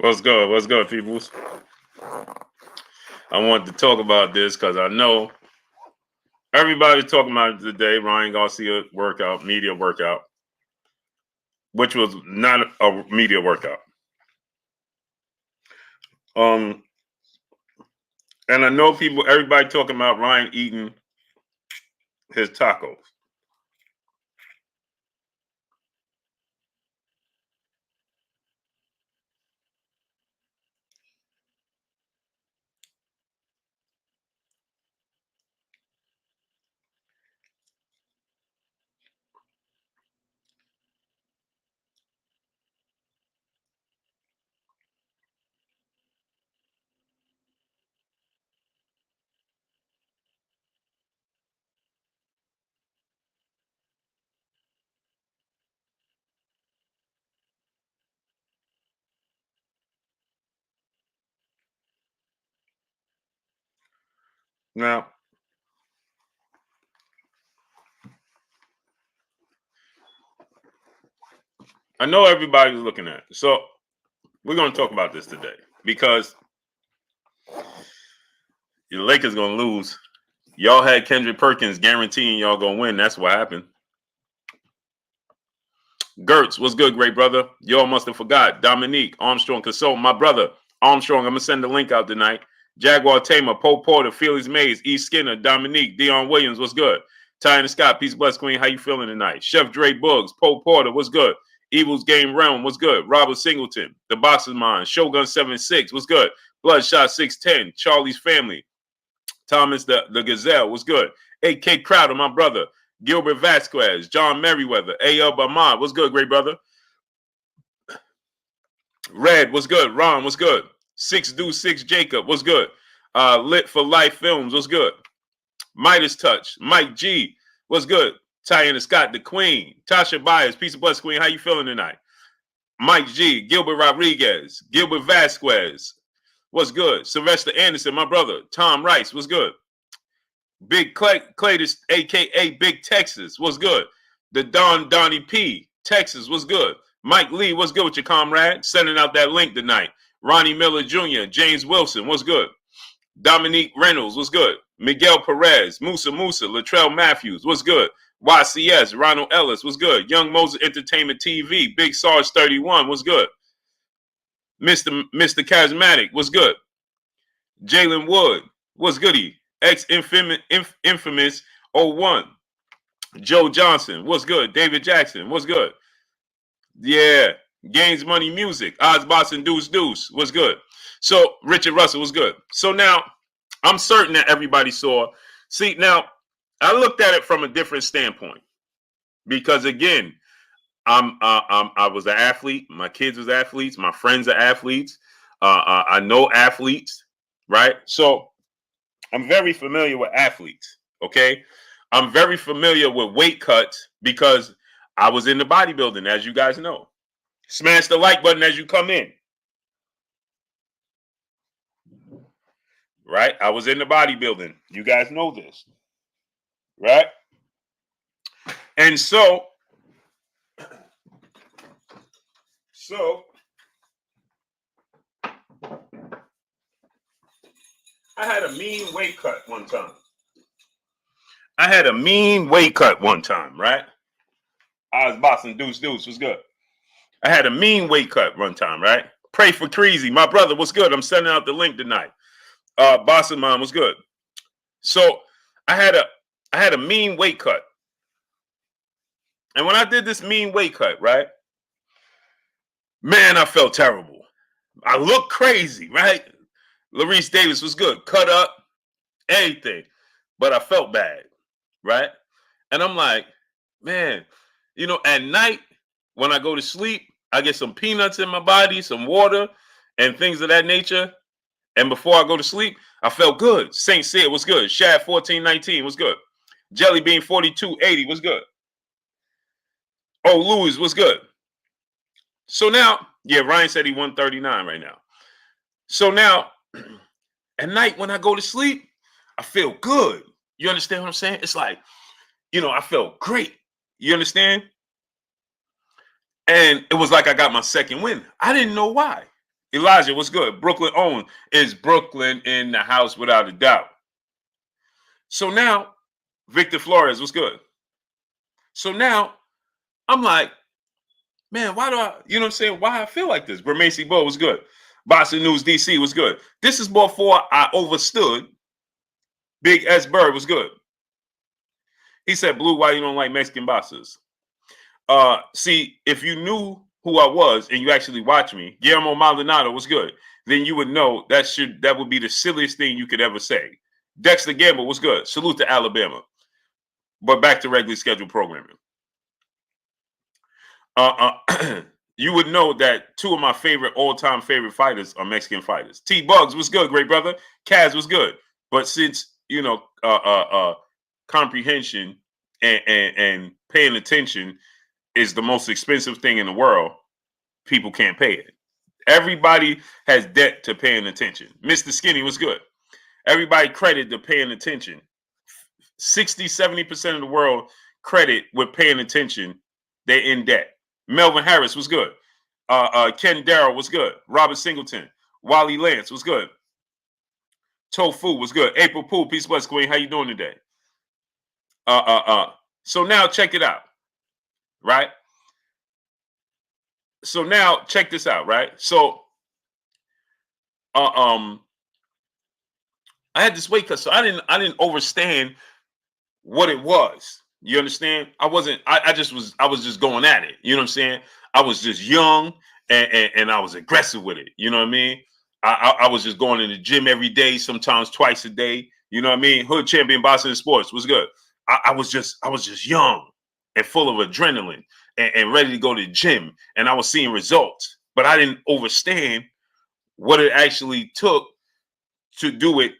What's good? What's good, peoples? I wanted to talk about this because I know everybody's talking about it today. Ryan Garcia workout, media workout, which was not a media workout. Um, and I know everybody talking about Ryan eating his tacos. Now, I know everybody's looking at it. So we're going to talk about this today because the Lakers going to lose. Y'all had Kendrick Perkins guaranteeing y'all going to win. That's what happened. Gertz, what's good, great brother? Y'all must have forgot. Dominique, Armstrong, Consult, my brother. Armstrong, I'm going to send the link out tonight. Jaguar Tamer, Poe Porter, Felix Mays, E. Skinner, Dominique, Dion Williams, what's good? Ty and Scott, peace, bless, Queen, how you feeling tonight? Chef Dre Buggs, Poe Porter, what's good? Evil's Game Realm, what's good? Robert Singleton, The Boxer's Mind, Shogun 76, what's good? Bloodshot 610, Charlie's Family, Thomas the Gazelle, what's good? AK Crowder, my brother. Gilbert Vasquez, John Merriweather, A.L. Bamad, what's good, great brother? Red, what's good? Ron, what's good? 6 Jacob, what's good? Lit for Life Films, what's good? Midas Touch, Mike G, what's good? Tyanna Scott, the Queen, Tasha Byers, peace of bless, Queen, how you feeling tonight? Mike G, Gilbert Rodriguez, Gilbert Vasquez, what's good? Sylvester Anderson, my brother. Tom Rice, what's good? Big Claytis, a.k.a. Big Texas, what's good? The Donnie P, Texas, what's good? Mike Lee, what's good with your comrade? Sending out that link tonight. Ronnie Miller Jr., James Wilson, what's good? Dominique Reynolds, what's good? Miguel Perez, Musa, Latrell Matthews, what's good? YCS, Ronald Ellis, what's good? Young Moses Entertainment TV, Big Sarge 31, what's good? Mr. Charismatic, what's good? Jalen Wood, what's goody? Infamous 01. Joe Johnson, what's good? David Jackson, what's good? Yeah, Gains Money Music, Ozbox and Deuce, what's good? So Richard Russell was good. So now I'm certain that everybody saw. See, now I looked at it from a different standpoint because again, I was an athlete. My kids was athletes. My friends are athletes. I know athletes, right? So I'm very familiar with athletes, okay? I'm very familiar with weight cuts because I was in the bodybuilding, as you guys know. Smash the like button as you come in. Right? I was in the bodybuilding. You guys know this. Right? And so I had a mean weight cut one time. Right? I was boxing Deuce was good. I had a mean weight cut one time, right? Pray for Creasy. My brother, what's good? I'm sending out the link tonight. Boss of mine was good. So I had a mean weight cut. And when I did this mean weight cut, right? Man, I felt terrible. I looked crazy, right? Larice Davis was good. Cut up, everything. But I felt bad, right? And I'm like, man, at night when I go to sleep, I get some peanuts in my body, some water, and things of that nature. And before I go to sleep, I felt good. Saint Cyr was good. Shad 1419 was good. Jelly Bean 4280 was good. Oh, Louis was good. So now, yeah, Ryan said he 139 right now. So now, at night when I go to sleep, I feel good. You understand what I'm saying? It's like, I felt great. You understand? And it was like I got my second win. I didn't know why. Elijah, what's good? Brooklyn owned. Is Brooklyn in the house without a doubt? So now, Victor Flores, what's good? So now, I'm like, man, why do I, you know what I'm saying? Why I feel like this? Bermacy Bo was good. Boston News DC was good. This is before I overstood. Big S Bird was good. He said, Blue, why you don't like Mexican bosses? See, if you knew who I was and you actually watch me, Guillermo Maldonado was good, then you would know that would be the silliest thing you could ever say. Dexter Gamble was good. Salute to Alabama. But back to regularly scheduled programming. You would know that two of my all-time favorite fighters are Mexican fighters. T Bugs was good, great brother. Kaz was good. But since, comprehension and paying attention is the most expensive thing in the world, people can't pay it. Everybody has debt to paying attention. Mr. Skinny was good. Everybody credit to paying attention. 60-70% of the world credit with paying attention. They're in debt. Melvin Harris was good. Ken Darrow was good. Robert Singleton. Wally Lance was good. Tofu was good. April Poole, peace bless Queen. How you doing today? So now check it out. Right? So now check this out, right? So I had this weight cut, so I didn't understand what it was. You understand? I was just going at it. You know what I'm saying? I was just young and I was aggressive with it. You know what I mean? I was just going in the gym every day, sometimes twice a day. You know what I mean? Hood champion boxing sports was good. I was just young and full of adrenaline and ready to go to the gym, and I was seeing results, but I didn't understand what it actually took to do it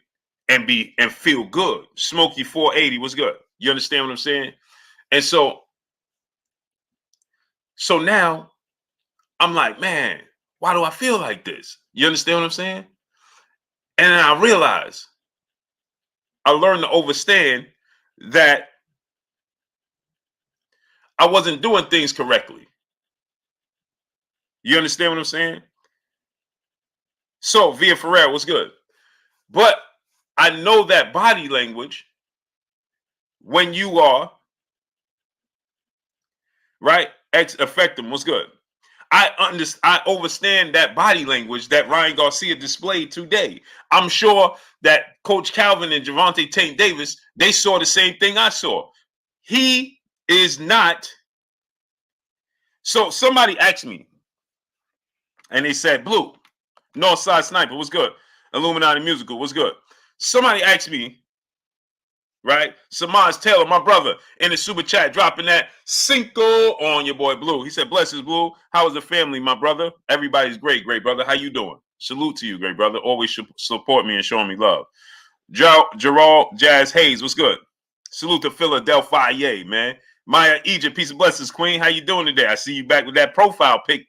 and feel good. Smokey 480 was good. You understand what I'm saying? And so now I'm like, man, why do I feel like this? You understand what I'm saying? And then I realized, I learned to understand that I wasn't doing things correctly. You understand what I'm saying? So Via Ferrer was good. But I know that body language, when you are right, ex effectum was good. I understand that body language that Ryan Garcia displayed today. I'm sure that Coach Calvin and Gervonta Tank Davis, they saw the same thing I saw. He is not. So somebody asked me, and they said, Blue, Northside Sniper was good. Illuminati Musical was good. Somebody asked me, right? Samaj Taylor, my brother, in the super chat, dropping that Cinco on your boy Blue. He said, blessings, Blue. How is the family, my brother? Everybody's great, great brother. How you doing? Salute to you, great brother. Always support me and showing me love. Gerald Jazz Hayes, what's good? Salute to Philadelphia, man. Maya Egypt, peace of blessings, Queen. How you doing today? I see you back with that profile pic.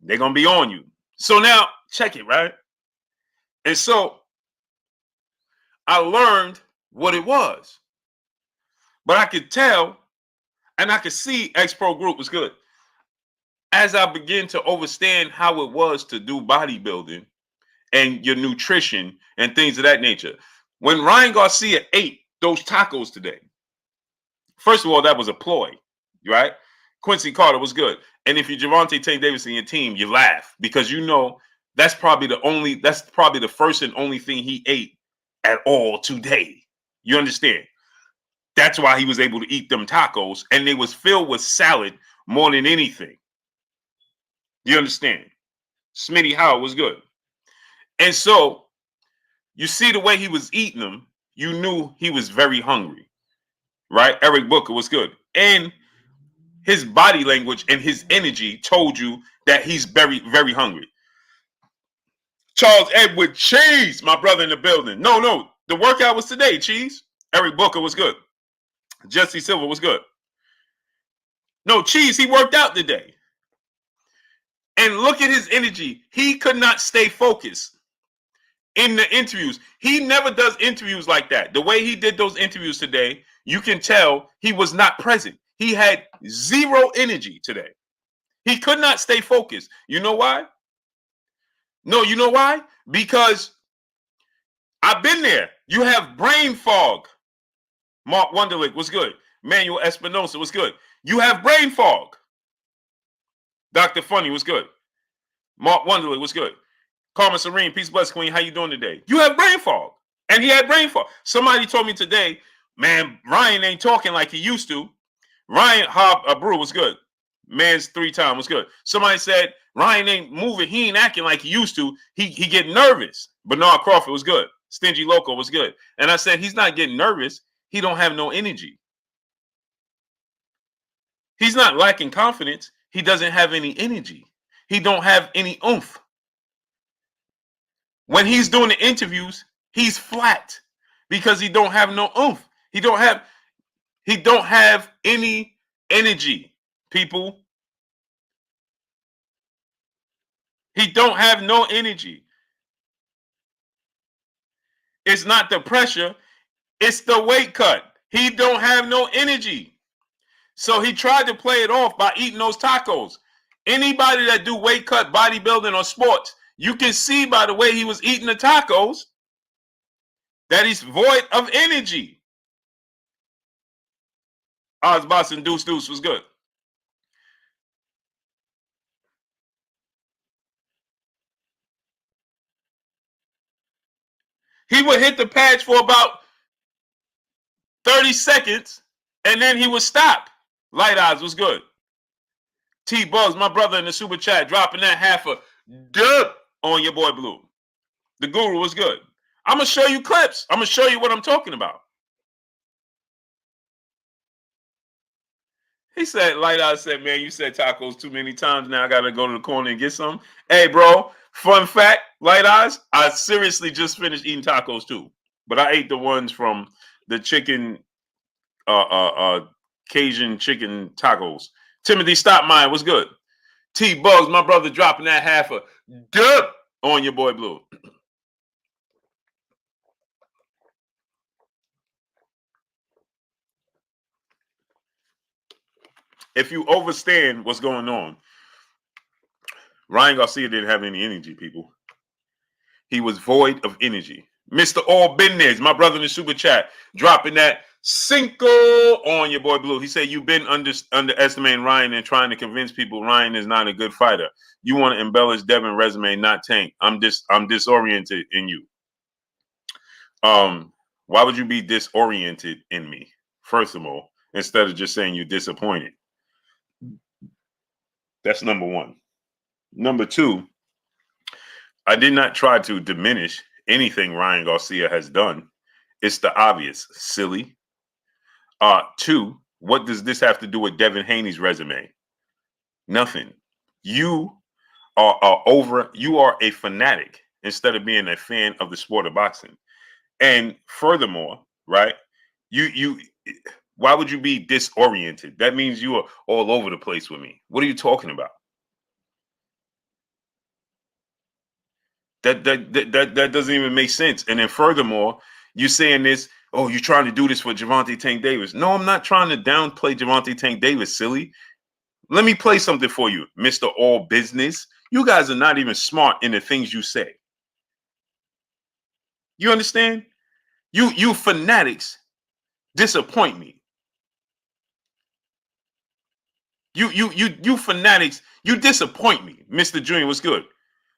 They're going to be on you. So now, check it, right? And so I learned what it was. But I could tell and I could see X-Pro Group was good. As I began to understand how it was to do bodybuilding and your nutrition and things of that nature. When Ryan Garcia ate those tacos today, first of all, that was a ploy, right? Quincy Carter was good. And if you're Gervonta Tank Davis and your team, you laugh because you know that's probably the first and only thing he ate at all today. You understand? That's why he was able to eat them tacos, and they was filled with salad more than anything. You understand? Smitty Howard was good. And so you see the way he was eating them, you knew he was very hungry, right? Eric Booker was good. And his body language and his energy told you that he's very, very hungry. Charles Edward Cheese, my brother in the building. No, the workout was today, Cheese. Eric Booker was good. Jesse Silver was good. No, Cheese, he worked out today. And look at his energy. He could not stay focused in the interviews. He never does interviews like that. The way he did those interviews today, you can tell he was not present. He had zero energy today. He could not stay focused. You know why? No, you know why? Because I've been there. You have brain fog. Mark Wunderlich was good. Manuel Espinosa was good. You have brain fog. Dr. Funny was good. Mark Wunderlich was good. Carmen Serene, peace, bless, queen. How you doing today? You have brain fog. And he had brain fog. Somebody told me today, man, Ryan ain't talking like he used to. Ryan Brew was good. Man's 3-time was good. Somebody said Ryan ain't moving. He ain't acting like he used to. He get nervous. Bernard Crawford was good. Stingy Loco was good. And I said, he's not getting nervous. He don't have no energy. He's not lacking confidence. He doesn't have any energy. He don't have any oomph. When he's doing the interviews, he's flat because he don't have no oomph. He don't have any energy, people. He don't have no energy. It's not the pressure, it's the weight cut. He don't have no energy. So he tried to play it off by eating those tacos. Anybody that do weight cut, bodybuilding, or sports, you can see by the way he was eating the tacos that he's void of energy. Ozboss and Deuce was good. He would hit the pads for about 30 seconds, and then he would stop. Light Eyes was good. T-Bugs, my brother in the super chat, dropping that half a dub on your boy Blue. The Guru was good. I'm going to show you clips. I'm going to show you what I'm talking about. He said, Light Eyes said, man, you said tacos too many times. Now I got to go to the corner and get some. Hey, bro, fun fact, Light Eyes, I seriously just finished eating tacos too. But I ate the ones from the chicken, Cajun chicken tacos. Timothy Stopmine was good. T-Bugs, my brother, dropping that half a dub on your boy Blue. If you understand what's going on, Ryan Garcia didn't have any energy, people. He was void of energy. Mr. All Business, my brother in the super chat, dropping that Cinco on your boy Blue. He said, you've been underestimating Ryan and trying to convince people Ryan is not a good fighter. You want to embellish Devin resume, not Tank. I'm disoriented in you. Why would you be disoriented in me, first of all, instead of just saying you're disappointed? That's number one. Number two, I did not try to diminish anything Ryan Garcia has done. It's the obvious, silly. Two, what does this have to do with Devin Haney's resume? Nothing. You are a fanatic instead of being a fan of the sport of boxing. And furthermore, right, why would you be disoriented? That means you are all over the place with me. What are you talking about? That doesn't even make sense. And then furthermore, you're saying this, oh, you're trying to do this for Gervonta Tank Davis. No, I'm not trying to downplay Gervonta Tank Davis, silly. Let me play something for you, Mr. All Business. You guys are not even smart in the things you say. You understand? You fanatics disappoint me. You fanatics, you disappoint me. Mr. Junior was good.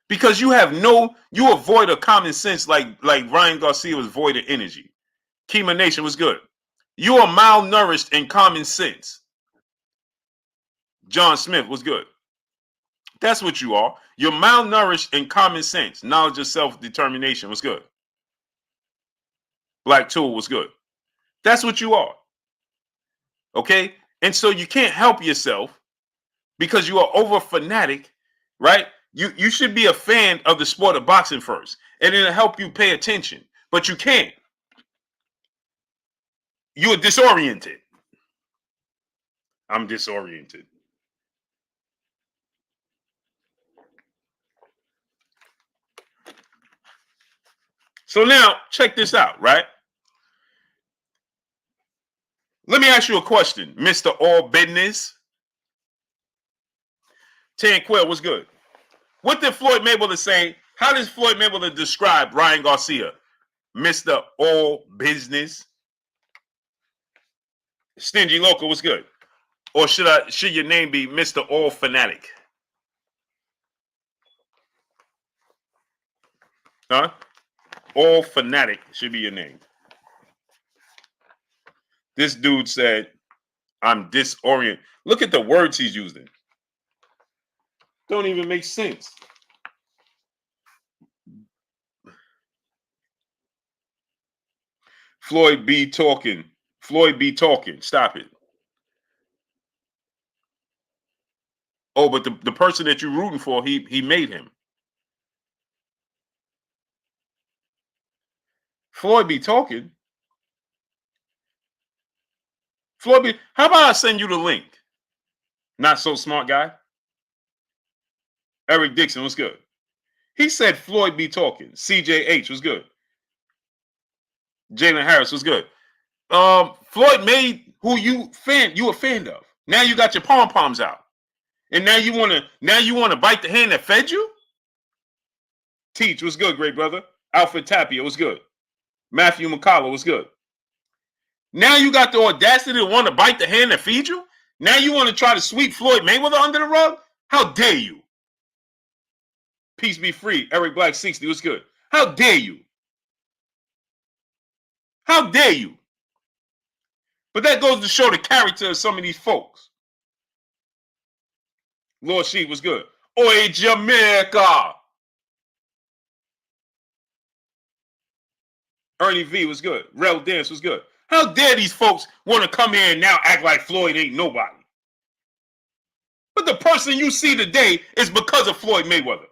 Because you avoid a common sense like Ryan Garcia was void of energy. Kima Nation was good. You are malnourished in common sense. John Smith was good. That's what you are. You're malnourished in common sense. Knowledge of self-determination was good. Black Tool was good. That's what you are. Okay? And so you can't help yourself because you are over fanatic, right? You should be a fan of the sport of boxing first, and it'll help you pay attention. But you can't. You're disoriented. I'm disoriented. So now, check this out, right? Let me ask you a question, Mr. All Business. Tan Quill was good. What did Floyd Mayweather say How does Floyd Mayweather describe Ryan Garcia? Mr. All Business. Stingy Loco, what's good? Or should your name be Mr. All Fanatic? Huh? All Fanatic should be your name. This dude said, I'm disoriented. Look at the words he's using. Don't even make sense. Floyd be talking. Floyd be talking. Stop it. Oh, but the person that you're rooting for, he made him. Floyd be talking. Floyd be. How about I send you the link? Not so smart guy. Eric Dixon was good. He said Floyd be talking. CJH was good. Jalen Harris was good. Floyd made who you a fan of. Now you got your pom poms out, and now you wanna bite the hand that fed you. Teach was good, great brother. Alfred Tapia was good. Matthew McCullough was good. Now you got the audacity to want to bite the hand that feeds you. Now you want to try to sweep Floyd Mayweather under the rug. How dare you? Peace be free. Eric Black 60 was good. How dare you? How dare you? But that goes to show the character of some of these folks. Lord Sheep was good. Oi, Jamaica. Ernie V was good. Rel Dance was good. How dare these folks want to come here and now act like Floyd ain't nobody? But the person you see today is because of Floyd Mayweather.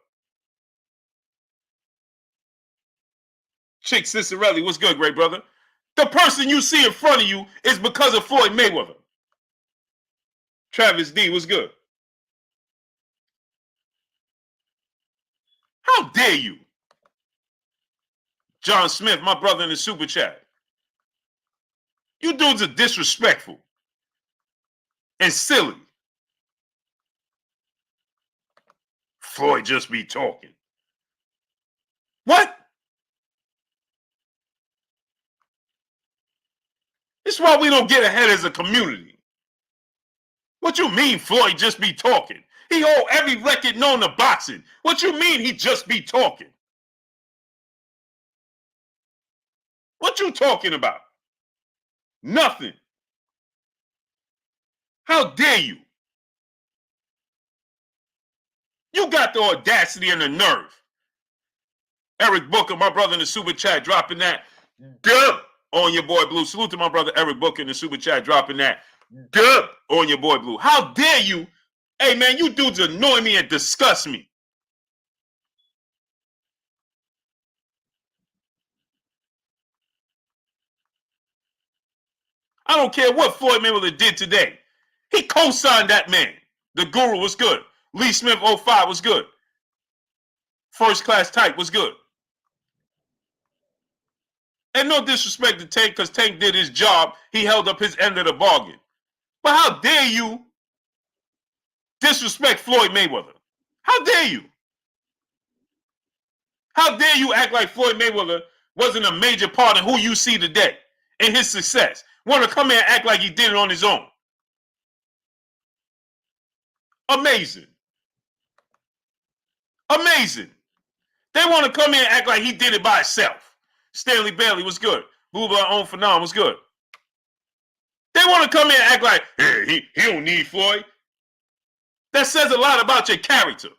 Chick Cicerelli was good, great brother. The person you see in front of you is because of Floyd Mayweather. Travis D was good. How dare you? John Smith, my brother in the super chat. You dudes are disrespectful and silly. Floyd just be talking. What? This is why we don't get ahead as a community. What you mean Floyd just be talking? He hold every record known to boxing. What you mean he just be talking? What you talking about? Nothing. How dare you? You got the audacity and the nerve. Eric Booker, my brother in the super chat, dropping that dub on your boy Blue. Salute to my brother Eric Booker in the super chat, dropping that dub on your boy Blue. How dare you? Hey, man, you dudes annoy me and disgust me. I don't care what Floyd Mayweather did today. He co-signed that man. The Guru was good. Lee Smith 05 was good. First Class Type was good. And no disrespect to Tank, because Tank did his job. He held up his end of the bargain. But how dare you disrespect Floyd Mayweather? How dare you? How dare you act like Floyd Mayweather wasn't a major part of who you see today and his success? Want to come here and act like he did it on his own. Amazing. Amazing. They want to come here and act like he did it by himself. Stanley Bailey was good. Blue Blood Own Phenom was good. They want to come here and act like, hey, he don't need Floyd. That says a lot about your character.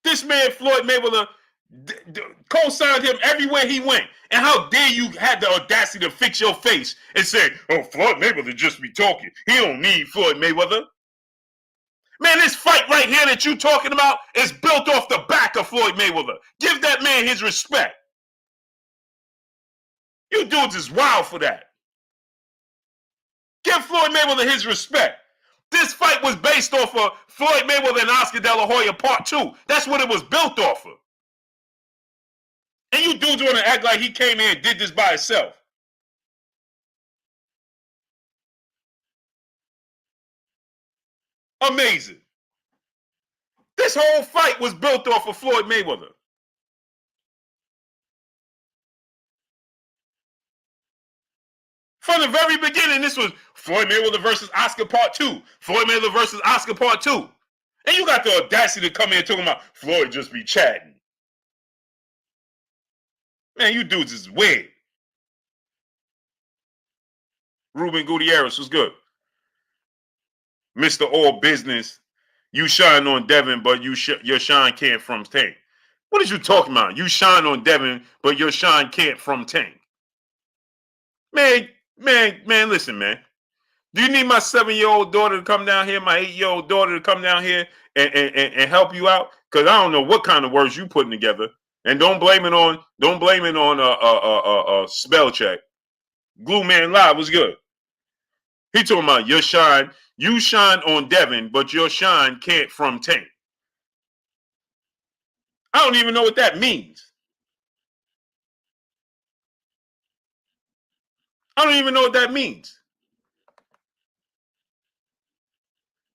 This man, Floyd Mayweather, co-signed him everywhere he went. And how dare you have the audacity to fix your face and say, oh, Floyd Mayweather just be talking. He don't need Floyd Mayweather. Man, this fight right here that you talking about is built off the back of Floyd Mayweather. Give that man his respect. You dudes is wild for that. Give Floyd Mayweather his respect. This fight was based off of Floyd Mayweather and Oscar De La Hoya Part 2. That's what it was built off of. And you dudes want to act like he came in and did this by himself. Amazing. This whole fight was built off of Floyd Mayweather. From the very beginning, this was Floyd Mayweather versus Oscar Part 2. Floyd Mayweather versus Oscar Part 2. And you got the audacity to come in talking about Floyd just be chatting. Man, you dudes is weird. Ruben Gutierrez was good. Mr. All Business. You shine on Devin, but your shine can't from Tank. What is you talking about? You shine on Devin, but your shine can't from Tank. Man, listen, man. Do you need my 7-year-old daughter to come down here, my 8-year-old daughter to come down here and help you out? Because I don't know what kind of words you putting together. And don't blame it on spell check. Glue Man Live was good. He talking about your shine. You shine on Devin, but your shine can't from Tank. I don't even know what that means. I don't even know what that means.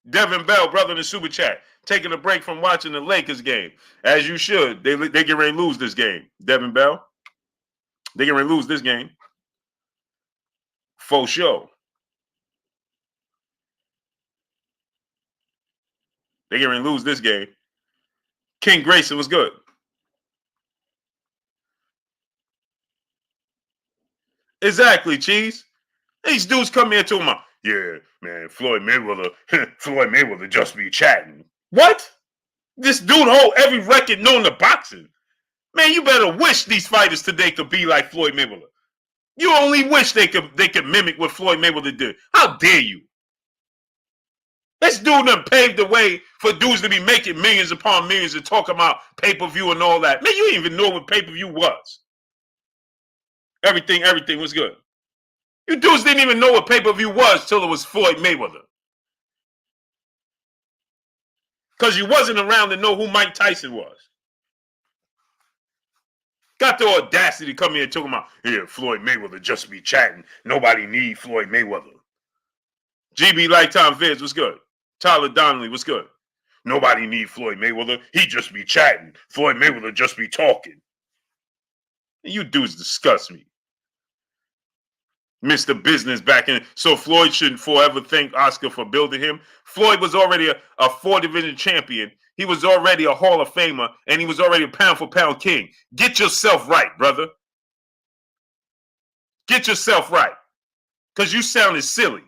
Devin Bell, brother in the super chat, taking a break from watching the Lakers game. As you should. They get ready to lose this game. Devin Bell. They get ready to lose this game. For sure. They get ready to lose this game. King Grayson was good. Exactly, Cheese. These dudes come here talking about, yeah, man, Floyd Mayweather just be chatting. What? This dude hold every record known to boxing. Man, you better wish these fighters today could be like Floyd Mayweather. You only wish they could mimic what Floyd Mayweather did. How dare you? This dude done paved the way for dudes to be making millions upon millions and talking about pay-per-view and all that. Man, you didn't even know what pay-per-view was. Everything was good. You dudes didn't even know what pay-per-view was till it was Floyd Mayweather. Because you wasn't around to know who Mike Tyson was. Got the audacity to come here talking about, yeah, Floyd Mayweather just be chatting. Nobody need Floyd Mayweather. GB Lifetime Vids was good. Tyler Donnelly was good. Nobody need Floyd Mayweather. He just be chatting. Floyd Mayweather just be talking. You dudes disgust me. Mr. Business back in. So Floyd shouldn't forever thank Oscar for building him. Floyd was already a 4-division champion. He was already a Hall of Famer, and he was already a pound-for-pound king. Get yourself right, brother. Get yourself right. Because you sounded silly.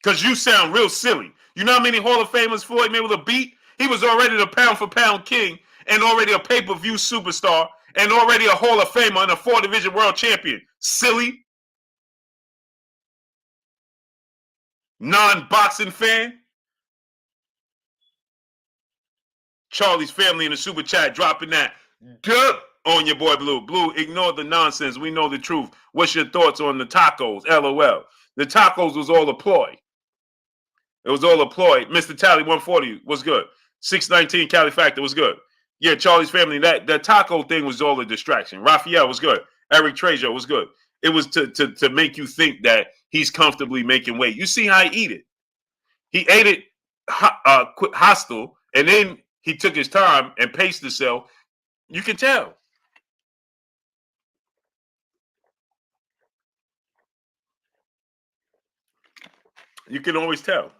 Because you sound real silly. You know how many Hall of Famers Floyd Mayweather beat? He was already the pound-for-pound king and already a pay-per-view superstar and already a Hall of Famer and a 4-division world champion. Silly. Non-boxing fan. Charlie's family in the super chat dropping that on your boy Blue. Blue, ignore the nonsense. We know the truth. What's your thoughts on the tacos? LOL. The tacos was all a ploy. It was all a ploy. Mr. Tally 140 was good. 619 Cali Factor was good. Yeah, Charlie's family, that taco thing was all a distraction. Raphael was good. Eric Trejo was good. It was to make you think that he's comfortably making weight. You see how he eat it. He ate it hostile, and then he took his time and paced himself. You can tell. You can always tell.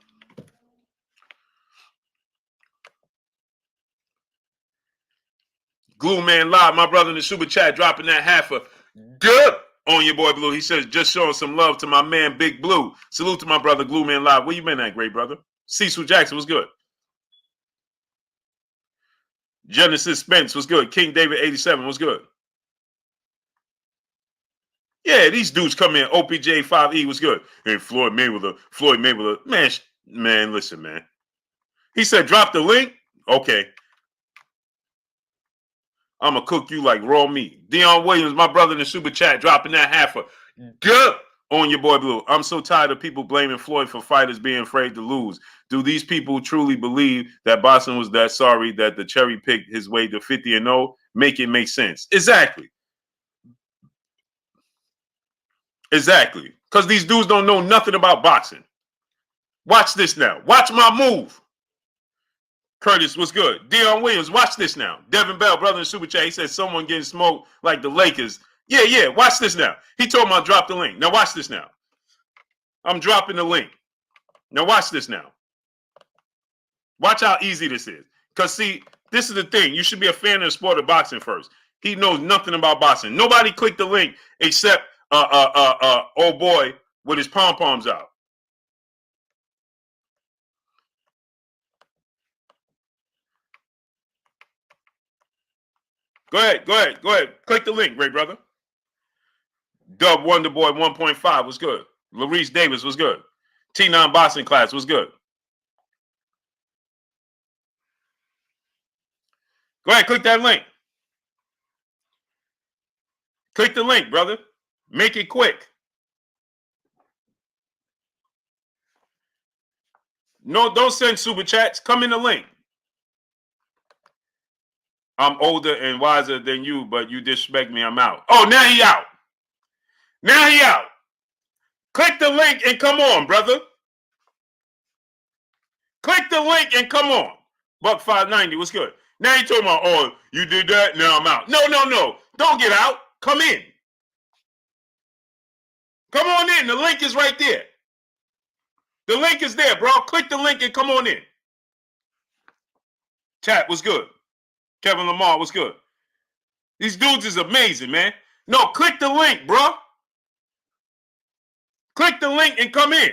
Glue Man Live, my brother in the super chat, dropping that half a good on your boy Blue. He says, just showing some love to my man Big Blue. Salute to my brother Glue Man Live. Where you been at, great brother? Cecil Jackson was good. Genesis Spence was good. King David 87 was good. Yeah, these dudes come in. OPJ 5E was good. Hey, Floyd Mayweather. Man, listen, man. He said, drop the link. Okay. I'm going to cook you like raw meat. Dion Williams, my brother in the super chat, dropping that half a good on your boy Blue. I'm so tired of people blaming Floyd for fighters being afraid to lose. Do these people truly believe that Boston was that sorry that the cherry picked his way to 50-0? Make it make sense. Exactly. Because these dudes don't know nothing about boxing. Watch this now. Watch my move. Curtis, what's good? Dion Williams, watch this now. Devin Bell, brother in Super Chat, he said someone getting smoked like the Lakers. Yeah, watch this now. He told me I'll drop the link. Now watch this now. I'm dropping the link. Now watch this now. Watch how easy this is. Because see, this is the thing. You should be a fan of the sport of boxing first. He knows nothing about boxing. Nobody clicked the link except old boy with his pom-poms out. Go ahead. Click the link, great brother. Dub Wonderboy 1.5 was good. Larice Davis was good. T9 Boxing Class was good. Go ahead, click that link. Click the link, brother. Make it quick. No, don't send super chats. Come in the link. I'm older and wiser than you, but you disrespect me, I'm out. Oh, now he out. Now he out. Click the link and come on, brother. Click the link and come on. Buck 590, what's good? Now you talking about, oh, you did that, now I'm out. No. Don't get out. Come in. Come on in. The link is right there. The link is there, bro. Click the link and come on in. Chat, what's good? Kevin Lamar, what's good? These dudes is amazing, man. No, click the link, bro. Click the link and come in.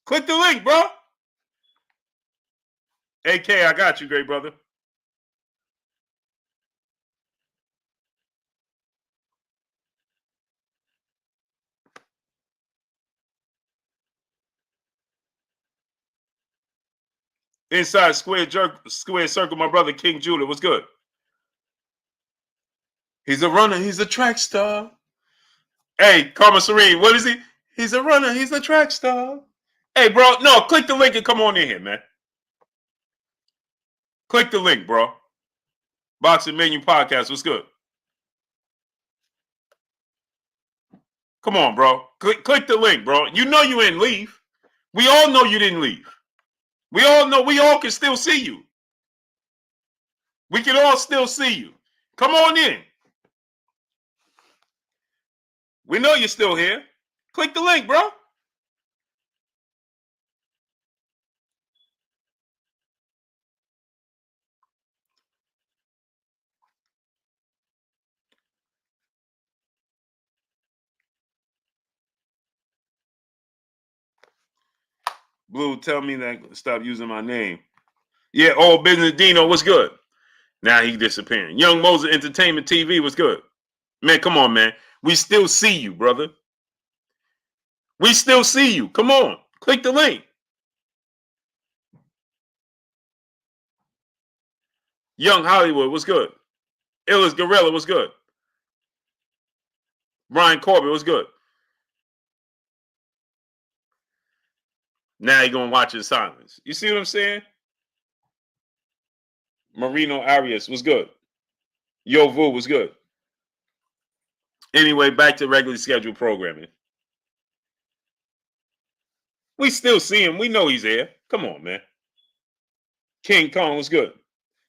Click the link, bro. AK, I got you, great brother. Inside square circle, my brother King Judah. What's good? He's a runner. He's a track star. Hey, Karma Serene, what is he? He's a runner. He's a track star. Hey, bro, no, click the link and come on in here, man. Click the link, bro. Boxing Menu Podcast. What's good? Come on, bro. Click the link, bro. You know you didn't leave. We all know you didn't leave. We all know. We all can still see you. We can all still see you. Come on in. We know you're still here. Click the link, bro. Blue, tell me that stop using my name. Yeah, old business Dino, what's good? Now he disappearing. Young Moses Entertainment TV, what's good? Man, come on, man. We still see you, brother. We still see you. Come on. Click the link. Young Hollywood, what's good? Illis Gorilla, what's good? Brian Corbett, what's good? Now you're going to watch in silence. You see what I'm saying? Marino Arias, what's good? Yo Vu, what's good? Anyway, back to regularly scheduled programming. We still see him. We know he's there. Come on, man. King Kong was good.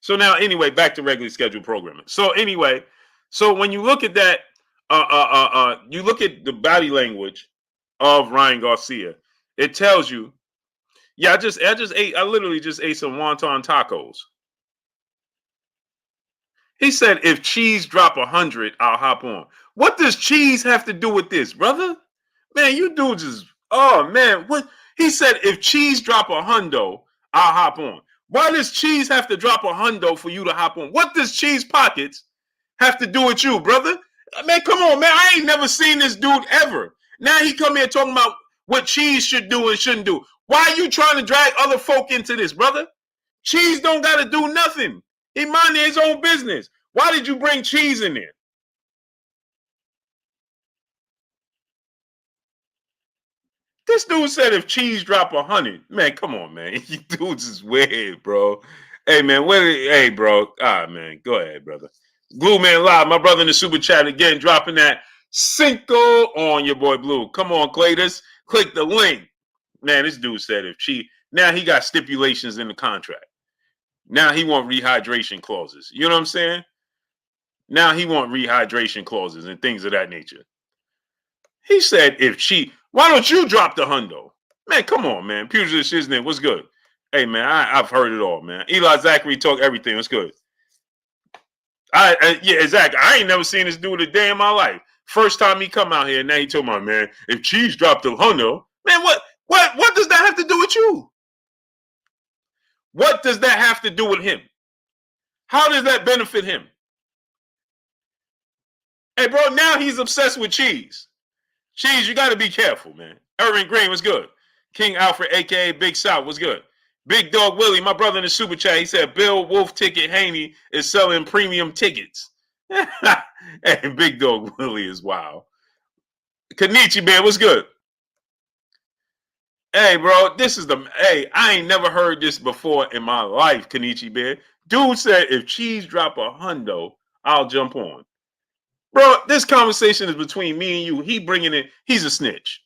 So now, anyway, back to regularly scheduled programming. So anyway, so when you look at that, you look at the body language of Ryan Garcia. It tells you, yeah, I literally just ate some wonton tacos. He said, if cheese drop 100, I'll hop on. What does cheese have to do with this, brother? Man, you dudes is, oh man, what? He said, if cheese drop 100, I'll hop on. Why does cheese have to drop 100 for you to hop on? What does cheese pockets have to do with you, brother? Man, come on, man. I ain't never seen this dude ever. Now he come here talking about what Cheese should do and shouldn't do. Why are you trying to drag other folk into this, brother? Cheese don't got to do nothing. He minding his own business. Why did you bring Cheese in there? This dude said if Cheese drop 100, man, come on, man. You dudes is weird, bro. Hey, man, hey, bro. Man, go ahead, brother. Blue Man Live, my brother in the super chat again, dropping that Cinco on your boy Blue. Come on, Claytus. Click the link. Man, this dude said if Cheese, now he got stipulations in the contract. Now he want rehydration clauses. You know what I'm saying? Now he want rehydration clauses and things of that nature. He said if why don't you drop the hundo? Man, come on, man. Puget Shiznit, what's good? Hey, man, I've heard it all, man. Eli Zachary talk everything. What's good? Yeah, exactly. I ain't never seen this dude a day in my life. First time he come out here, now he told me, man, if Cheese dropped the hundo, man, what does that have to do with you? What does that have to do with him? How does that benefit him? Hey, bro, now he's obsessed with Cheese. Cheese, you got to be careful, man. Irving Green was good. King Alfred, a.k.a. Big South, was good. Big Dog Willie, my brother in the super chat, he said Bill Wolf Ticket Haney is selling premium tickets. Hey, Big Dog Willie is wild. Kenichi Bear, what's good? Hey, bro, I ain't never heard this before in my life, Kenichi Bear. Dude said if Cheese drop a hundo, I'll jump on. Bro, this conversation is between me and you. He bringing it. He's a snitch.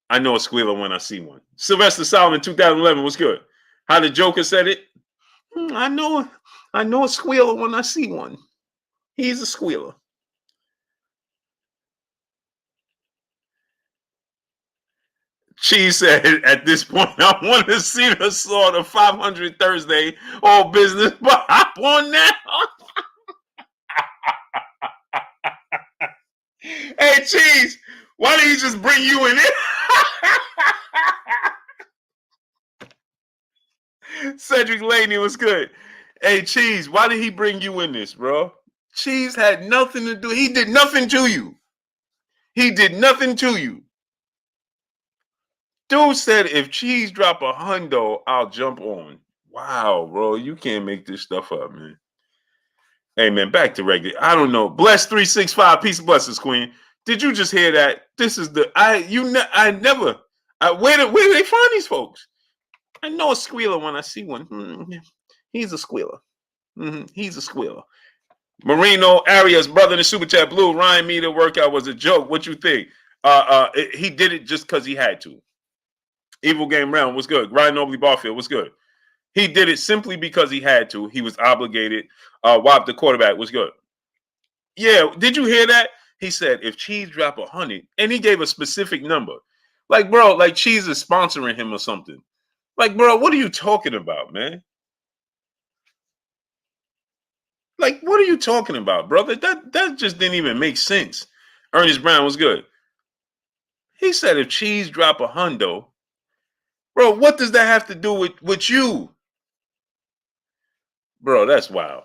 I know a squealer when I see one. Sylvester Solomon, 2011 was good. How the Joker said it. I know a squealer when I see one. He's a squealer. Cheese said at this point, I want to see the sort of 500 Thursday. All business, but hop on now. Hey, Cheese, why did he just bring you in it? Cedric Laney was good. Hey, Cheese, why did he bring you in this, bro? Cheese had nothing to do. He did nothing to you. He did nothing to you. Dude said if Cheese drop a hundo, I'll jump on. Wow, bro, you can't make this stuff up, man. Hey, man, back to regular. I don't know. Bless 365. Peace and blessings, Queen. Did you just hear that? This is where do they find these folks? I know a squealer when I see one. He's a squealer. He's a squealer. Marino Arias, brother in the super chat, Blue. Ryan Meter workout was a joke. What you think? He did it just because he had to. Evil Game Round was good. Ryan Nobley Barfield was good. He did it simply because he had to. He was obligated. Wop the quarterback was good. Yeah, did you hear that? He said if Cheese drop 100, and he gave a specific number. Like, bro, like Cheese is sponsoring him or something. Like, bro, what are you talking about, man? Like, what are you talking about, brother? That just didn't even make sense. Ernest Brown was good. He said if Cheese drop a hundo, bro, what does that have to do with you? Bro, that's wild.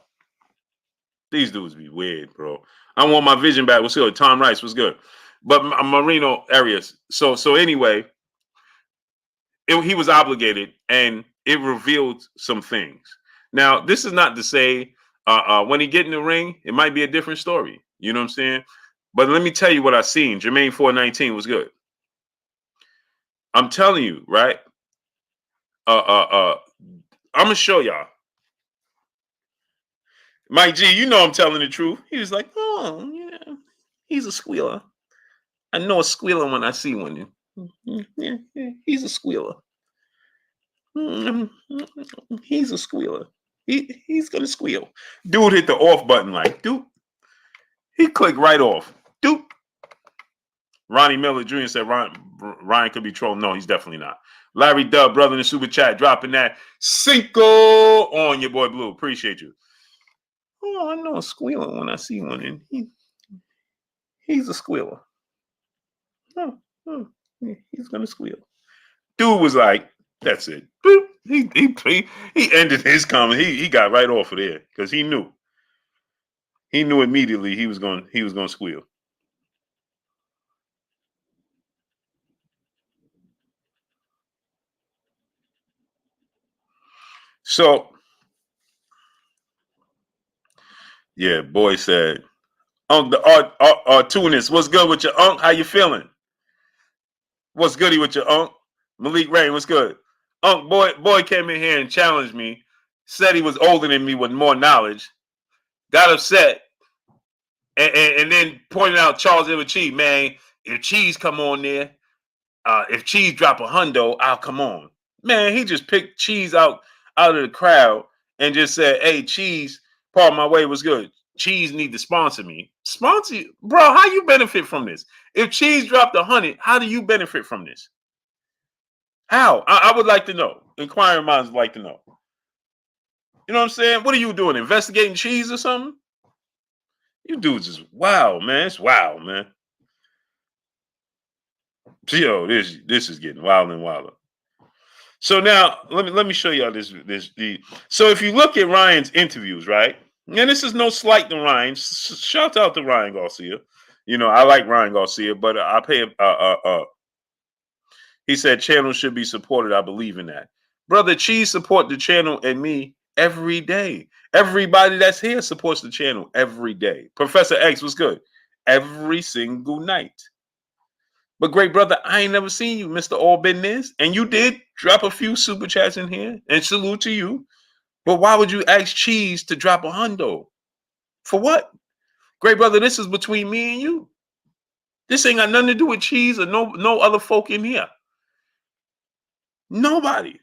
These dudes be weird, bro. I want my vision back. What's good? Tom Rice was good. But Marino Arias. So anyway, he was obligated, and it revealed some things. Now, this is not to say when he get in the ring, it might be a different story. You know what I'm saying? But let me tell you what I seen. Jermaine 419 was good. I'm telling you, right? I'm gonna show y'all. Mike G, you know I'm telling the truth. He was like, oh, yeah, he's a squealer. I know a squealer when I see one. Yeah, he's a squealer. He's a squealer. He's gonna squeal. Dude hit the off button like, dude. He clicked right off. Dude. Ronnie Miller Jr. said Ryan could be trolling. No, he's definitely not. Larry Dub, brother in the super chat, dropping that Cinco on your boy Blue. Appreciate you. Oh, I know a squealer when I see one, and he's a squealer. He's gonna squeal. Dude was like, that's it. Boop. He ended his comment. He got right off of there because he knew. He knew immediately he was going to squeal. So, yeah, boy said, Unc, the Artunus, what's good with your Unc? How you feeling? What's goody with your Unc? Malik Rain, what's good? Unc, boy came in here and challenged me, said he was older than me with more knowledge, got upset, and then pointed out Charles Edward Cheese. Man, if Cheese come on there, if Cheese drop a hundo, I'll come on. Man, he just picked Cheese out of the crowd and just said, "Hey, Cheese, part of my way was good. Cheese need to sponsor me. Sponsor you, bro? How you benefit from this? If Cheese dropped 100, how do you benefit from this? How? I would like to know. Inquiring minds would like to know. You know what I'm saying? What are you doing? Investigating Cheese or something? You dudes is wow, man. It's wild, man. Yo, this is getting wild and wilder. So now let me show y'all this. So if you look at Ryan's interviews, right? And this is no slight to Ryan. Shout out to Ryan Garcia. You know I like Ryan Garcia, but I pay. He said channel should be supported. I believe in that, brother. Cheese support the channel and me every day. Everybody that's here supports the channel every day. Professor X was good every single night. But great brother, I ain't never seen you, Mr. All Business. And you did drop a few super chats in here, and salute to you. But why would you ask Cheese to drop a hundo? For what? Great brother, this is between me and you. This ain't got nothing to do with Cheese or no other folk in here. Nobody.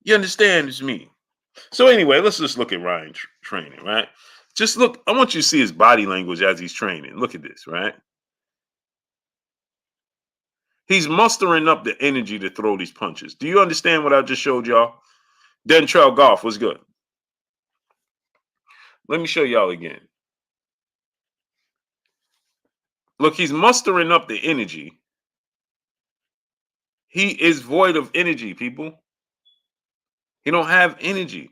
You understand? It's me. So anyway, let's just look at Ryan training, right? Just look. I want you to see his body language as he's training. Look at this, right? He's mustering up the energy to throw these punches. Do you understand what I just showed y'all? Dentrell Goff was good. Let me show y'all again. Look, he's mustering up the energy. He is void of energy, people. He don't have energy.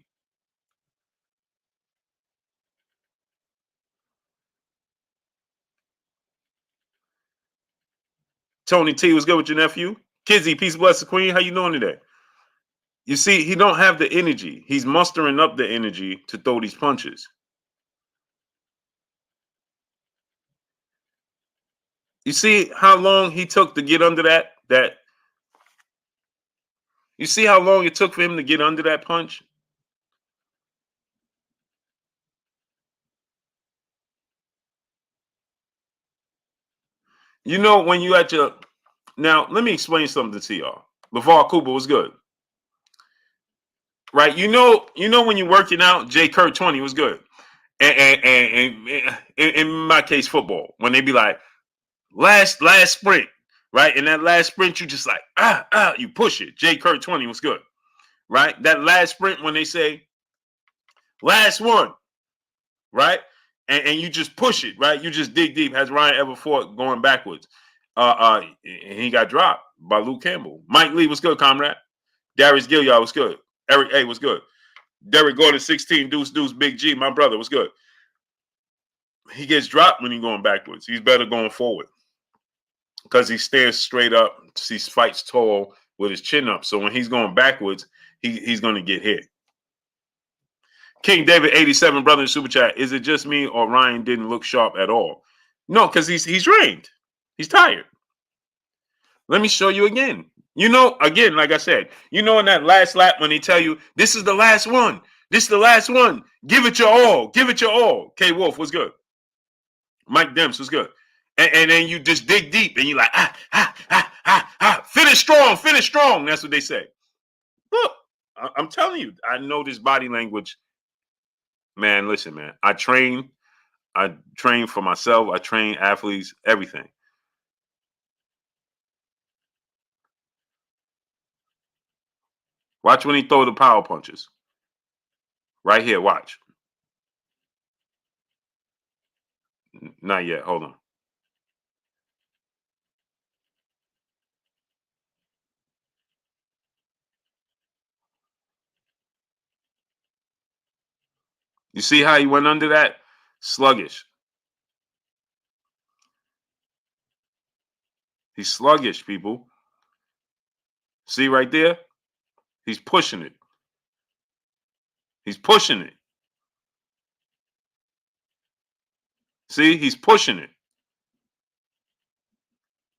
Tony T was good with your nephew. Kizzy, peace, bless the queen. How you doing today? You see, he don't have the energy. He's mustering up the energy to throw these punches. You see how long he took to get under that. You see how long it took for him to get under that punch? You know, when you at your now, let me explain something to y'all. LeVar Cooper was good. Right? You know when you're working out, J. Kurt 20 was good. And in my case, football, when they be like, last sprint, right? In that last sprint, you just like, you push it. J. Kurt 20 was good. Right? That last sprint when they say last one, right? And you just push it, right? You just dig deep. Has Ryan ever fought going backwards? And he got dropped by Luke Campbell. Mike Lee was good, comrade. Darius Gilliard was good. Eric A was good. Derek Gordon, 16, Deuce, Big G, my brother was good. He gets dropped when he's going backwards. He's better going forward because he stares straight up. He fights tall with his chin up. So when he's going backwards, he's going to get hit. King David 87, brother in super chat. Is it just me or Ryan didn't look sharp at all? No, because he's drained. He's tired. Let me show you again. You know, again, like I said, you know, in that last lap when they tell you this is the last one, this is the last one. Give it your all. Give it your all. K Wolf was good. Mike Demps was good. And then you just dig deep and you're like, finish strong, finish strong. That's what they say. Look, I'm telling you, I know this body language. Man, listen, man. I train for myself. I train athletes, everything. Watch when he throw the power punches. Right here, watch. Not yet. Hold on. You see how he went under that? Sluggish. He's sluggish, people. See right there? He's pushing it. He's pushing it. See, he's pushing it.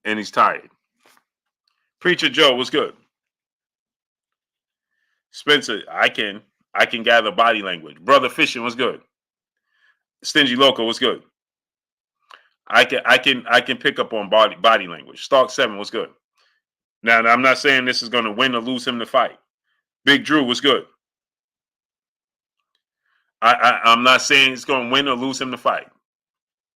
And he's tired. Preacher Joe, what's good? Spencer, I can gather body language. Brother Fishing, what's good? Stingy Loco, what's good? I can pick up on body language. Stark 7, what's good? Now I'm not saying this is going to win or lose him the fight. Big Drew, what's good? I'm not saying it's going to win or lose him the fight.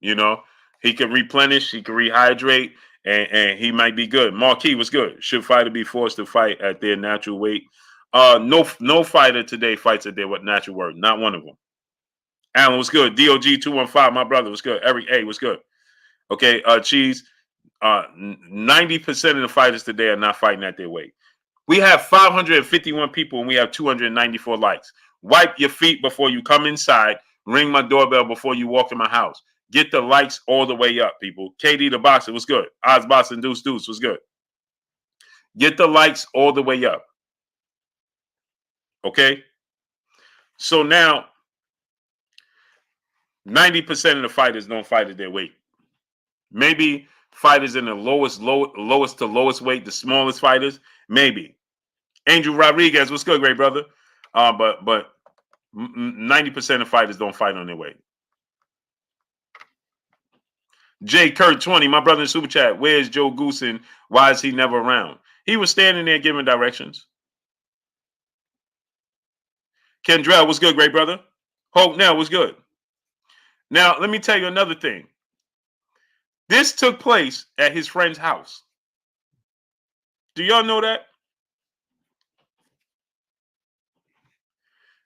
You know, he can replenish, he can rehydrate, and he might be good. Marquis was good. Should fighter be forced to fight at their natural weight? No fighter today fights at their natural weight. Not one of them. Alan was good. DOG 215, my brother was good. Eric A was good. Okay, Cheese. 90% of the fighters today are not fighting at their weight. We have 551 people and we have 294 likes. Wipe your feet before you come inside. Ring my doorbell before you walk in my house. Get the likes all the way up, people. KD the Boxer was good. Oz Boxer Deuce Deuce was good. Get the likes all the way up. Okay? So now, 90% of the fighters don't fight at their weight. Maybe fighters in the lowest to lowest weight, the smallest fighters, maybe. Angel Rodriguez, what's good, great brother? But 90% of fighters don't fight on their weight. Jay Kurt 20, my brother in Super Chat. Where's Joe Goosen? Why is he never around? He was standing there giving directions. Kendrell, what's good, great brother? Hope now, what's good? Now, let me tell you another thing. This took place at his friend's house. Do y'all know that?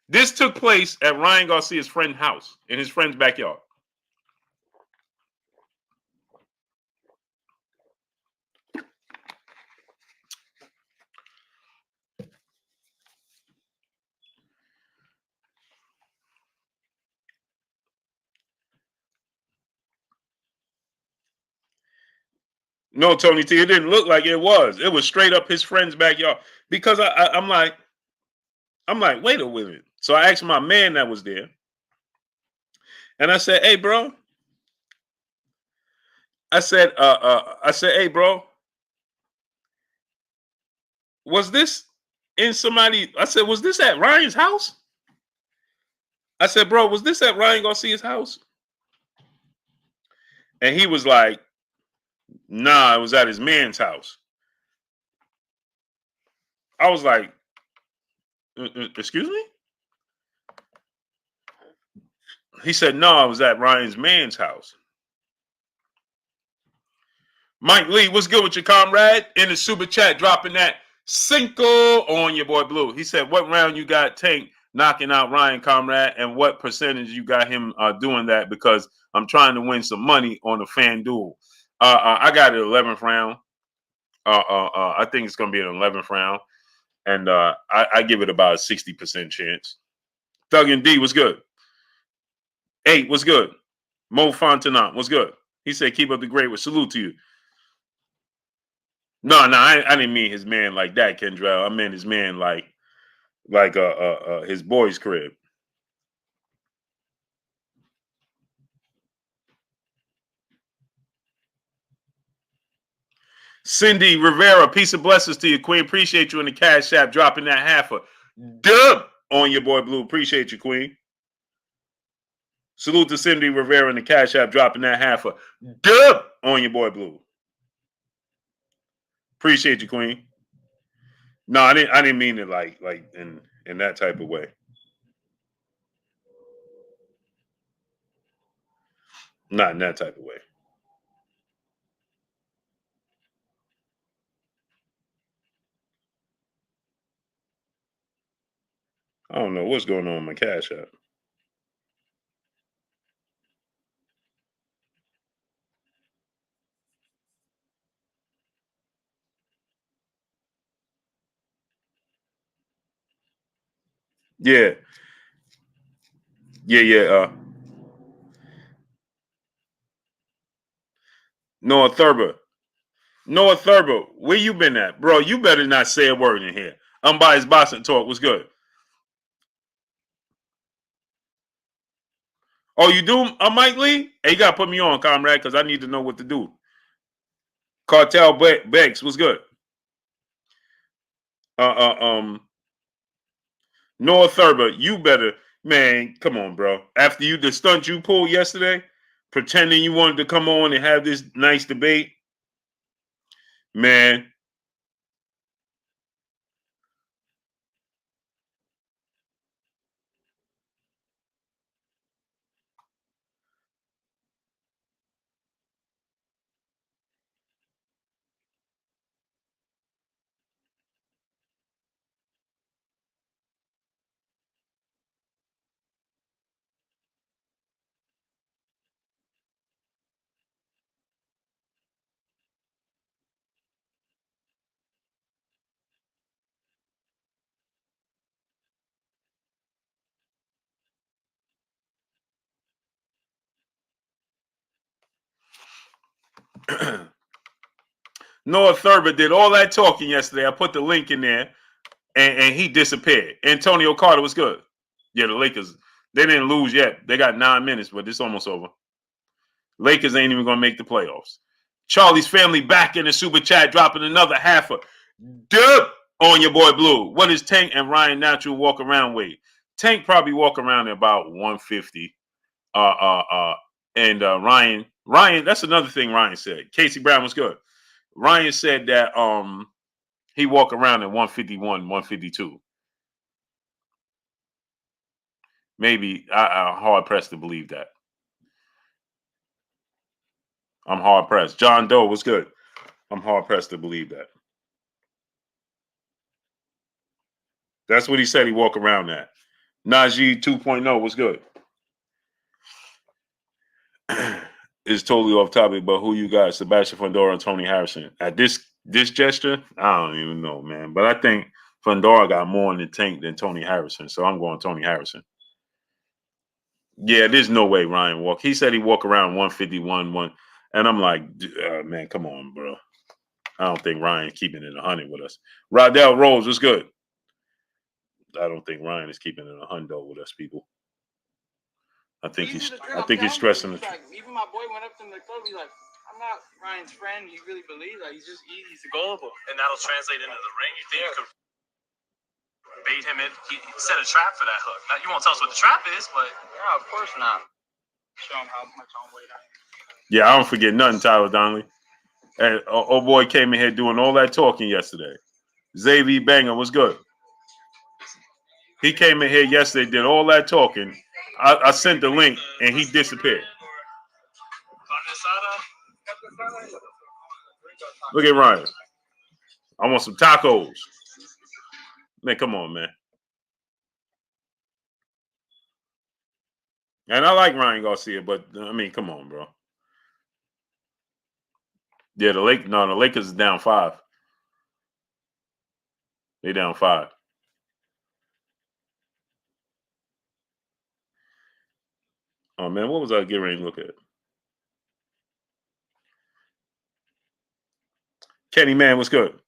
This took place at Ryan Garcia's friend's house in his friend's backyard. No, Tony T, it didn't look like it was. It was straight up his friend's backyard. Because I'm like, wait a minute. So I asked my man that was there. And I said, hey, bro. I said, hey, bro. Was this in somebody? I said, was this at Ryan's house? I said, bro, was this at Ryan Garcia's house? And he was like, nah, it was at his man's house. I was like, excuse me? He said, no, I was at Ryan's man's house. Mike Lee, what's good with your comrade? In the super chat, dropping that Cinco on your boy Blue. He said, what round you got Tank knocking out Ryan, comrade, and what percentage you got him doing that? Because I'm trying to win some money on the FanDuel. I got it 11th round. I think it's going to be an 11th round. And I give it about a 60% chance. Thug and D was good. 8 was good. Mo Fontenot was good. He said, keep up the great work. Salute to you. No, I didn't mean his man like that, Kendrell. I meant his man like his boy's crib. Cindy Rivera, peace and blessings to you, Queen. Appreciate you in the Cash App, dropping that half a dub on your boy Blue. Appreciate you, Queen. Salute to Cindy Rivera in the Cash App, dropping that half a dub on your boy Blue. Appreciate you, Queen. No, I didn't mean it like in that type of way. Not in that type of way. I don't know what's going on with my Cash App. Yeah. Noah Thurber, where you been at, bro? You better not say a word in here. Unbiased boxing talk was good. Oh, you do, Mike Lee? Hey, you gotta put me on, comrade, because I need to know what to do. Cartel Bex was good. Uh, Noah Thurber, you better, man, come on, bro. After the stunt you pulled yesterday, pretending you wanted to come on and have this nice debate, man. Noah Thurber did all that talking yesterday. I put the link in there, and he disappeared. Antonio Carter was good. Yeah, the Lakers, they didn't lose yet. They got 9 minutes, but it's almost over. Lakers ain't even going to make the playoffs. Charlie's family back in the super chat, dropping another half a dub on your boy Blue. What is Tank and Ryan natural walk around weight? Tank probably walk around at about 150. And Ryan, that's another thing Ryan said. Casey Brown was good. Ryan said that he walk around at 151, 152. Maybe I'm hard pressed to believe that. I'm hard pressed. John Doe was good. I'm hard pressed to believe that. That's what he said he walk around at. Najee 2.0 was good. It's totally off topic, but who you got? Sebastian Fundora and Tony Harrison. At this gesture, I don't even know, man. But I think Fundora got more in the tank than Tony Harrison, so I'm going Tony Harrison. Yeah, there's no way Ryan walk. He said he walk around 151, and I'm like, man, come on, bro. I don't think Ryan's keeping it 100 with us. Rodell Rose was good. I don't think Ryan is keeping it 100 with us, people. I think he's stressing it. Like, even my boy went up to the club. He's like, "I'm not Ryan's friend." He really believes that he's gullible, and that'll translate into the ring. You think you could bait him in? He set a trap for that hook. Now, you won't tell us what the trap is, but no, of course not. Show him how much on weight I am. Yeah, I don't forget nothing, Tyler Donnelly. And old boy came in here doing all that talking yesterday. Xavier Banger was good. He came in here yesterday, did all that talking. I sent the link, and he disappeared. Look at Ryan. I want some tacos. Man, come on, man. And I like Ryan Garcia, but I mean, come on, bro. Yeah, the Lakers is down 5. They down 5. Oh man, what was I getting ready to look at? Kenny Man was good.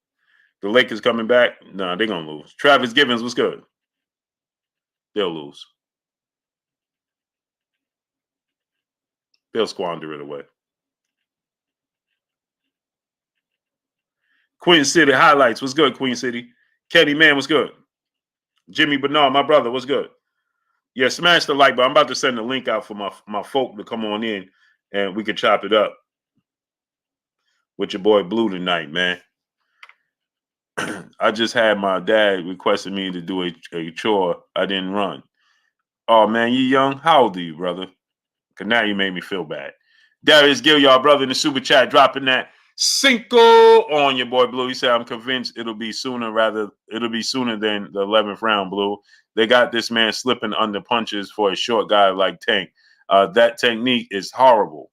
The Lakers coming back. Nah, they're gonna lose. Travis Gibbons was good. They'll lose. They'll squander it away. Queen City highlights was good. Queen City. Kenny Man was good. Jimmy Bernard, my brother, was good. Yeah, smash the like button. I'm about to send the link out for my folk to come on in, and we can chop it up with your boy Blue tonight, man. I just had my dad requested me to do a chore. I didn't run. Oh man, you young? How old are you, brother? Cause now you made me feel bad. Darius Gill, y'all brother in the super chat, dropping that Cinco on your boy Blue. He said, "I'm convinced it'll be sooner than the 11th round." Blue. They got this man slipping under punches for a short guy like Tank. That technique is horrible.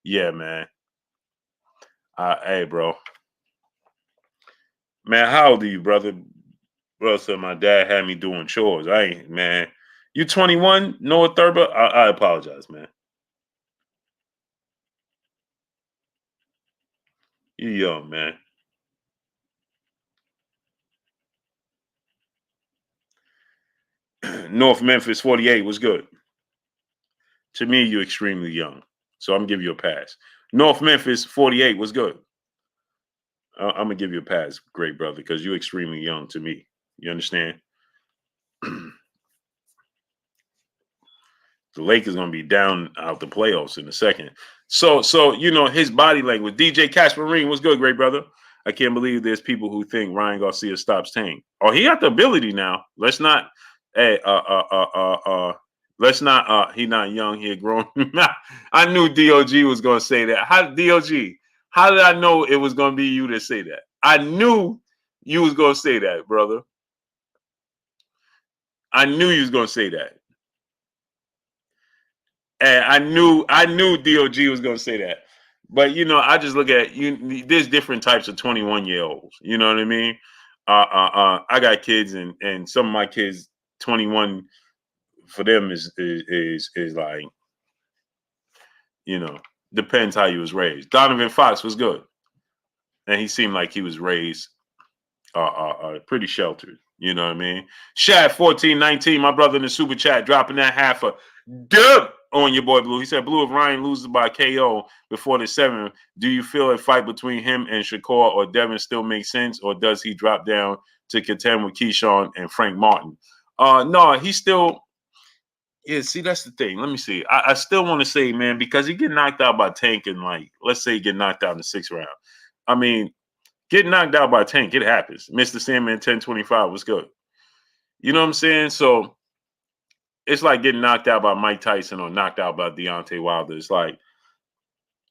Yeah, man. Hey, bro. Man, how old are you, brother? Bro said my dad had me doing chores. I ain't, man. You 21, Noah Thurber? I apologize, man. You young, man. North Memphis 48 was good. To me, you're extremely young. So I'm going to give you a pass. North Memphis 48 was good. I'm going to give you a pass, great brother, because you're extremely young to me. You understand? The Lakers going to be down out the playoffs in a second. So his body language. DJ Casperine was good, great brother. I can't believe there's people who think Ryan Garcia stops Tank. Oh, he got the ability now. Let's not. Hey, let's not. He not young. He grown. I knew Dog was going to say that. How Dog? How did I know it was going to be you to say that? I knew you was going to say that, brother. I knew you was going to say that. And I knew Dog was going to say that. But I just look at you. There's different types of 21-year-olds. You know what I mean? I got kids, and some of my kids, 21, for them is like, depends how you was raised. Donovan Fox was good, and he seemed like he was raised pretty sheltered. You know what I mean? Shad 1419, my brother in the super chat, dropping that half a dub on your boy Blue. He said, Blue, if Ryan loses by KO before the 7th, do you feel a fight between him and Shakur or Devin still makes sense, or does he drop down to contend with Keyshawn and Frank Martin? No, he still. Yeah, see, that's the thing. Let me see. I still want to say, man, because he get knocked out by Tank and, like, let's say he get knocked out in the 6th round. I mean, getting knocked out by Tank, it happens. Mr. Sandman 1025 was good. You know what I'm saying? So it's like getting knocked out by Mike Tyson or knocked out by Deontay Wilder. It's like,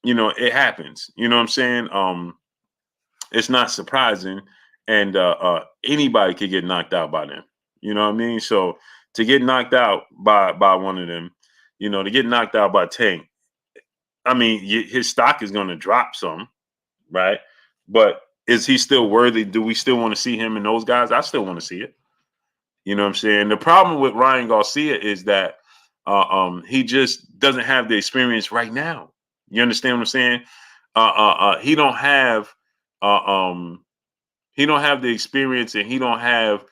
it happens. You know what I'm saying? It's not surprising. And anybody could get knocked out by them. You know what I mean? So to get knocked out by one of them, to get knocked out by Tank, I mean, his stock is going to drop some, right? But is he still worthy? Do we still want to see him and those guys? I still want to see it. You know what I'm saying? The problem with Ryan Garcia is that he just doesn't have the experience right now. You understand what I'm saying? He don't have the experience, and he don't have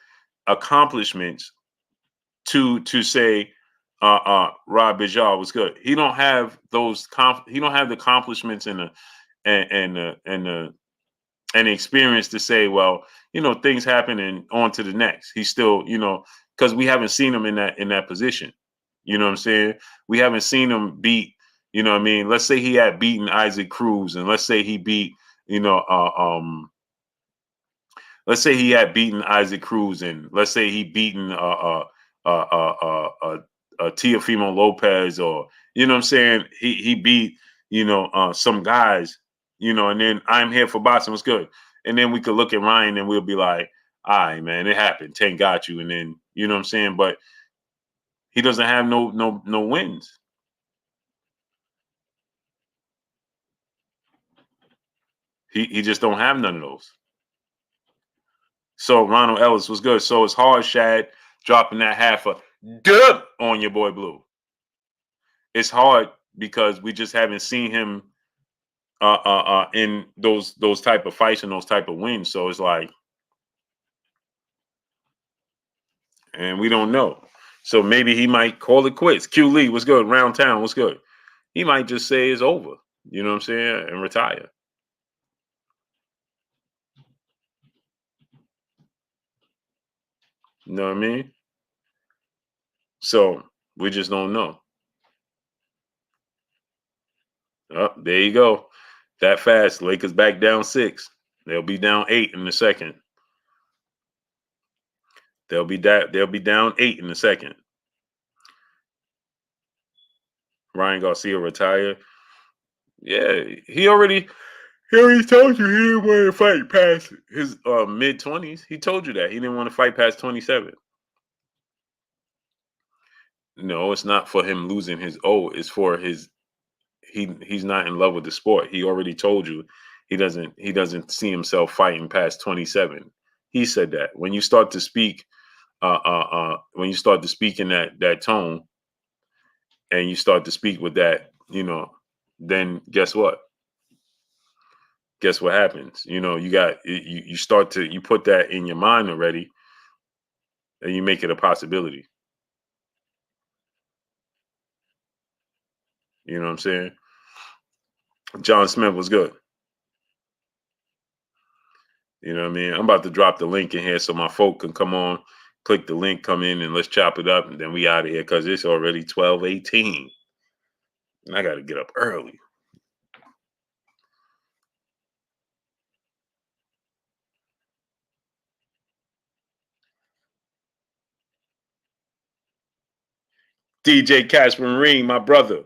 accomplishments to say Rob Bijal was good. He don't have those he don't have the accomplishments and the experience to say, well, things happen and on to the next. He's still, because we haven't seen him in that position. You know what I'm saying? We haven't seen him beat, you know what I mean? Let's say he had beaten Isaac Cruz, and let's say he beat, let's say he had beaten Isaac Cruz, and let's say he beaten Teofimo Lopez, or you know what I'm saying? He beat, some guys, and then I'm here for boxing was good. And then we could look at Ryan and we'll be like, all right, man, it happened. Tank got you. And then, you know what I'm saying? But he doesn't have no wins. He just don't have none of those. So Ronald Ellis was good. So it's hard, Shad, dropping that half a dub on your boy Blue. It's hard because we just haven't seen him in those type of fights and those type of wins. So it's like, and we don't know. So maybe he might call it quits. Q Lee was good. Round Town was good. He might just say it's over. You know what I'm saying? And retire. You know what I mean? So we just don't know. Oh, there you go. That fast. Lakers back down 6. They'll be down 8 in the second. They'll be down 8 in the second. Ryan Garcia retired. Yeah, he already told you he didn't want to fight past his mid-20s. He told you that. He didn't want to fight past 27. No, it's not for him losing his it's for his he's not in love with the sport. He already told you he doesn't see himself fighting past 27. He said that. When you start to speak when you start to speak in that tone, and you start to speak with that, then guess what? Guess what happens? You start to you put that in your mind already, and you make it a possibility. You know what I'm saying? John Smith was good. You know what I mean? I'm about to drop the link in here so my folk can come on, click the link, come in, and let's chop it up, and then we out of here because it's already 12:18. And I got to get up early. DJ Casper Marine, my brother,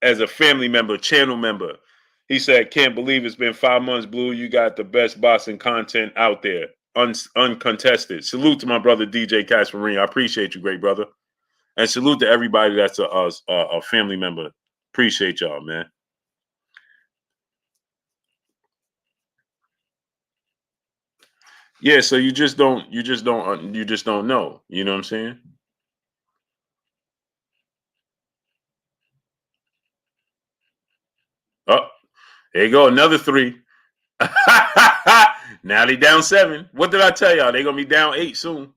as a family member, channel member, he said, "Can't believe it's been 5 months, Blue. You got the best boxing content out there, uncontested." Salute to my brother DJ Casper Marine. I appreciate you, great brother, and salute to everybody that's a family member. Appreciate y'all, man. Yeah, so you just don't know. You know what I'm saying? Oh, there you go, another 3. Now they down 7. What did I tell y'all? They're gonna be down 8 soon.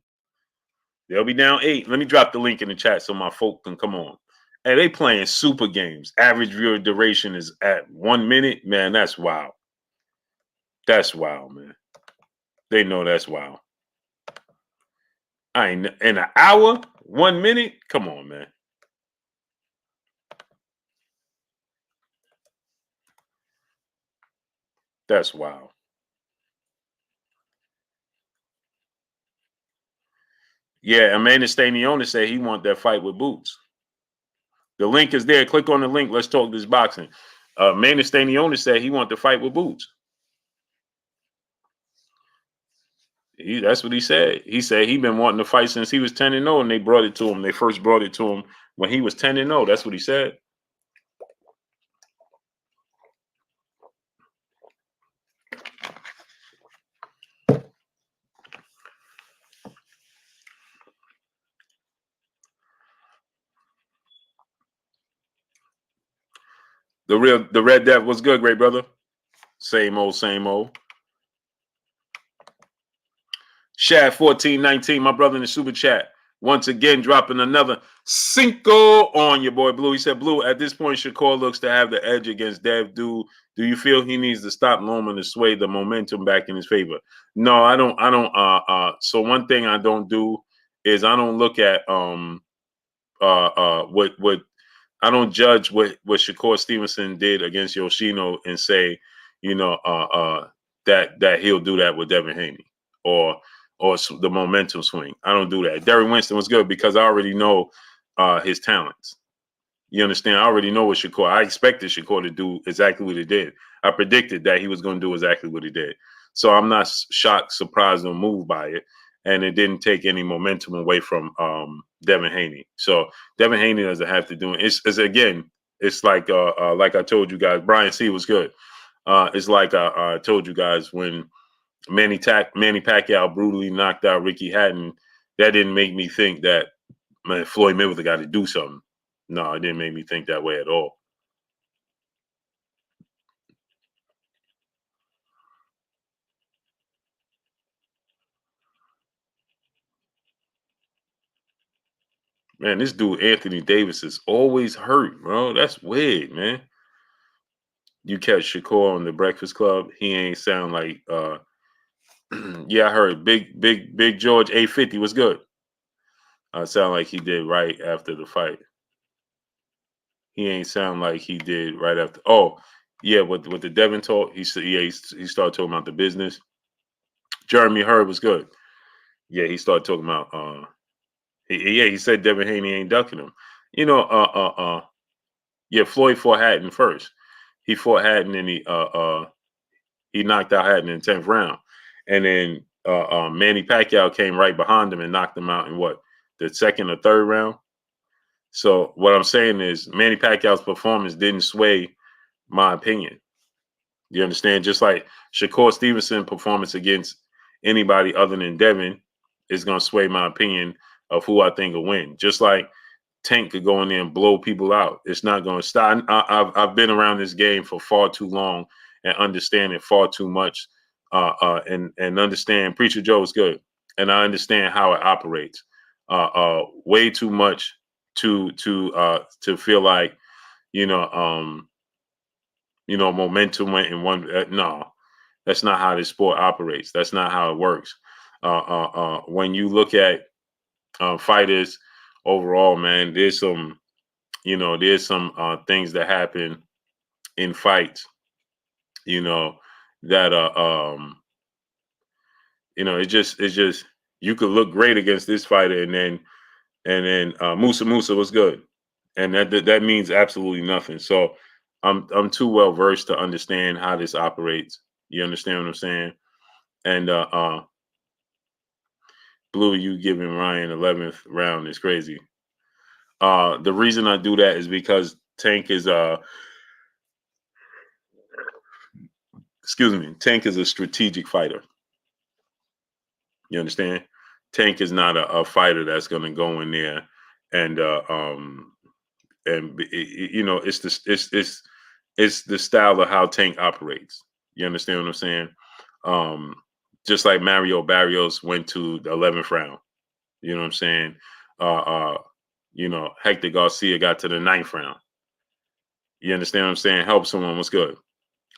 They'll be down 8. Let me drop the link in the chat so my folk can come on. Hey, they playing super games. Average viewer duration is at 1 minute. Man, that's wild. That's wild, man. They know that's wild. I ain't in an hour, 1 minute. Come on, man. That's wild. Yeah, Amanda Staniona said he want that fight with Boots. The link is there. Click on the link. Let's talk this boxing. Amanda Staniona said he want to fight with Boots. That's what he said. He said he been wanting to fight since he was 10-0, and they brought it to him. They first brought it to him when he was 10-0. That's what he said. The Red Death was good, great brother. Same old, same old. Shad 1419, my brother in the super chat. Once again, dropping another Cinco on your boy Blue. He said, Blue, at this point, Shakur looks to have the edge against Dev. Do you feel he needs to stop Loman to sway the momentum back in his favor? No, I don't. So one thing I don't do is I don't look at what I don't judge what Shakur Stevenson did against Yoshino and say, that he'll do that with Devin Haney or the momentum swing. I don't do that. Derek Winston was good because I already know his talents. You understand? I already know what Shakur. I expected Shakur to do exactly what he did. I predicted that he was going to do exactly what he did. So I'm not shocked, surprised, or moved by it. And it didn't take any momentum away from Devin Haney. So Devin Haney doesn't have to do it. It's again, it's like I told you guys, Brian C was good. It's like I told you guys when Manny Pacquiao brutally knocked out Ricky Hatton. That didn't make me think that, man, Floyd Mayweather got to do something. No, it didn't make me think that way at all. Man, this dude Anthony Davis is always hurt, bro. That's weird, man. You catch Shakur on the Breakfast Club. He ain't sound like yeah, I heard Big George 850 was good. Sound like he did right after the fight. He ain't sound like he did right after. Oh, yeah, with the Devin talk, he said, yeah, he started talking about the business. Jeremy Hurd was good. Yeah, he started talking about he said Devin Haney ain't ducking him. Yeah, Floyd fought Hatton first. He fought Hatton and he knocked out Hatton in the 10th round. And then Manny Pacquiao came right behind him and knocked him out in the second or third round. So what I'm saying is Manny Pacquiao's performance didn't sway my opinion. You understand? Just like Shakur Stevenson performance against anybody other than Devin is going to sway my opinion of who I think will win. Just like Tank could go in there and blow people out. It's not going to stop. I've been around this game for far too long and understand it far too much and understand Preacher Joe is good. And I understand how it operates way too much to feel like you know momentum went in one. No, that's not how this sport operates. That's not how it works. When you look at fighters overall, man, there's some things that happen in fights, you know, that it's just you could look great against this fighter, and then Musa was good, and that means absolutely nothing. So I'm too well versed to understand how this operates. You understand what I'm saying? And Blue, you giving Ryan 11th round is crazy. The reason I do that is because Tank is Tank is a strategic fighter. You understand? Tank is not a fighter that's going to go in there and it's the style of how Tank operates. You understand what I'm saying? Um, just like Mario Barrios went to the 11th round. You know what I'm saying? Uh, uh, Hector Garcia got to the 9th round. You understand what I'm saying? Help someone was good.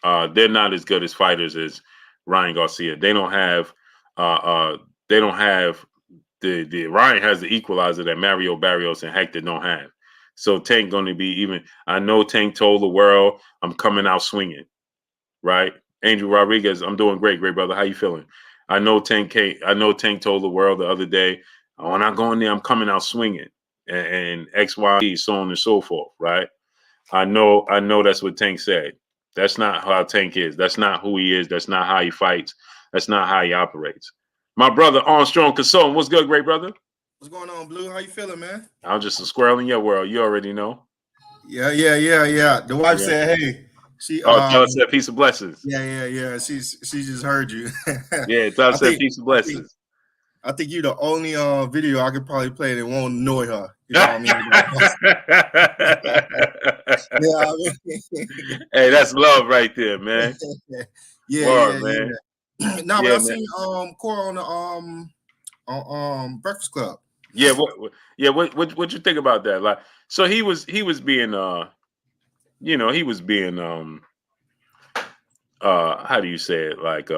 They're not as good as fighters as Ryan Garcia. They don't have the Ryan has the equalizer that Mario Barrios and Hector don't have. So Tank going to be even. I know Tank told the world I'm coming out swinging, right? Angel Rodriguez, I'm doing great, great brother. How you feeling? I know Tank told the world the other day, when I go in there, I'm coming out swinging, and X, Y, so on and so forth, right? I know that's what Tank said. That's not how Tank is. That's not who he is. That's not how he fights. That's not how he operates. My brother Armstrong Consultant, what's good, great brother? What's going on, Blue? How you feeling, man? I'm just a squirrel in your world. You already know. Yeah. The wife said, "Hey, she tell us that peace of blessings." Yeah. She just heard you. Yeah, tell us that peace of blessings. I think you're the only video I could probably play that won't annoy her. You know what I mean? Hey, that's love right there, man. Yeah. Man. No, but I seen Cora on the Breakfast Club. Yeah, what you think about that? Like, so he was being he was being how do you say it? Like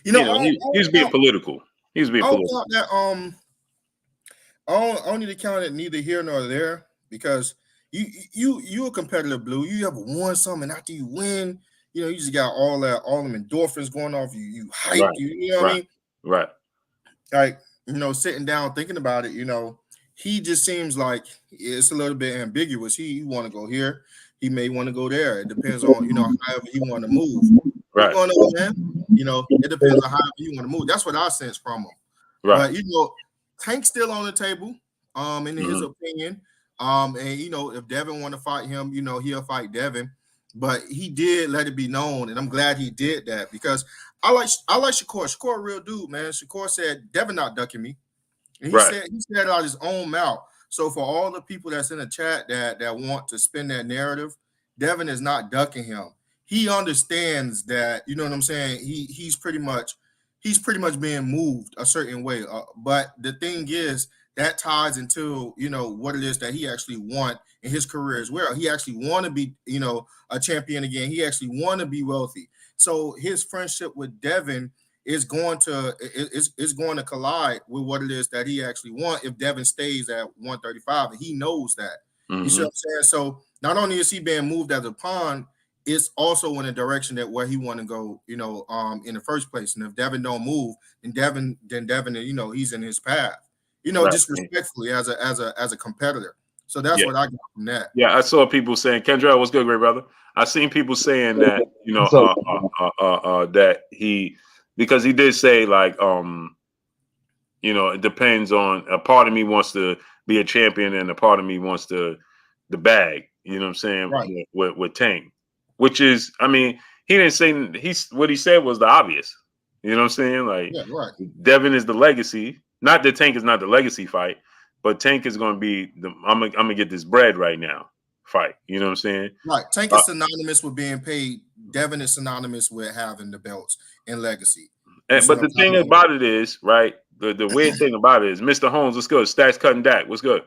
he was being political. He was being political. That, I don't need to count it neither here nor there, because you a competitive, Blue. You have won something, after you win, you just got all them endorphins going off. You hype, right. you know what I mean? Right. Like, sitting down thinking about it, he just seems like it's a little bit ambiguous. He want to go here, he may want to go there. It depends on however he want to move. Right. What's going on, man? It depends on however you want to move. That's what I sense from him. Right. But Tank's still on the table, in his opinion. And if Devin want to fight him, he'll fight Devin. But he did let it be known, and I'm glad he did that, because I like Shakur. Shakur, a real dude, man. Shakur said Devin not ducking me, and he said it out of his own mouth. So for all the people that's in the chat that want to spin that narrative, Devin is not ducking him. He understands that, you know what I'm saying. He's pretty much being moved a certain way. But the thing is, that ties into what it is that he actually want in his career as well. He actually want to be a champion again. He actually want to be wealthy. So his friendship with Devin is going to collide with what it is that he actually want if Devin stays at 135, and he knows that. You see what I'm saying? So not only is he being moved as a pawn, it's also in a direction that where he want to go, in the first place. And if Devin don't move, then Devin, he's in his path. Just respectfully as a competitor. So that's what I got from that. Yeah, I saw people saying, Kendra, what's good, great brother? I seen people saying that, that because he did say, like, it depends on, a part of me wants to be a champion and a part of me wants the bag, you know what I'm saying? Right. With Tank, which is, I mean, he didn't say, what he said was the obvious, you know what I'm saying? Like, right. Devin is the legacy. Not that Tank is not the legacy fight, but Tank is going to be I'm gonna get this bread right now fight. You know what I'm saying? Right. Tank is synonymous with being paid. Devin is synonymous with having the belts and legacy. But the thing about it is, right, The weird thing about it is Mr. Holmes, what's good? Stacks Cutting Dak, what's good?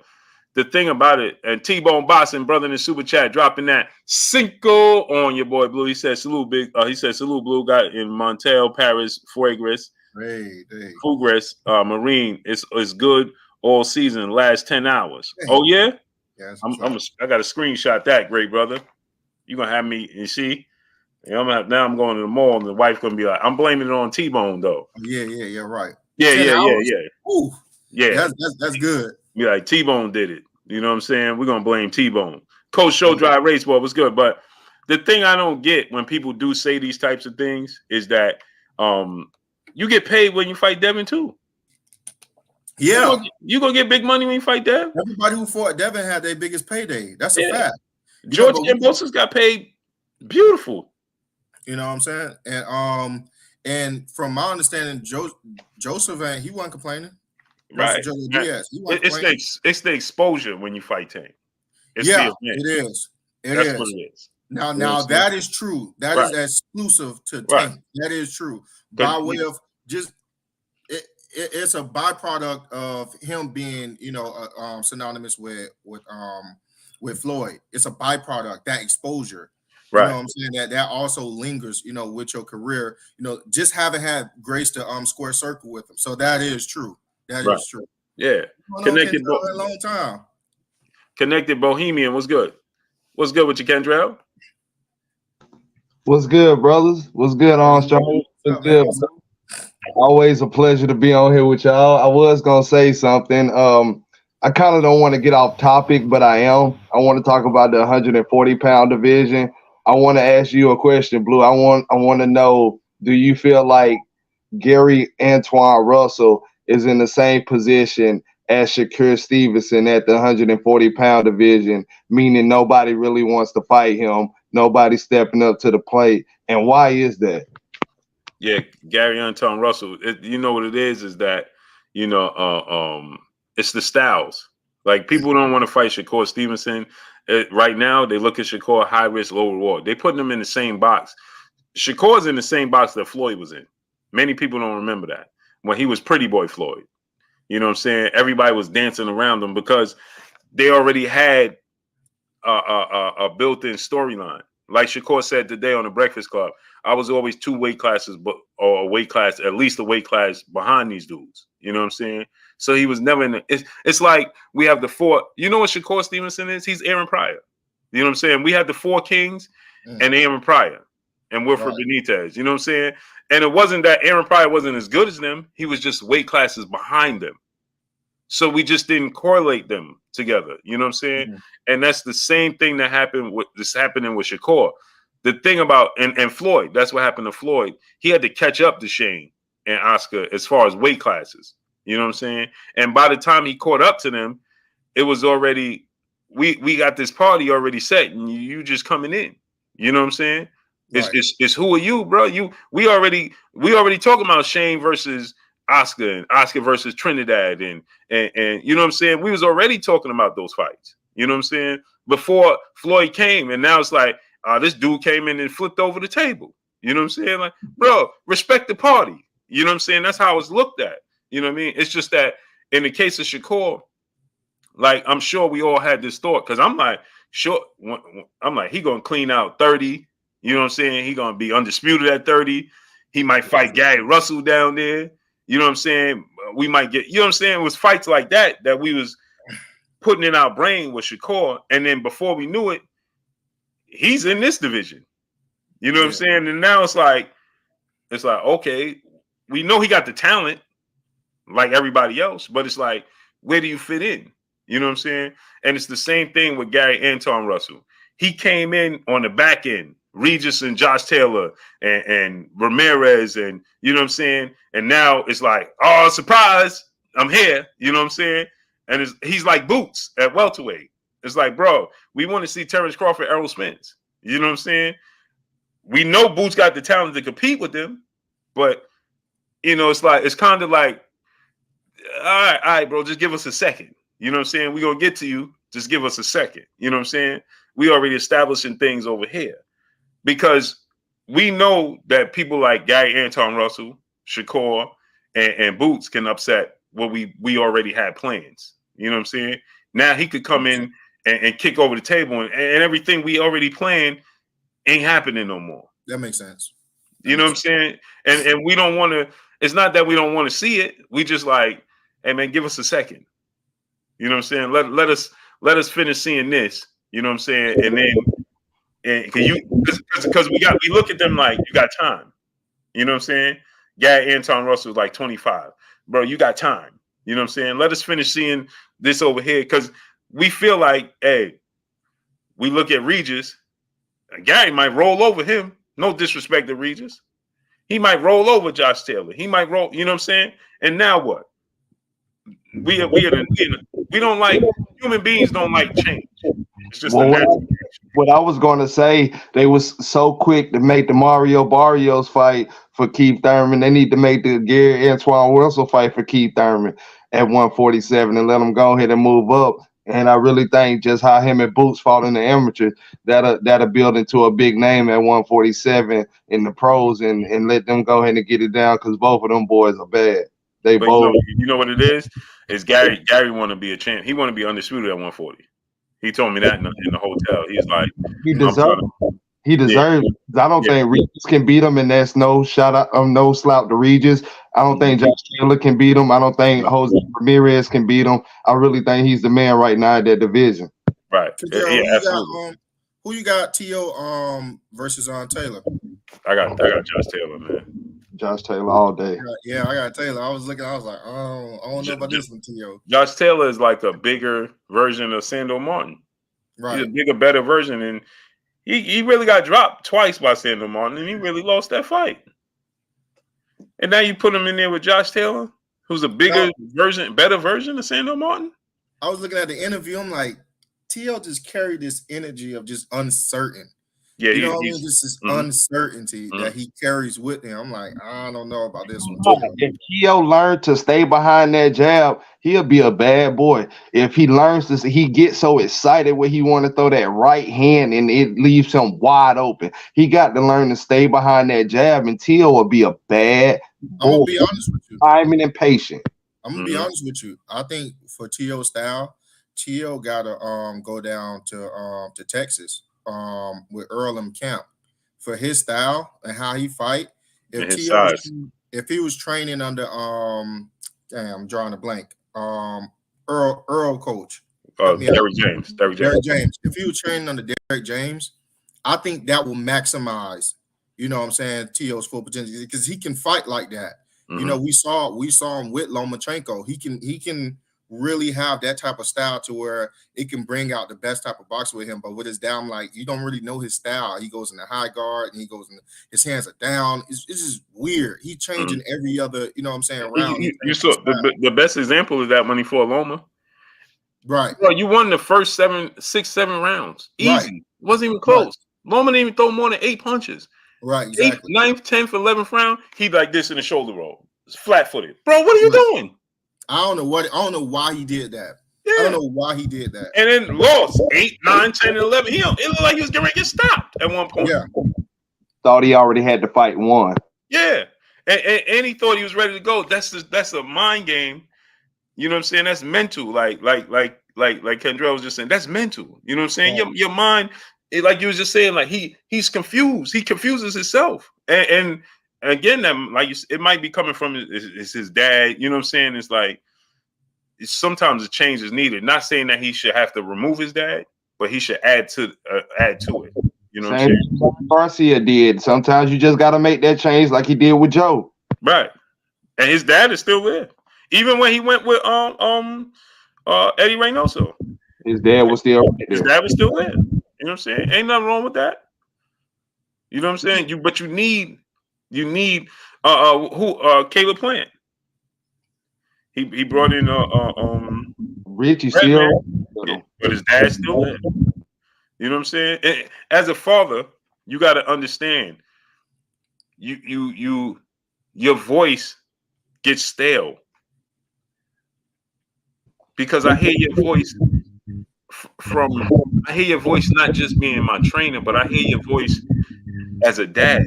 The thing about it, and T-Bone Boston, brother in the super chat, dropping that Cinco on your boy Blue. He said salute big. He said salute Blue. Got in Montel, Paris, Fuegres, Fugres, Marine. It's good all season. Last 10 hours. Hey. Oh yeah. Yeah. I got a screenshot that, great brother. You gonna have me? You see? Now I'm going to the mall, and the wife's gonna be like, I'm blaming it on T-Bone though. Yeah, right. Yeah. Ooh, yeah. That's good. Be like T-Bone did it. You know what I'm saying? We're gonna blame T-Bone. Coach Show Dry Race Ball was good, but the thing I don't get when people do say these types of things is that you get paid when you fight Devin too. Yeah, you gonna get big money when you fight Devin. Everybody who fought Devin had their biggest payday. That's a fact. George Kambosos got paid beautiful. You know what I'm saying? And from my understanding, Joseph, he wasn't complaining. Right. Diaz, it's the exposure when you fight Tank. It is. That's what it is. Now that is true. That is exclusive to Tank. That is true. By way of just it's a byproduct of him being, synonymous with Floyd. It's a byproduct, that exposure. You know what I'm saying? That also lingers, with your career. Just haven't had grace to square circle with him. So that is true. That is true. Yeah. Connected a long time. Connected Bohemian. What's good? What's good with you, Kendrell? What's good, brothers? What's good, Armstrong? What's good? Always a pleasure to be on here with y'all. I was gonna say something. I kind of don't want to get off topic, but I am. I want to talk about the 140-pound division. I want to ask you a question, Blue. I want to know, do you feel like Gary Antoine Russell is in the same position as Shakur Stevenson at the 140-pound division, meaning nobody really wants to fight him, nobody stepping up to the plate, and why is that? Yeah, Gary Antoine Russell. You know what it is that, it's the styles. Like, people don't want to fight Shakur Stevenson. Right now, they look at Shakur high risk, low reward. They put them in the same box. Shakur's in the same box that Floyd was in. Many people don't remember that. When he was Pretty Boy Floyd. You know what I'm saying? Everybody was dancing around him because they already had a built-in storyline. Like Shakur said today on the Breakfast Club, I was always two weight classes, or a weight class, at least a weight class behind these dudes. You know what I'm saying? So he was never in it's like we have the four. You know what Shakur Stevenson is? He's Aaron Pryor. You know what I'm saying? We had the four kings and Aaron Pryor and Wilfred Benitez. You know what I'm saying? And it wasn't that Aaron Pryor wasn't as good as them. He was just weight classes behind them. So we just didn't correlate them together. You know what I'm saying? And that's the same thing that happened with this happening with Shakur. The thing about and Floyd, that's what happened to Floyd. He had to catch up to Shane and Oscar as far as weight classes. You know what I'm saying? And by the time he caught up to them, it was already we got this party already set, and you just coming in. You know what I'm saying? It's who are you, bro? We already talking about Shane versus Oscar and Oscar versus Trinidad and you know what I'm saying? We was already talking about those fights. You know what I'm saying? Before Floyd came, and now it's like this dude came in and flipped over the table. You know what I'm saying? Like, bro, respect the party. You know what I'm saying? That's how it's looked at. You know what I mean? It's just that in the case of Shakur, like, I'm sure we all had this thought, because I'm like, he gonna clean out 30. You know what I'm saying? He gonna be undisputed at 30. He might fight Gary Russell down there. You know what I'm saying? We might get, you know what I'm saying? It was fights like that we was putting in our brain with Shakur. And then before we knew it, he's in this division. You know what I'm saying? And now it's like, okay, we know he got the talent like everybody else, but it's like, where do you fit in? You know what I'm saying? And it's the same thing with Gary Antoine Russell. He came in on the back end, Regis and Josh Taylor and Ramirez, and you know what I'm saying? And now it's like, oh, surprise, I'm here. You know what I'm saying? And he's like Boots at welterweight. It's like, bro, we want to see Terrence Crawford, Errol Spence. You know what I'm saying? We know Boots got the talent to compete with them, but you know, it's kind of like, all right, bro, just give us a second. You know what I'm saying? We're going to get to you. Just give us a second. You know what I'm saying? We already establishing things over here. Because we know that people like Gary Antoine Russell, Shakur, and Boots can upset what we already had plans. You know what I'm saying? Now he could come in and kick over the table, and everything we already planned ain't happening no more. That makes sense. You know what I'm saying? And we don't want to. It's not that we don't want to see it. We just like, hey man, give us a second. You know what I'm saying? Let us finish seeing this. You know what I'm saying? And then because we look at them like you got time. You know what I'm saying? Yeah, Anton Russell was like 25. Bro, you got time. You know what I'm saying? Let us finish seeing this over here because we feel like, hey, we look at Regis. Gary might roll over him. No disrespect to Regis. He might roll over Josh Taylor. He might roll, you know what I'm saying? And now what? We don't like, human beings don't like change. It's just what I was going to say, they was so quick to make the Mario Barrios fight for Keith Thurman. They need to make the Gary Antoine Russell fight for Keith Thurman at 147 and let him go ahead and move up. And I really think just how him and Boots fought in the amateur, that'll build into a big name at 147 in the pros and let them go ahead and get it down because both of them boys are bad. They but both. You know what it is? Is Gary want to be a champ. He want to be undisputed at 140. He told me that in the hotel. He's like, he deserves it. I don't think Regis can beat him, and that's no shout out, no slouch to Regis. I don't think Josh Taylor can beat him. I don't think Jose Ramirez can beat him. I really think he's the man right now at that division. Right. Who you got? T.O. versus Taylor. I got Josh Taylor, man. Josh Taylor all day. Yeah, I got Taylor. I was like, oh, I don't know about this one, T.O. Josh Taylor is like a bigger version of Sando Martin. Right. He's a bigger, better version, and he really got dropped twice by Sando Martin, and he really lost that fight. And now you put him in there with Josh Taylor, who's a bigger version, better version of Sando Martin. I was looking at the interview. I'm like, T.O. just carried this energy of just uncertain. Yeah, you know what I mean? Just this uncertainty that he carries with him. I'm like, I don't know about this one. If T.O. learned to stay behind that jab, he'll be a bad boy. If he learns this, he gets so excited when he want to throw that right hand and it leaves him wide open. He got to learn to stay behind that jab, and T.O. will be a bad boy. I'm gonna be honest with you. I'm impatient. I'm gonna be honest with you. I think for T.O. style, T.O. gotta go down to Texas. With Earl and Camp for his style and how he fight. If he was training under I'm drawing a blank. Earl coach. Derrick James. If he was training under Derrick James, I think that will maximize, you know what I'm saying, T.O.'s full potential because he can fight like that. You know, we saw him with Lomachenko. He can really have that type of style to where it can bring out the best type of boxer with him. But with his down, like you don't really know his style. He goes in the high guard and he goes in his hands are down. It's just weird. He's changing every other, you know what I'm saying, round. You saw the best example is that when he fought Loma. Right. Bro, you won the first 6, 7 rounds. Easy. Right. Wasn't even close. Right. Loma didn't even throw more than 8 punches. Right, exactly. 9th, 10th, 11th round, he like this in the shoulder roll. It's flat-footed. Bro, what are you doing? I don't know why he did that. Yeah. I don't know why he did that. And then lost 8, 9, 10, and 11. It looked like he was getting ready to get stopped at one point. Yeah. Thought he already had the fight won. Yeah. And he thought he was ready to go. That's a mind game. You know what I'm saying? That's mental. Like Kendrell was just saying, that's mental. You know what I'm saying? Yeah. Your mind, like you was just saying, like he's confused. He confuses himself. And again, that like it might be coming from his dad. You know what I'm saying? It's like sometimes a change is needed. Not saying that he should have to remove his dad, but he should add to it. You know what I'm saying? Garcia did. Sometimes you just got to make that change, like he did with Joe. Right. And his dad is still there, even when he went with Eddie Reynoso. His dad was still right there. His dad was still there. You know what I'm saying? Ain't nothing wrong with that. You know what I'm saying? But you need Caleb Plant. He brought in Richie still, but his dad's still there. You know what I'm saying? And as a father, you got to understand. Your voice gets stale because I hear your voice I hear your voice not just being my trainer, but I hear your voice as a dad.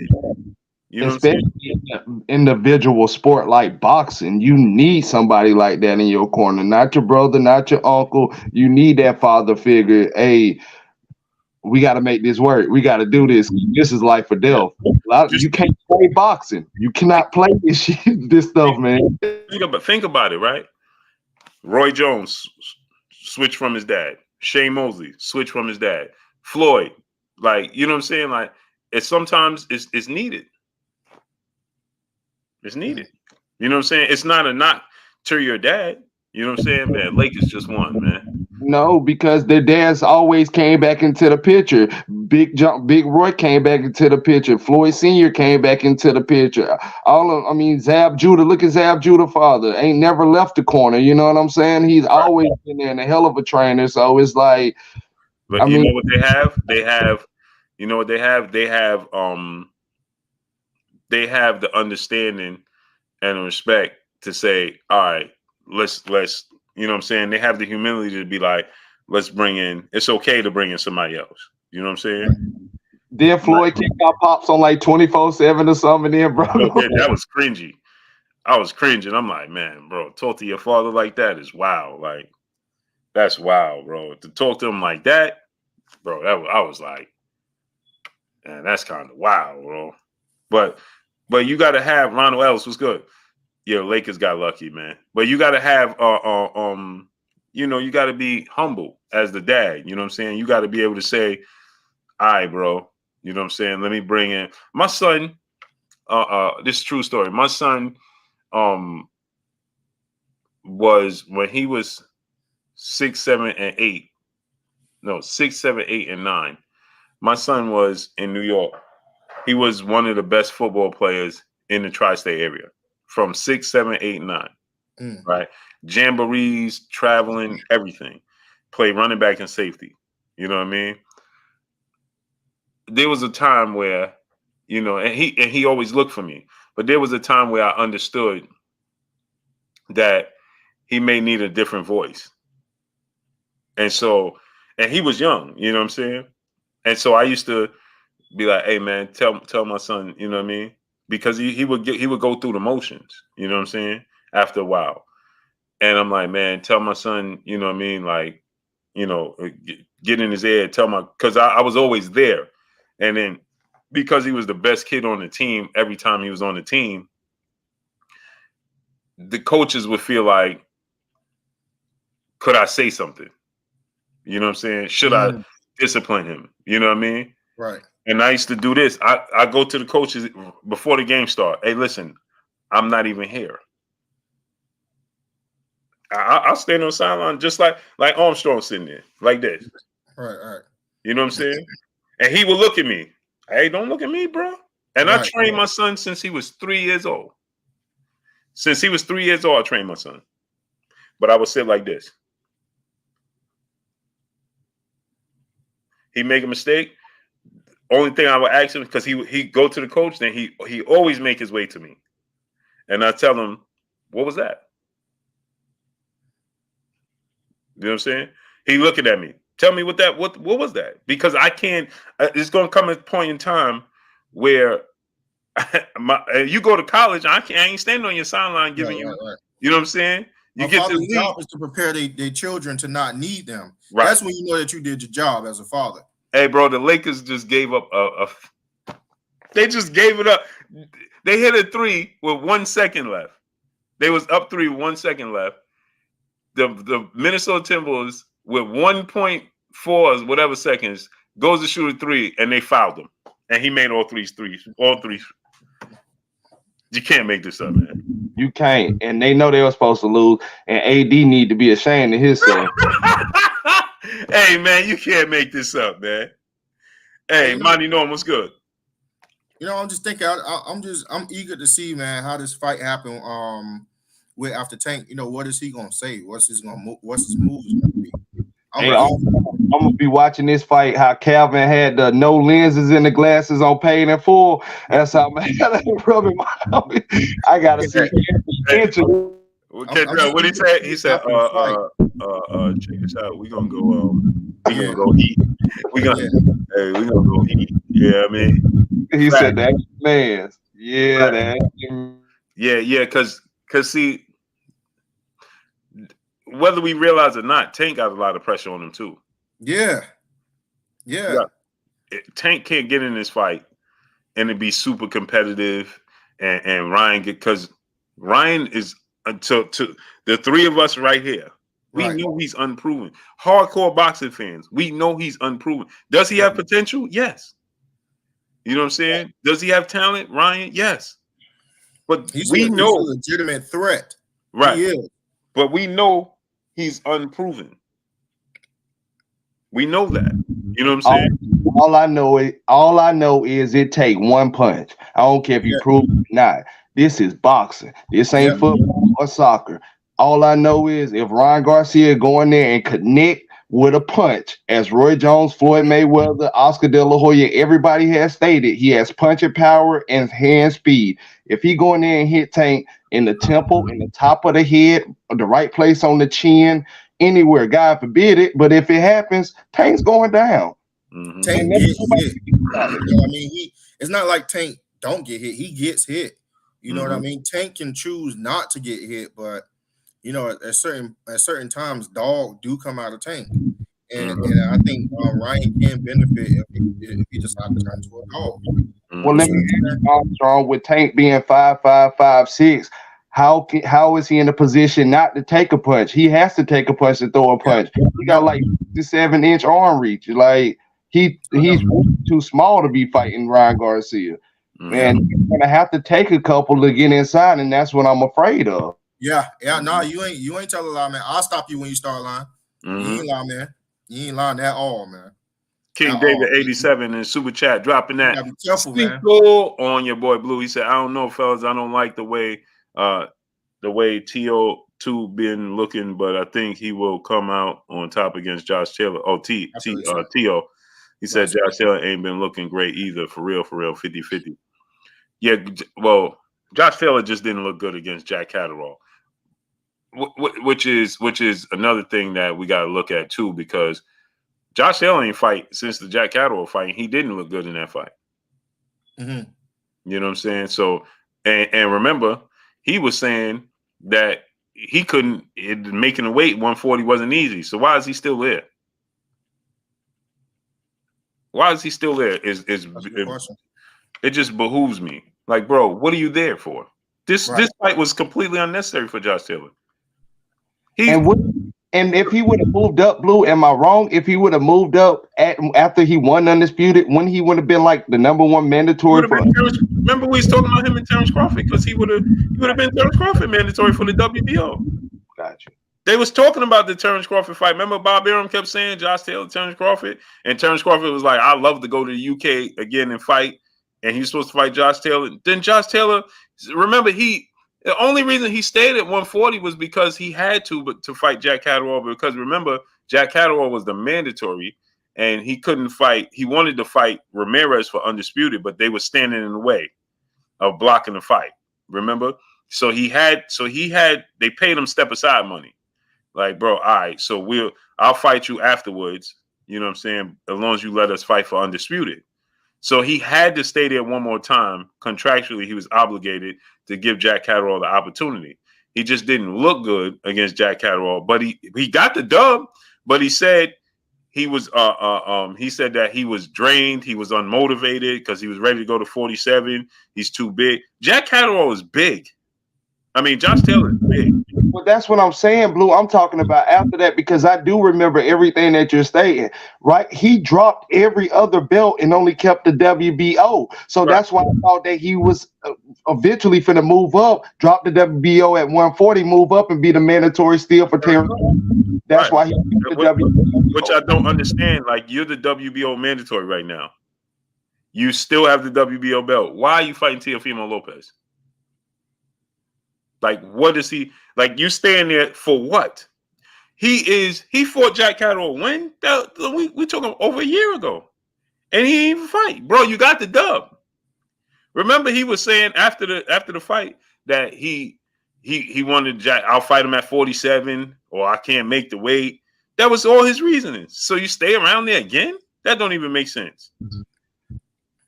You know what I'm saying? Especially in an individual sport like boxing, you need somebody like that in your corner. Not your brother, not your uncle. You need that father figure. Hey, we got to make this work. We got to do this. This is life or death. Just You can't play boxing. You cannot play this shit, this stuff, man. think about it, right? Roy Jones switched from his dad. Shane Mosley switched from his dad. Floyd, like, you know what I'm saying? Like, sometimes it's needed. It's needed. You know what I'm saying? It's not a knock to your dad. You know what I'm saying? Man, Lakers just won, man. No, because their dads always came back into the picture. Big Roy came back into the picture. Floyd Sr. came back into the picture. Zab Judah, look at Zab Judah father. Ain't never left the corner. You know what I'm saying? He's always been there and a hell of a trainer. So it's like, but you know what they have? You know what they have? They have the understanding and the respect to say, all right, let's you know what I'm saying? They have the humility to be like, it's okay to bring in somebody else. You know what I'm saying? Then Floyd kicked out Pops on like 24/7 or something. Then, bro, that was cringy. I was cringing. I'm like, man, bro, talk to your father like that is wild. Like, that's wild, bro. To talk to him like that, bro, I was like, man, that's kind of wild, bro. But you got to have Ronald Ellis was good. Yeah, Lakers got lucky, man. But you got to have, you got to be humble as the dad. You know what I'm saying? You got to be able to say, all right, bro. You know what I'm saying? Let me bring in my son. This is a true story. My son was, when he was 6, 7, and 8. No, 6, 7, 8, and 9. My son was in New York. He was one of the best football players in the tri-state area. From 6, 7, 8, 9, right? Jamborees, traveling, everything. Play running back and safety. You know what I mean? There was a time where, and he always looked for me. But there was a time where I understood that he may need a different voice. And he was young, you know what I'm saying? And so I used to be like, hey man, tell my son, you know what I mean? Because he would go through the motions, you know what I'm saying, after a while. And I'm like, man, tell my son, you know what I mean, like, get in his ear, because I was always there. And then because he was the best kid on the team, every time he was on the team, the coaches would feel like, could I say something? You know what I'm saying? Should I discipline him? You know what I mean? Right. And I used to do this. I go to the coaches before the game start. Hey, listen, I'm not even here. I'll stand on the sideline just like Armstrong sitting there, like this. Right. You know what I'm saying? And he would look at me. Hey, don't look at me, bro. And I trained my son since he was 3 years old. Since he was 3 years old, I trained my son. But I would sit like this. He make a mistake. Only thing I would ask him, because he go to the coach, then he always make his way to me. And I tell him, what was that? You know what I'm saying? He looking at me. Tell me what was that? Because I can't, it's going to come a point in time where you go to college, I ain't standing on your sideline giving you, you know what I'm saying? You get to lead. Job is to prepare their children to not need them. Right. That's when you know that you did your job as a father. Hey, bro, the Lakers just gave up they just gave it up. They hit a 3 with 1 second left. They was up 3 with 1 second left. The Minnesota Timberwolves with 1.4 whatever seconds goes to shoot a 3, and they fouled him. And he made all three. You can't make this up, man. You can't. And they know they were supposed to lose. And AD need to be ashamed of himself. Hey, man, you can't make this up, man. Hey, Monty Norm, what's good? I'm just thinking. I'm eager to see, man, how this fight happened. With after Tank, what is he gonna say? What's his moves gonna be? I'm gonna be watching this fight. How Calvin had the no lenses in the glasses on Paid in Full. That's how I gotta see. What did he say? He said, check this out. We gonna go. We gonna go eat. We gonna go eat. Yeah, I mean, he said that man. Yeah, that. Yeah, because see, whether we realize it or not, Tank got a lot of pressure on him too. Yeah. Tank can't get in this fight and it be super competitive, and Ryan because Ryan is to the three of us right here. We know he's unproven. Hardcore boxing fans, we know he's unproven. Does he have potential? Yes. You know what I'm saying? Does he have talent, Ryan? Yes. But He's we know a legitimate threat. right. He is. But we know he's unproven. We know that. You know what I'm saying? All I know is it take one punch. I don't care if you prove it or not. This is boxing. This ain't football or soccer. All I know is if Ryan Garcia go in there and connect with a punch, as Roy Jones, Floyd Mayweather, Oscar De La Hoya, everybody has stated, he has punching power and hand speed. If he go in there and hit Tank in the temple, in the top of the head, or the right place on the chin, anywhere, God forbid it, but if it happens, Tank's going down. Mm-hmm. Tank gets hit. You know what I mean? It's not like Tank don't get hit. He gets hit. You know what I mean? Tank can choose not to get hit, but you know, at certain times, dog do come out of Tank, and I think Ryan can benefit if he decides to turn into a dog. Well, let me ask you, Armstrong, with Tank being 5'5", 5'6", how is he in a position not to take a punch? He has to take a punch to throw a punch. He got like 7-inch arm reach. Like he's too small to be fighting Ryan Garcia. And he's gonna have to take a couple to get inside, and that's what I'm afraid of. Yeah. No, you ain't telling a lie, man. I'll stop you when you start lying. You ain't lying, man. You ain't lying at all, man. King David 87 in super chat dropping that. You gotta be careful, man. On your boy Blue. He said, I don't know, fellas. I don't like the way TO2 been looking, but I think he will come out on top against Josh Taylor. Oh, TO. He said Josh Taylor ain't been looking great either. For real, 50-50. Yeah, well, Josh Taylor just didn't look good against Jack Catterall. Which is another thing that we got to look at too, because Josh Taylor ain't fight since the Jack Catterall fight. He didn't look good in that fight. You know what I'm saying? So, and remember, he was saying that he couldn't making the weight 140 wasn't easy. So why is he still there? Why is he still there? It just behooves me. Like, bro, what are you there for? This fight was completely unnecessary for Josh Taylor. And if he would have moved up, Blue, am I wrong? If he would have moved up after he won Undisputed, when he would have been like the #1 mandatory for. Remember we was talking about him and Terrence Crawford, because he would have been Terrence Crawford mandatory for the WBO. Gotcha. They was talking about the Terrence Crawford fight. Remember Bob Arum kept saying Josh Taylor, Terrence Crawford, and Terrence Crawford was like, "I'd love to go to the UK again and fight," and he was supposed to fight Josh Taylor. Then Josh Taylor, remember the only reason he stayed at 140 was because he had to fight Jack Catterall, because remember, Jack Catterall was the mandatory and he couldn't fight. He wanted to fight Ramirez for Undisputed, but they were standing in the way of blocking the fight. Remember? So they paid him step aside money. Like, bro, all right, so I'll fight you afterwards. You know what I'm saying? As long as you let us fight for Undisputed. So he had to stay there one more time. Contractually, he was obligated to give Jack Catterall the opportunity. He just didn't look good against Jack Catterall, but he got the dub. But he said he was he said that he was drained, he was unmotivated because he was ready to go to 47. He's too big. Jack Catterall is big. I mean, Josh Taylor is big. Well, that's what I'm saying, Blue. I'm talking about after that, because I do remember everything that you're stating, right? He dropped every other belt and only kept the WBO. So that's why I thought that he was eventually finna move up, drop the WBO at 140, move up and be the mandatory still for Terrence. That's why he kept the WBO. Which I don't understand. Like, you're the WBO mandatory right now. You still have the WBO belt. Why are you fighting Teofimo Lopez? Like, what is he like? You staying there for what? He fought Jack Catterall when? We talking over a year ago, and he didn't even fight, bro. You got the dub. Remember, he was saying after the fight that he wanted Jack. I'll fight him at 47, or I can't make the weight. That was all his reasoning. So you stay around there again? That don't even make sense.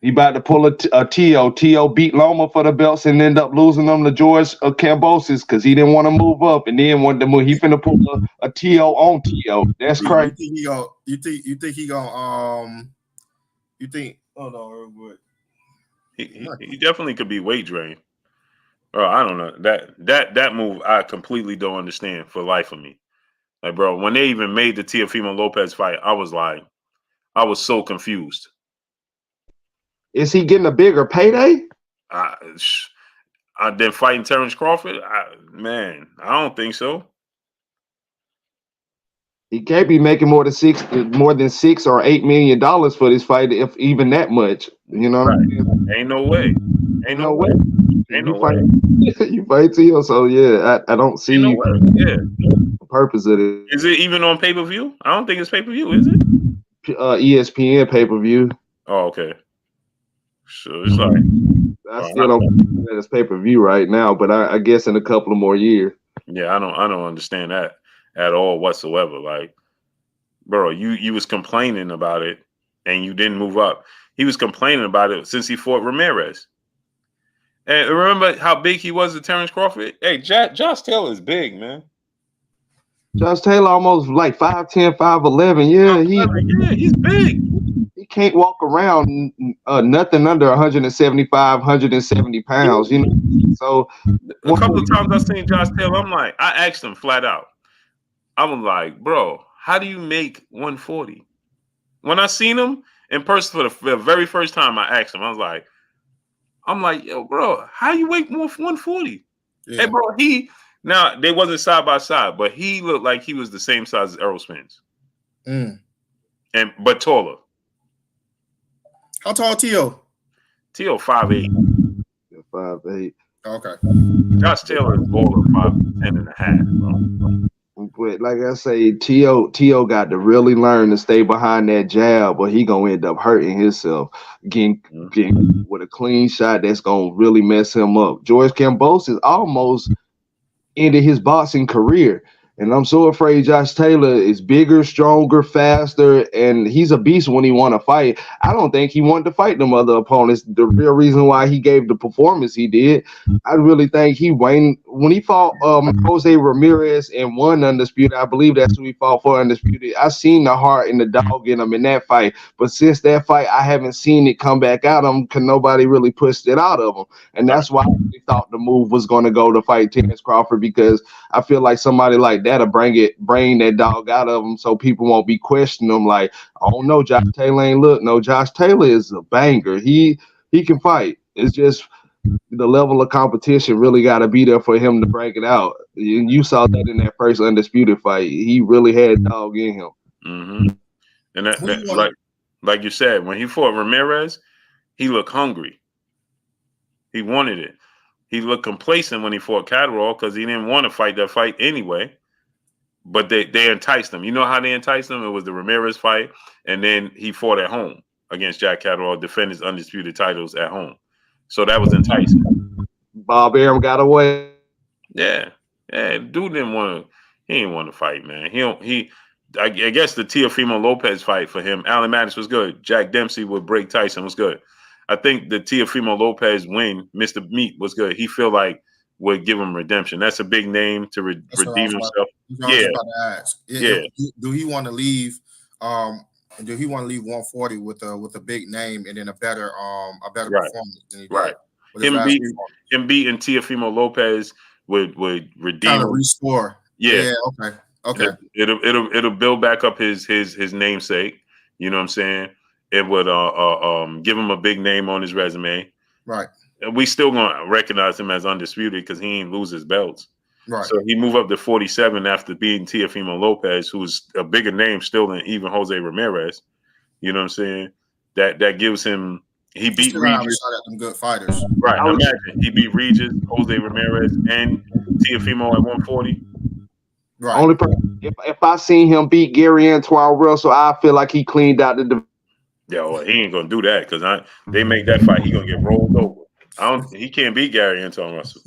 He about to pull a T.O. T.O. beat Loma for the belts and end up losing them to George Cambosis because he didn't want to move up and then wanted to move. He finna pull a T.O. on T.O. That's crazy. You think he gonna you think hold on real quick. He definitely could be weight drained. Bro, I don't know. That move I completely don't understand for life of me. Like, bro, when they even made the Teofimo Lopez fight, I was so confused. Is he getting a bigger payday? Then fighting Terrence Crawford? I don't think so. He can't be making more than $6 or $8 million for this fight, if even that much. You know what I mean? Ain't no way. Ain't no way. Ain't no way. You fight Tio, so yeah, I don't see the purpose of it. Is it even on pay-per-view? I don't think it's pay-per-view, is it? ESPN pay-per-view. Oh, okay. So it's like I still don't think it's pay-per-view right now, but I guess in a couple of more years. Yeah, I don't understand that at all whatsoever. Like, bro, you was complaining about it and you didn't move up. He was complaining about it since he fought Ramirez. And remember how big he was to Terrence Crawford? Hey, Josh Taylor is big, man. Josh Taylor almost like 5'10", 5'11". Yeah, he's big. He can't walk around nothing under 175, 170 pounds. You know, so a couple of times I seen Josh Taylor, I asked him flat out. I was like, bro, how do you make 140? When I seen him in person for the very first time, I asked him. I'm like, yo, bro, how you weight more 140? Yeah. Hey, bro, now they wasn't side by side, but he looked like he was the same size as Errol Spence. But taller. How tall T.O.? T.O. 5'8". 5'8". Okay. Josh Taylor is older, 5'10" and a half, bro. But like I say, T.O. got to really learn to stay behind that jab, or he gonna end up hurting himself, getting with a clean shot that's gonna really mess him up. George Cambosis almost ended his boxing career. And I'm so afraid Josh Taylor is bigger, stronger, faster, and he's a beast when he want to fight. I don't think he wanted to fight them other opponents. The real reason why he gave the performance he did, I really think when he fought Jose Ramirez and won Undisputed, I believe that's who he fought for Undisputed. I seen the heart and the dog in him in that fight. But since that fight, I haven't seen it come back out of him because nobody really pushed it out of him. And that's why I thought the move was going to go to fight Terrence Crawford, because I feel like somebody like that'll bring that dog out of him, so people won't be questioning him like, oh no, Josh Taylor ain't look. No, Josh Taylor is a banger. He can fight. It's just the level of competition really got to be there for him to break it out. You saw that in that first Undisputed fight. He really had dog in him. Mm-hmm. And that like you said, when he fought Ramirez, he looked hungry. He wanted it. He looked complacent when he fought Catterall because he didn't want to fight that fight anyway. But they enticed him. You know how they enticed him? It was the Ramirez fight, and then he fought at home against Jack Catterall, defend his undisputed titles at home. So that was enticing. Bob Arum got away. Yeah, dude didn't want to fight, man. I guess the Teofimo Lopez fight for him, Alan Maddox was good. Jack Dempsey with Break Tyson was good. I think the Teofimo Lopez win, Mr. Meat, was good. He feel like would give him redemption. That's a big name to redeem himself. Do he want to leave? Do he want to leave 140 with a big name and then a better performance than he did? Him beating Teofimo Lopez would redeem kind of restore. Yeah. Okay. It'll build back up his namesake. You know what I'm saying? It would give him a big name on his resume. Right. And we still gonna recognize him as undisputed because he ain't lose his belts. Right. So he moved up to 47 after beating Teofimo Lopez, who's a bigger name still than even Jose Ramirez. You know what I'm saying? That gives him. He beat Regis. Them good fighters. Right. Imagine he beat Regis, Jose Ramirez, and Teofimo at 140. Right. Only if I seen him beat Gary Antoine Russell, I feel like he cleaned out the. Yeah, well, he ain't gonna do that because they make that fight. He gonna get rolled over. He can't beat Gary Antoine Russell.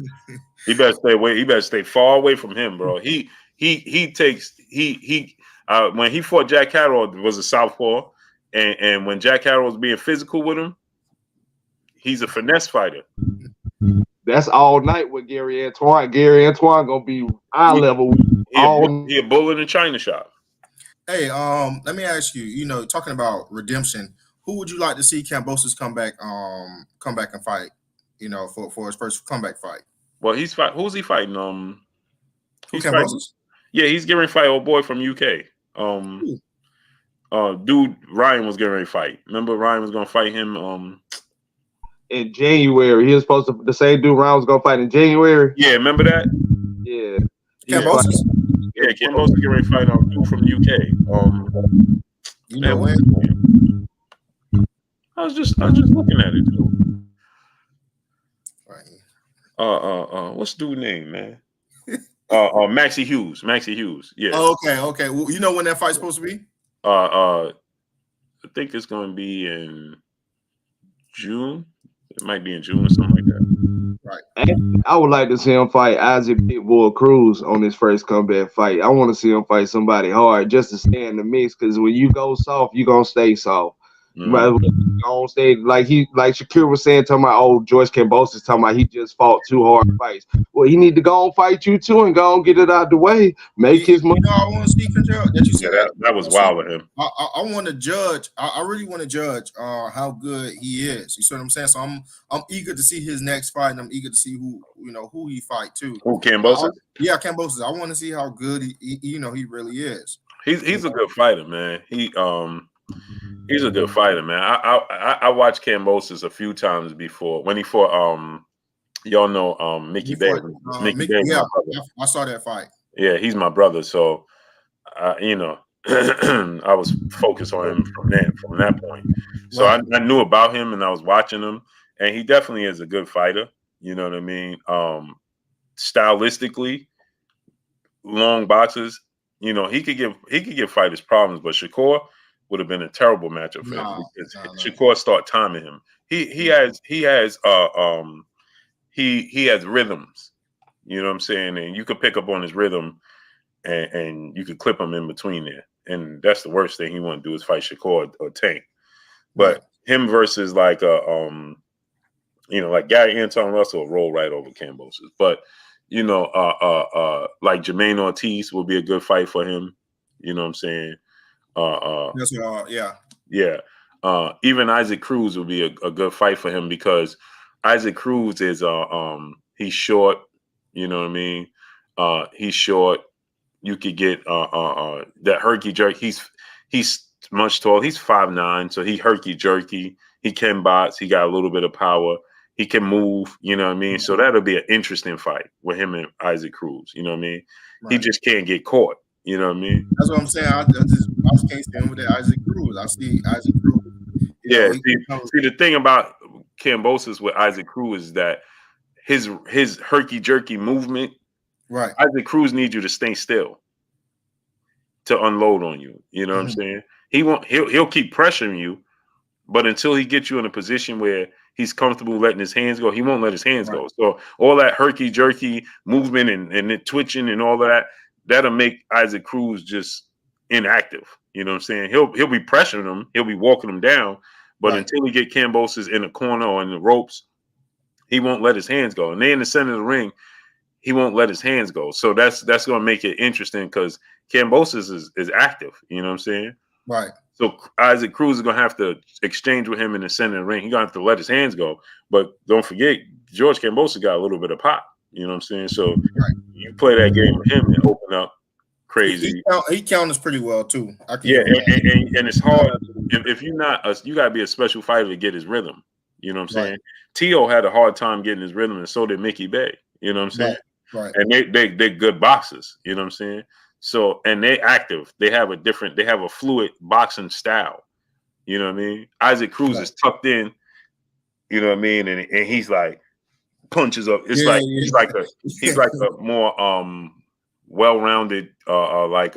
He better stay away. He better stay far away from him, bro. When he fought Jack Catterall, was a southpaw, and when Jack Catterall was being physical with him, he's a finesse fighter. That's all night with Gary Antoine. Gary Antoine gonna be eye level He a bull in the china shop. Hey, let me ask you. You know, talking about redemption, who would you like to see Kambosos come back and fight? You know, for his first comeback fight. Well, who's he fighting? Who, He's Kambosos? fighting. Yeah, he's getting ready to fight old boy from UK. Dude, Ryan was getting ready to fight. Remember, Ryan was gonna fight him. In January, he was supposed to. The same dude Ryan was gonna fight in January. Yeah, remember that? Yeah. Kambosos? Yeah, Kambosos getting ready to fight a dude from UK. You know when? I was just looking at it too. Right. What's the dude's name, man? Maxie Hughes. Yeah. Oh, okay. Well, you know when that fight's supposed to be? I think it's going to be in June. It might be in June or something like that. Right. I would like to see him fight Isaac Big Boy Cruz on his first comeback fight. I want to see him fight somebody hard just to stay in the mix, because when you go soft, you're gonna stay soft. You might as well don't stay like Shakir was saying, talking about, oh, George Kambosos talking about he just fought 2 hard fights. Well, he need to go and fight you too and go and get it out the way. Make his money. You know, I want to see that you said that was wild of him. I want to judge. I really want to judge how good he is. You see what I'm saying? So I'm eager to see his next fight, and I'm eager to see who he fight too. Who, Kambosos? Yeah, Kambosos. I want to see how good he really is. He's a good fighter, man. He's a good fighter, man. I watched Kambosos a few times before when he fought y'all know Mickey Bay. Mickey Bay, yeah, I saw that fight. Yeah, he's my brother, so I was focused on him from that point. So Right. I knew about him and I was watching him, and he definitely is a good fighter. You know what I mean? Stylistically, long boxes. You know, he could give fighters problems, but Shakur would have been a terrible matchup for him because Shakur start timing him. He has rhythms. You know what I'm saying? And you could pick up on his rhythm and you could clip him in between there. And that's the worst thing he want to do is fight Shakur or Tank. But him versus like Gary Anton Russell will roll right over Kambosos. But like Jermaine Ortiz will be a good fight for him. You know what I'm saying? Yeah. Even Isaac Cruz would be a good fight for him because Isaac Cruz is he's short. You know what I mean? He's short. You could get that herky jerky. He's much tall. He's 5'9", so he herky jerky. He can box. He got a little bit of power. He can move. You know what I mean? So that'll be an interesting fight with him and Isaac Cruz. You know what I mean? Right. He just can't get caught. You know what I mean? That's what I'm saying. I just can't stand with that Isaac Cruz. I see Isaac Cruz. See, the thing about Kambosos with Isaac Cruz is that his herky jerky movement. Right. Isaac Cruz needs you to stay still to unload on you. You know what I'm saying? He'll keep pressuring you, but until he gets you in a position where he's comfortable letting his hands go, he won't let his hands go. So all that herky jerky movement and the twitching and all that, that'll make Isaac Cruz just inactive. You know what I'm saying? He'll be pressuring him, he'll be walking him down, but until he get Kambosos in the corner or in the ropes, he won't let his hands go. And they in the center of the ring, he won't let his hands go. So that's going to make it interesting because Kambosos is active. You know what I'm saying? Right. So Isaac Cruz is going to have to exchange with him in the center of the ring. He's going to have to let his hands go. But don't forget, George Kambosos got a little bit of pop. You know what I'm saying? So you play that game with him and open up crazy. He counters pretty well, too. And it's hard. If you're not, you got to be a special fighter to get his rhythm. You know what I'm saying? T.O. had a hard time getting his rhythm, and so did Mickey Bay. You know what I'm saying? Right. And they're good boxers, you know what I'm saying? So, and they active. They have a fluid boxing style. You know what I mean? Isaac Cruz is tucked in, you know what I mean? And he's like punches up. It's he's like a more well-rounded like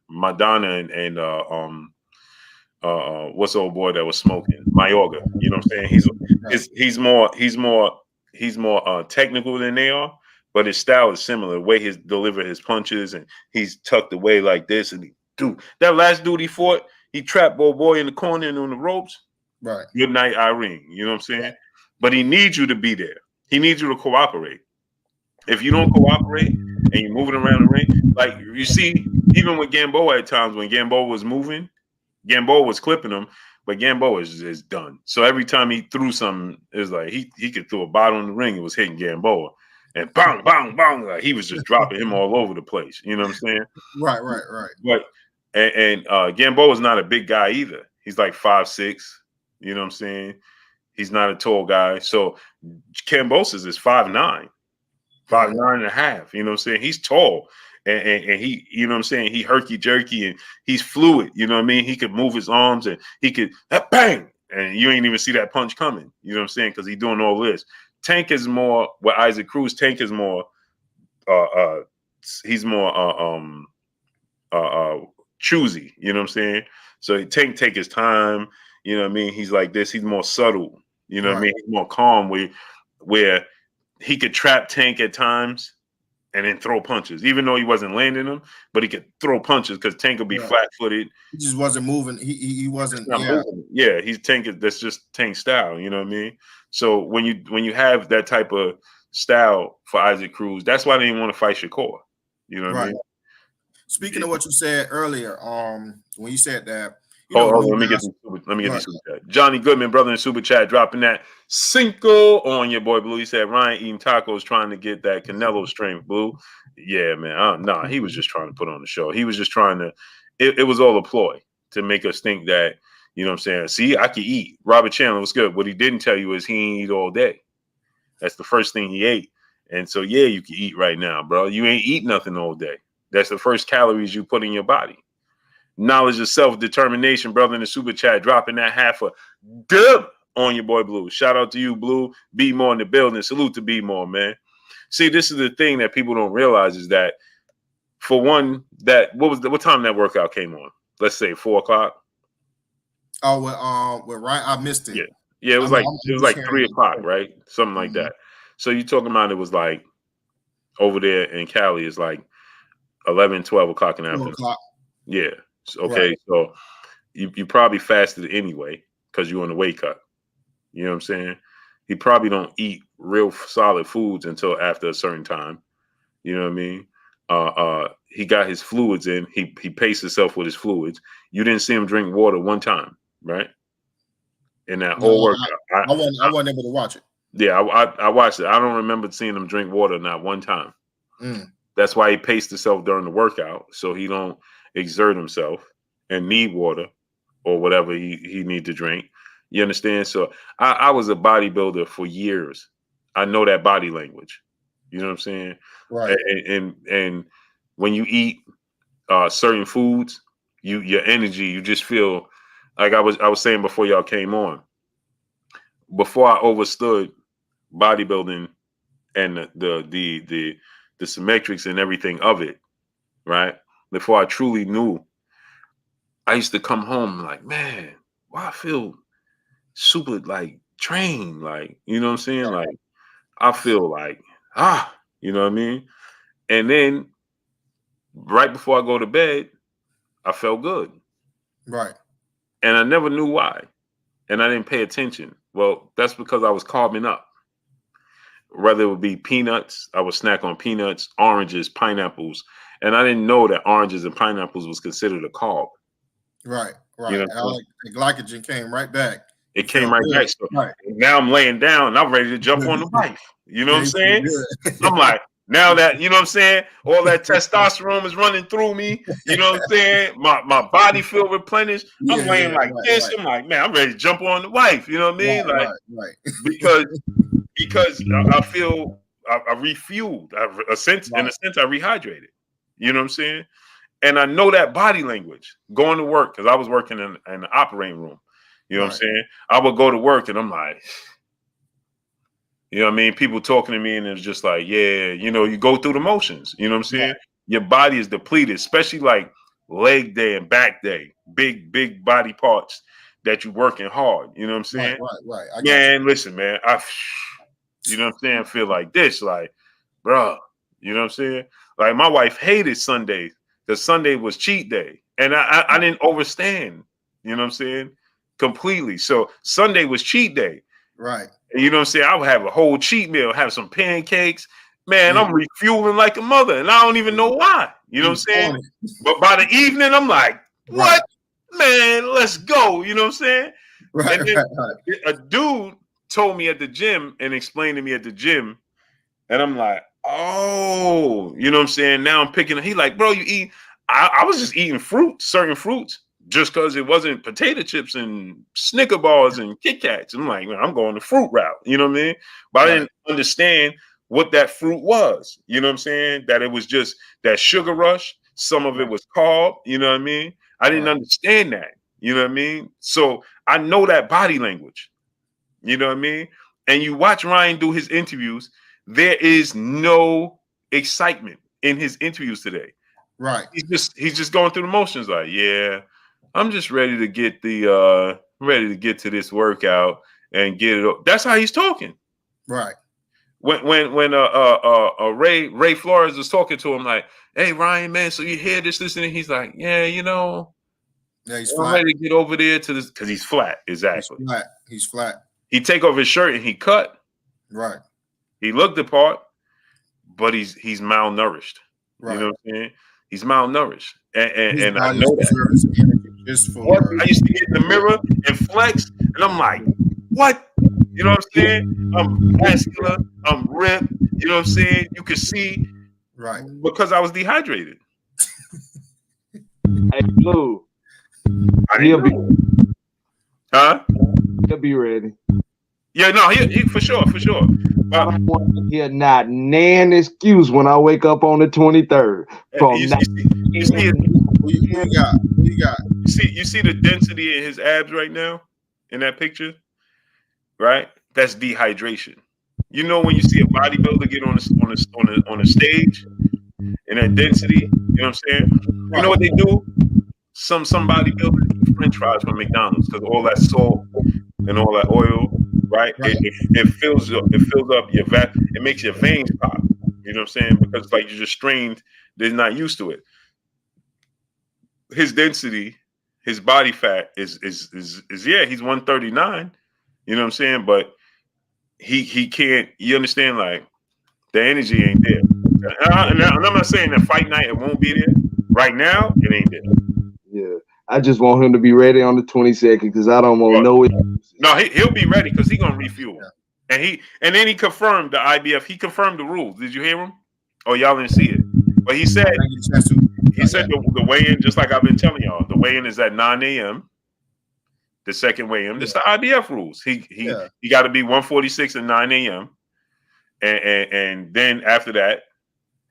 Madonna and what's the old boy that was smoking? Mayorga. You know what I'm saying? He's more technical than they are, but his style is similar. The way he deliver his punches, and he's tucked away like this. And that last dude he fought, he trapped old boy in the corner and on the ropes. Right. Good night, Irene. You know what I'm saying? but he needs you to be there. He needs you to cooperate. If you don't cooperate and you're moving around the ring, like you see, even with Gamboa at times when Gamboa was moving, Gamboa was clipping him, but Gamboa is done. So every time he threw something, it was like he could throw a bottle in the ring, it was hitting Gamboa. And bang, bang, bang, like he was just dropping him all over the place. You know what I'm saying? Right. But Gamboa is not a big guy either. He's like 5'6". You know what I'm saying? He's not a tall guy. So Kambosos is 5'9". 5'9.5". You know what I'm saying? He's tall. And he, you know what I'm saying? He herky jerky and he's fluid. You know what I mean? He could move his arms and he could bang. And you ain't even see that punch coming. You know what I'm saying? Because he's doing all this. Tank is more with Isaac Cruz. Tank is more he's more choosy. You know what I'm saying? So Tank take his time. You know what I mean? He's like this. He's more subtle. You know what I mean? He's more calm where he could trap Tank at times and then throw punches, even though he wasn't landing them, but he could throw punches because Tank would be flat-footed. He just wasn't moving. He wasn't. Moving. Yeah, he's Tank. That's just Tank style. You know what I mean? So when you have that type of style for Isaac Cruz, that's why they didn't want to fight Shakur. You know what I mean? Speaking of what you said earlier, when you said that, let me get the super chat. Johnny Goodman, brother in super chat, dropping that Cinco on your boy Blue. He said Ryan eating tacos, trying to get that Canelo strength. Blue, yeah, man. He was just trying to put on the show. He was just trying to. It was all a ploy to make us think that, you know what I'm saying. See, I could eat. Robert Chandler was good. What he didn't tell you is he ain't eat all day. That's the first thing he ate. And so yeah, you can eat right now, bro. You ain't eat nothing all day. That's the first calories you put in your body. Knowledge of self-determination, brother in the super chat, dropping that half a dub on your boy Blue. Shout out to you, Blue. Be more in the building. Salute to Be More, man. See, this is the thing that people don't realize is that, for one, what time that workout came on? Let's say 4 o'clock. Oh, with Ryan, I missed it. Yeah. It was like 3 o'clock, right? Something like that. So you talking about it was like over there in Cali is like 11, 12 o'clock in the afternoon. Yeah. Okay, so you probably fasted anyway because you're on the weight cut. You know what I'm saying? He probably don't eat real solid foods until after a certain time. You know what I mean? He got his fluids in. He paced himself with his fluids. You didn't see him drink water one time, right? In that whole workout. I wasn't able to watch it. Yeah, I watched it. I don't remember seeing him drink water not one time. That's why he paced himself during the workout, so he don't exert himself and need water or whatever he need to drink. You understand? So I was a bodybuilder for years. I know that body language. You know what I'm saying? Right. And when you eat certain foods, your energy, you just feel like I was saying before y'all came on. Before I understood bodybuilding and the symmetrics and everything of it, right? Before I truly knew, I used to come home like, man, why I feel super like trained, like, you know what I'm saying? Like, I feel like, you know what I mean? And then right before I go to bed, I felt good. Right. And I never knew why. And I didn't pay attention. Well, that's because I was carving up. Whether it would be peanuts, I would snack on peanuts, oranges, pineapples. And I didn't know that oranges and pineapples was considered a carb. Right. You know, the glycogen came right back. It came right back. So now I'm laying down and I'm ready to jump on the wife. You know what I'm saying? I'm like, now that, you know what I'm saying? All that testosterone is running through me. You know what I'm saying? My body feel replenished. I'm laying like this. I'm like, man, I'm ready to jump on the wife. You know what I mean? Because I feel I refueled. In a sense, I rehydrated. You know what I'm saying? And I know that body language going to work because I was working in the operating room. You know what I'm saying? I would go to work and I'm like, you know what I mean? People talking to me and it's just like, yeah, you know, you go through the motions. You know what I'm saying? Your body is depleted, especially like leg day and back day, big body parts that you're working hard. You know what I'm saying? Right. Man, listen, man, you know what I'm saying? I feel like this, like, bro, you know what I'm saying? Like my wife hated Sundays because Sunday was cheat day. And I didn't understand, you know what I'm saying? Completely. So Sunday was cheat day. Right. And you know what I'm saying? I would have a whole cheat meal, have some pancakes. Man, Yeah. I'm refueling like a mother, and I don't even know why. You know what I'm saying? But by the evening, I'm like, what? Right. Man, let's go. You know what I'm saying? Right, And then right. a dude told me at the gym and explained to me at the gym, and I'm like, oh, you know what I'm saying? Now I'm picking. He like, bro, you eat. I was just eating fruit, certain fruits, just because it wasn't potato chips and Snicker bars and Kit Kats. I'm like, man, I'm going the fruit route. You know what I mean? But I didn't understand what that fruit was. You know what I'm saying? That it was just that sugar rush. Some of it was carb. You know what I mean? I didn't understand that. You know what I mean? So I know that body language. You know what I mean? And you watch Ryan do his interviews, there is no excitement in his interviews today. Right. He's just going through the motions like, yeah, I'm just ready to get to this workout and get it up. That's how he's talking. Right. When Ray Flores was talking to him like, hey Ryan, man, so you hear this and he's like, yeah, you know, Yeah, he's I'm flat. ready to get over there to this because he's flat. Exactly. He's flat. He take off his shirt and he cut. Right. He looked the part, but he's malnourished. Right. You know what I'm saying? He's malnourished, and I body know that. deserves energy just for I used to get in the mirror and flex, and I'm like, what? You know what I'm saying? I'm vascular, I'm ripped. You know what I'm saying? You can see, right, because I was dehydrated. Hey, Blue. He'll be ready. Yeah, no, he for sure. I don't want to hear not nan excuse when I wake up on the 23rd. You see it. Who you got? You see the density in his abs right now in that picture, right? That's dehydration. You know when you see a bodybuilder get on the stage and that density, you know what I'm saying? You know what they do? Some bodybuilders eat French fries from McDonald's because all that salt and all that oil, right? It fills up your vat. It makes your veins pop. You know what I'm saying? Because it's like you're just strained. They're not used to it. His density, his body fat is yeah, he's 139. You know what I'm saying? But he can't. You understand? Like the energy ain't there. And I'm not saying that fight night it won't be there. Right now, it ain't there. Yeah, I just want him to be ready on the 22nd because I don't want no excuses. No, he'll be ready because he's gonna refuel. And then he confirmed the IBF. He confirmed the rules. Did you hear him? Oh, y'all didn't see it. But he said the weigh-in, just like I've been telling y'all, the weigh-in is at 9 a.m. The second weigh-in. It's the IBF rules. He got to be 146 at 9 a.m. And then after that,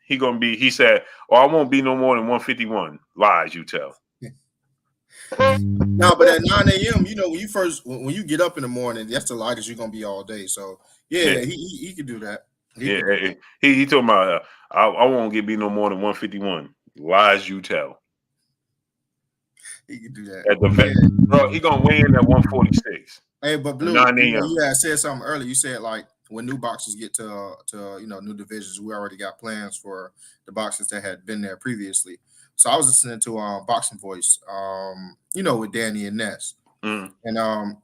he said, oh, I won't be no more than 151. Lies you tell. No, but at 9 a.m., you know, when you get up in the morning, that's the lightest you're gonna be all day. So he could do that. He told me I won't be no more than 151. Lies you tell. He could do that. Bro, he gonna weigh in at 146. Hey, but Blue, 9 a.m. you had said something earlier. You said like when new boxers get to new divisions, we already got plans for the boxers that had been there previously. So I was listening to Boxing Voice, with Danny and Ness, and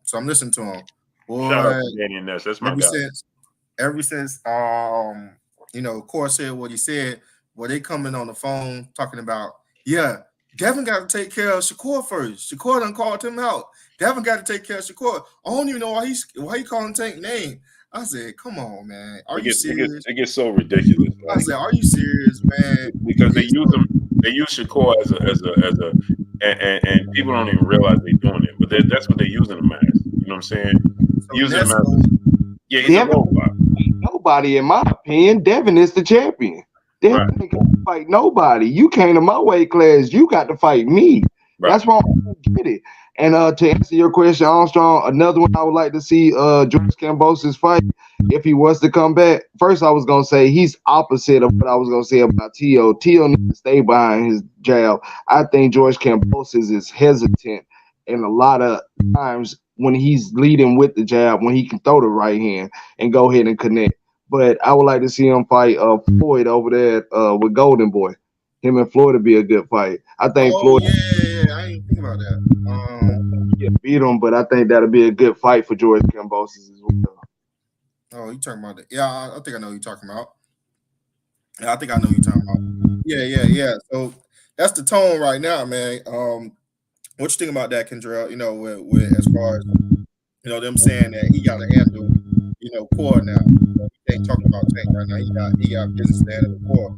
so I'm listening to him. Boy, shout out to Danny and Ness. That's my guy. Ever since Core said what he said, they coming on the phone talking about, Devin got to take care of Shakur first. Shakur done called him out. Devin got to take care of Shakur. I don't even know why he calling Tank name. I said, come on, man. Are you serious? It gets so ridiculous. I said, are you serious, man? Because they use Shakur as a and people don't even realize they're doing it. But that's what they're using him as. You know what I'm saying? So using him as he's a robot. Nobody, in my opinion, Devin is the champion. Devin ain't got to fight nobody. You came to my weight class, you got to fight me. Right. That's why I don't get it. And to answer your question, Armstrong, another one I would like to see George Kambosos fight if he was to come back. First, I was going to say he's opposite of what I was going to say about Tio. Tio needs to stay behind his jab. I think George Kambosos is hesitant and a lot of times when he's leading with the jab, when he can throw the right hand and go ahead and connect. But I would like to see him fight Floyd over there with Golden Boy. Him and Floyd would be a good fight. I think Floyd. Yeah, I didn't think about that. Beat him, but I think that'll be a good fight for George Kambosos as well. Oh, you talking about the? Yeah, I think I know who you're talking about. Yeah, I think I know who you're talking about. Yeah, yeah, yeah. So that's the tone right now, man. What you think about that, Kendrell? With as far as them saying that he got to handle, core now. He ain't talking about Tank right now. He got business to handle the core.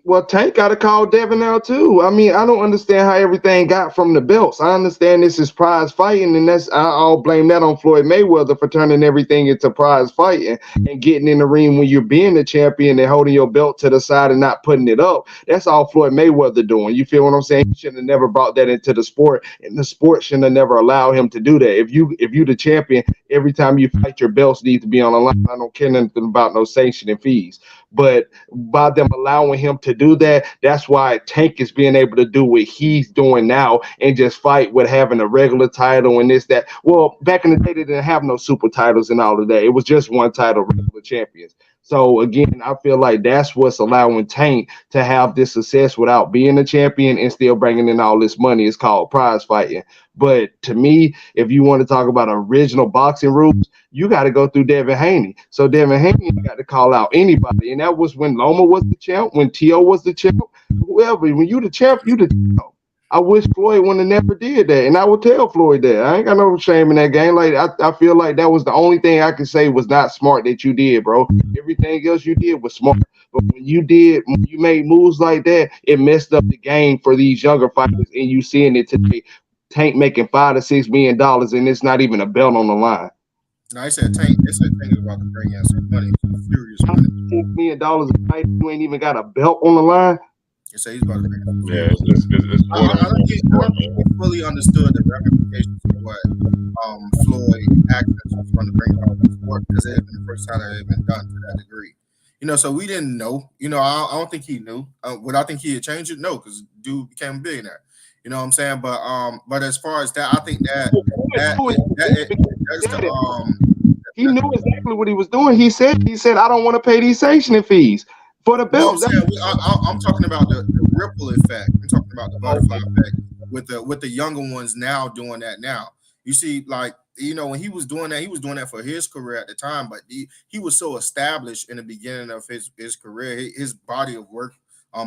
Well, Tank got to call Devin out too. I mean, I don't understand how everything got from the belts. I understand this is prize fighting, and I'll blame that on Floyd Mayweather for turning everything into prize fighting and getting in the ring when you're being the champion and holding your belt to the side and not putting it up. That's all Floyd Mayweather doing. You feel what I'm saying? He should have never brought that into the sport, and the sport shouldn't have never allowed him to do that. If you the champion, every time you fight, your belts need to be on the line. I don't care nothing about no sanctioning fees. But by them allowing him to do that, that's why Tank is being able to do what he's doing now and just fight with having a regular title and this, that. Well, back in the day, they didn't have no super titles and all of that. It was just one title, regular champions. So again, I feel like that's what's allowing Tank to have this success without being a champion and still bringing in all this money. It's called prize fighting. But to me, if you want to talk about original boxing rules, you got to go through Devin Haney. So Devin Haney got to call out anybody, and that was when Loma was the champ, when Tio was the champ, whoever. When you the champ, you the champ. I wish Floyd would have never did that, and I would tell Floyd that. I ain't got no shame in that game. Like I feel like that was the only thing I could say was not smart that you did, bro. Everything else you did was smart, but when you made moves like that, it messed up the game for these younger fighters, and you seeing it today. Tank making $5 to $6 million, and it's not even a belt on the line. Now, They said Tank is about to bring in some money, some serious money. $6 million a fight, you ain't even got a belt on the line. They say he's about to bring in some Yeah, it's more I don't think he fully understood the ramifications of what Floyd actions was going to bring about the sport because it had been the first time that it had been done to that degree. So we didn't know. I don't think he knew. Would I think he had changed it? No, because dude became a billionaire. You know what I'm saying? But as far as that, I think that's the He knew exactly what he was doing. He said, I don't want to pay these sanctioning fees for the No, I'm belt. saying I'm talking about the ripple effect. I'm talking about the butterfly effect with the younger ones now doing that now. You see, like when he was doing that for his career at the time, but he was so established in the beginning of his career. His body of work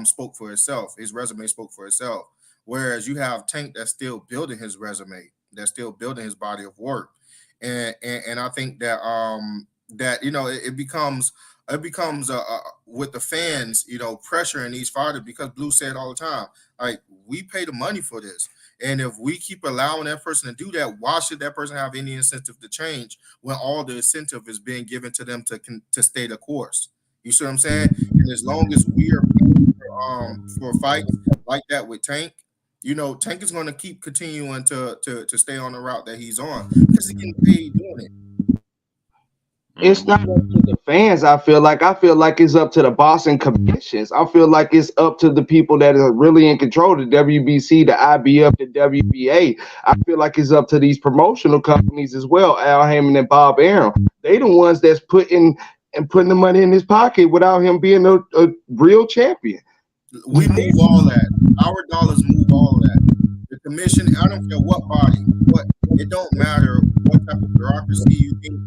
spoke for itself. His resume spoke for itself. Whereas you have Tank that's still building his resume, that's still building his body of work, and I think that it becomes with the fans, pressuring these fighters because Blue said all the time, like we pay the money for this, and if we keep allowing that person to do that, why should that person have any incentive to change when all the incentive is being given to them to stay the course? You see what I'm saying? And as long as we are for fights like that with Tank, Tank is going to keep continuing to stay on the route that he's on because he's getting paid doing it. It's not up to the fans. I feel like it's up to the boxing commissions. I feel like it's up to the people that are really in control, the WBC, the IBF, the WBA. I feel like it's up to these promotional companies as well, Al Heyman and Bob Arum. They the ones that's putting the money in his pocket without him being a real champion. We move all that. Our dollars move all that. The commission, I don't care what body, it don't matter what type of bureaucracy you think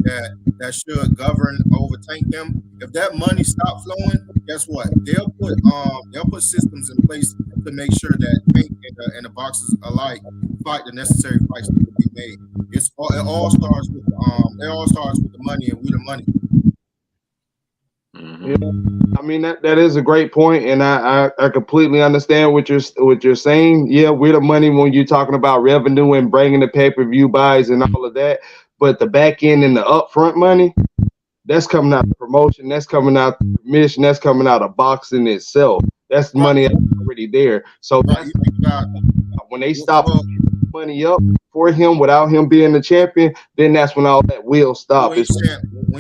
that should govern or overtake them. If that money stops flowing, guess what? They'll put systems in place to make sure that Tank and the boxers alike fight the necessary fights that will be made. It all starts with the money, and we the money. Yeah, I mean that is a great point, and I completely understand what you're saying. Yeah, we're the money when you're talking about revenue and bringing the pay-per-view buys and all of that, but the back end and the upfront money, that's coming out of promotion, that's coming out of commission, that's coming out of boxing itself. That's money already there. So when they stop money up for him without him being the champion, then that's when all that will stop. When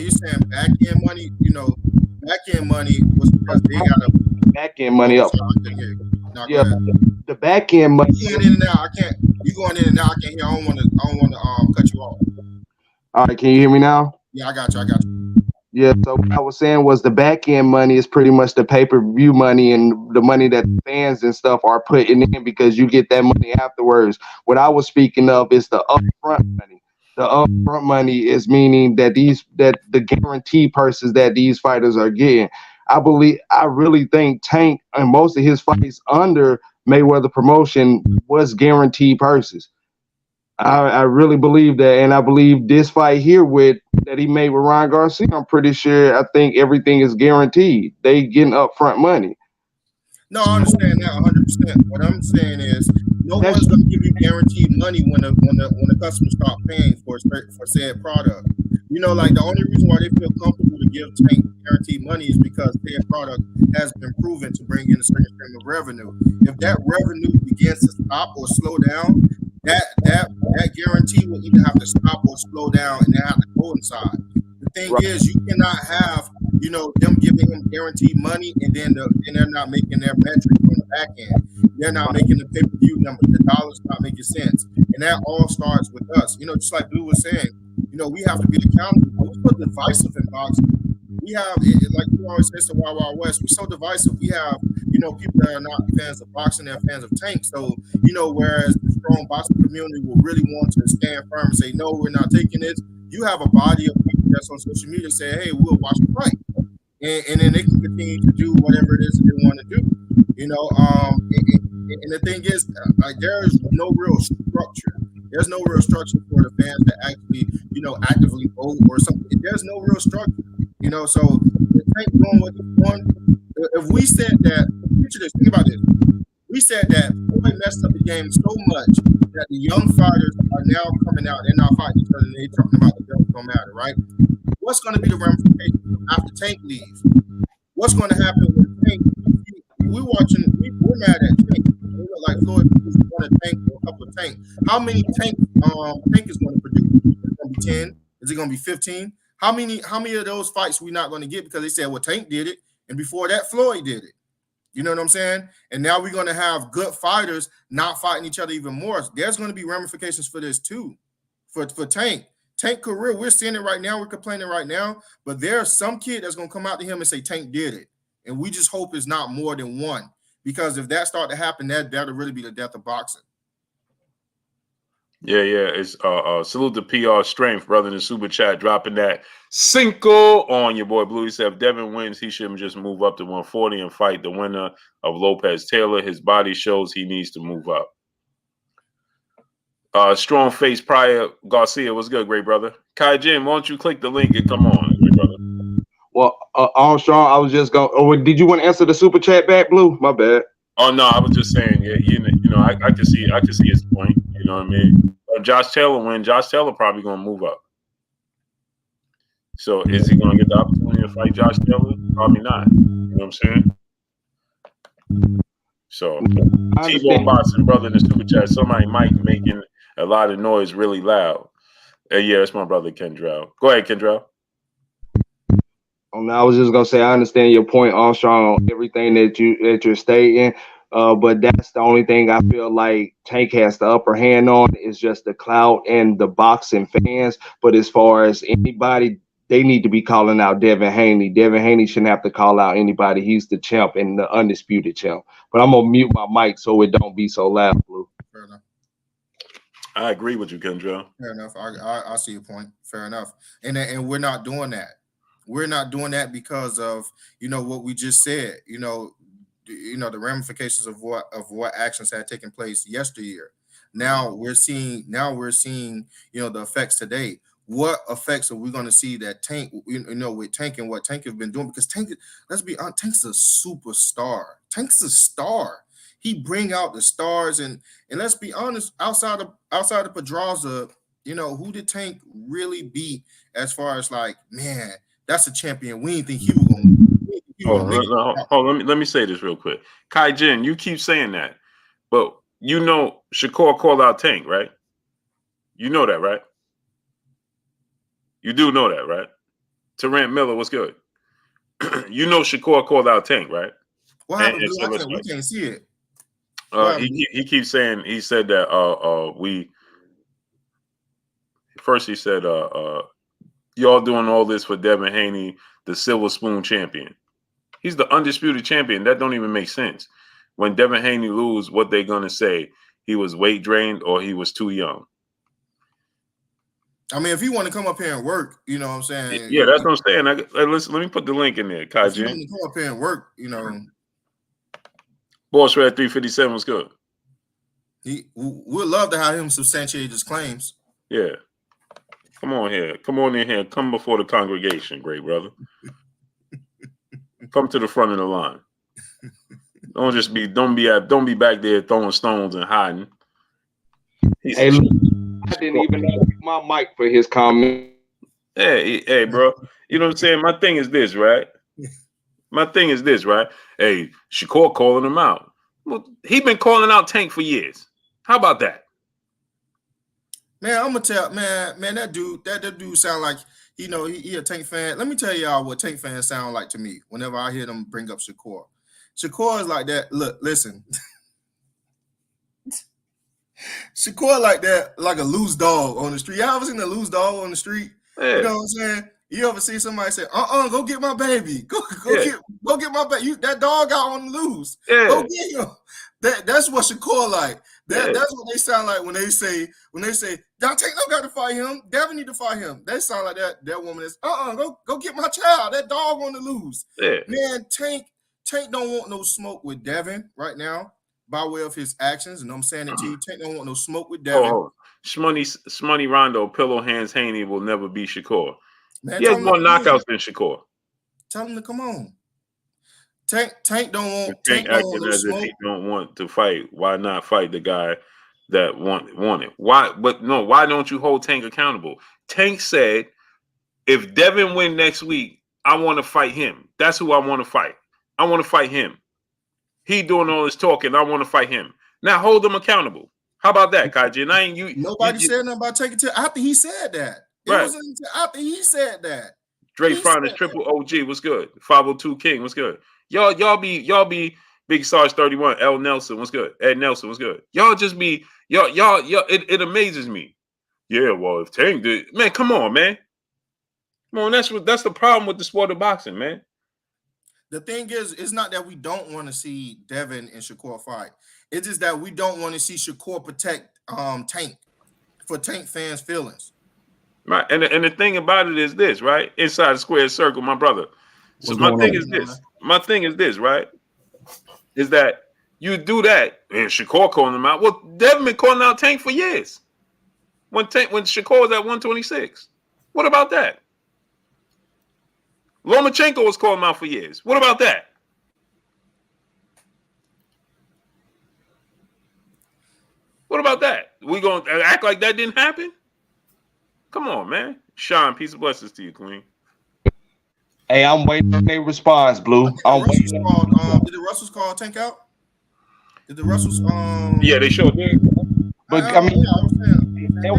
you're saying back end money, back end money was because they got a back end money up. Yeah, the back end money. You going in and out? You going in and out? I can't hear. I don't want to cut you off. All right, can you hear me now? Yeah, I got you. Yeah, so what I was saying was the back end money is pretty much the pay-per-view money and the money that the fans and stuff are putting in because you get that money afterwards. What I was speaking of is the upfront money. The upfront money is meaning that the guaranteed purses that these fighters are getting. I really think Tank and most of his fights under Mayweather promotion was guaranteed purses. I really believe that, and I believe this fight here with that he made with Ryan Garcia, I'm pretty sure I think everything is guaranteed. They getting upfront money. No, I understand that 100%. What I'm saying is, no one's going to give you guaranteed money when the customer start paying for said product. You know, like the only reason why they feel comfortable to give Tank guaranteed money is because their product has been proven to bring in a certain stream of revenue. If that revenue begins to stop or slow down, that guarantee will either have to stop or slow down, and they have to coincide. The thing is, you cannot have them giving him guaranteed money and then they're not making their metrics on the back end. They're not making the pay-per-view numbers. The dollars not making sense, and that all starts with us. Just like Blue was saying, we have to be accountable. We're so divisive in boxing. We have, like you always say, the Wild Wild West. We're so divisive. We have, people that are not fans of boxing, they're fans of Tank. So, whereas the strong boxing community will really want to stand firm and say, no, we're not taking this. You have a body of people that's on social media say, hey, we'll watch the fight. And then they can continue to do whatever it is that they want to do. And the thing is, like, there is no real structure. There's no real structure for the fans to actually, actively vote or something. There's no real structure. So the Tank doing what he's doing. If we said that, picture this, think about this. We said that Floyd messed up the game so much that the young fighters are now coming out. They're not fighting each other. And they're talking about the belts don't matter, right? What's going to be the ramifications after Tank leaves? What's going to happen with Tank? We're mad at Tank. We're like Floyd won a Tank or a couple of Tank. How many Tank is going to produce? Is it going to be 10? Is it going to be 15? How many of those fights we not going to get because they said, well, Tank did it, and before that, Floyd did it. You know what I'm saying? And now we're going to have good fighters not fighting each other even more. There's going to be ramifications for this too, for Tank. Tank career, we're seeing it right now. We're complaining right now, but there's some kid that's going to come out to him and say Tank did it. And we just hope it's not more than one, because if that start to happen, that'll really be the death of boxing. Yeah. It's salute to PR Strength, brother, in the super chat, dropping that cinco on your boy Blue. He said if Devin wins, he shouldn't just move up to 140 and fight the winner of Lopez Taylor. His body shows he needs to move up. Strong face prior Garcia, what's good, great brother? Kai Jim, why don't you click the link and come on, great brother? Well, Armstrong, I was just going. Oh, did you want to answer the super chat back, Blue? My bad. Oh no, I was just saying, yeah, I can see his point. You know what I mean? Josh Taylor win. Josh Taylor probably gonna move up. So is he gonna get the opportunity to fight Josh Taylor? Probably not. You know what I'm saying? So T-Bone Boxing, brother, in the super chat. Somebody mic making a lot of noise really loud. Yeah, that's my brother Kendrell. Go ahead, Kendrell. I was just gonna say I understand your point, Armstrong, on everything that you're stating. But that's the only thing I feel like Tank has the upper hand on is just the clout and the boxing fans. But as far as anybody, they need to be calling out Devin Haney. Devin Haney shouldn't have to call out anybody. He's the champ and the undisputed champ. But I'm gonna mute my mic so it don't be so loud, Blue. Fair enough. I agree with you, Kendrell. Fair enough. I see your point. Fair enough. And we're not doing that. We're not doing that because of what we just said. The ramifications of what actions had taken place yesteryear. Now we're seeing the effects today. What effects are we going to see that Tank, with Tank and what Tank have been doing? Because Tank, let's be honest, Tank's a superstar. Tank's a star. He bring out the stars, and let's be honest, outside of Pedraza, who did Tank really beat as far as like, man, that's a champion. We didn't think he was going to. Let me say this real quick. Kai Jin, you keep saying that, but Shakur called out Tank, right? You know that, right? You do know that, right? Terrence Miller, what's good? Shakur called out Tank, right? What happened? We can't see it. He keeps saying, he said that he said y'all doing all this for Devin Haney, the silver spoon champion. He's the undisputed champion. That don't even make sense. When Devin Haney lose, what they gonna say? He was weight drained or he was too young. I mean, if he want to come up here and work, you know what I'm saying? Yeah, that's what I'm saying. Let me put the link in there, If he Kaji. want to come up here and work, you know. Boss Red 357 was good. We'd love to have him substantiate his claims. Yeah. Come on here. Come on in here. Come before the congregation, great brother. Come to the front of the line. Don't be back there throwing stones and hiding. Hey, look, I didn't even know my mic for his comment. Hey, bro. You know what I'm saying? My thing is this, right? Hey, Shakur calling him out. Well, he been calling out Tank for years. How about that? Man, I'm gonna tell man, that dude sound like he a Tank fan. Let me tell y'all what Tank fans sound like to me whenever I hear them bring up Shakur. Shakur is like that. Look, listen. Shakur like that, like a loose dog on the street. Y'all ever seen a loose dog on the street? Yeah. You know what I'm saying? You ever see somebody say, go get my baby. Go get my baby. That dog out on the loose. Yeah. Go get him. That's what Shakur like. That's what they sound like when they say, Tank don't got to fight him. Devin need to fight him. They sound like that woman is, go get my child. That dog on the loose. Yeah. Man, Tank don't want no smoke with Devin right now by way of his actions. And I'm saying it to you, Tank don't want no smoke with Devin. Oh, Shmoney Rondo, Pillow Hands Haney will never be Shakur. Man, he has more knockouts than Shakur. Tell him to come on. Tank don't want. Tank acting as if he don't want to fight. Why not fight the guy that wanted? Why? But no. Why don't you hold Tank accountable? Tank said, if Devin win next week, I want to fight him. That's who I want to fight. I want to fight him. He doing all this talking. I want to fight him. Now hold him accountable. How about that, Kaji? And I ain't you. Nobody said nothing about taking to after he said that. It wasn't after he said that. Drake Finest, Triple OG, what's good? 502 King, what's good? Y'all be Big Sarge 31, L Nelson, what's good? Ed Nelson, what's good? Y'all just be y'all. It amazes me. Yeah, well, if Tank did, man, come on, man. Come on, that's the problem with the sport of boxing, man. The thing is, it's not that we don't want to see Devin and Shakur fight. It's just that we don't want to see Shakur protect Tank for Tank fans' feelings. Right, and the thing about it is this, right? Inside the square circle, my brother. So my thing is this, right? Is that you do that, and Shakur calling him out. Well, Devin been calling out Tank for years. When Shakur was at 126. What about that? Lomachenko was calling him out for years. What about that? What about that? We gonna act like that didn't happen? Come on, man. Sean, peace and blessings to you, Queen. Hey, I'm waiting for their response, Blue. Did the Russells call Tank out? Did the Russells Yeah, they sure did. But I mean, the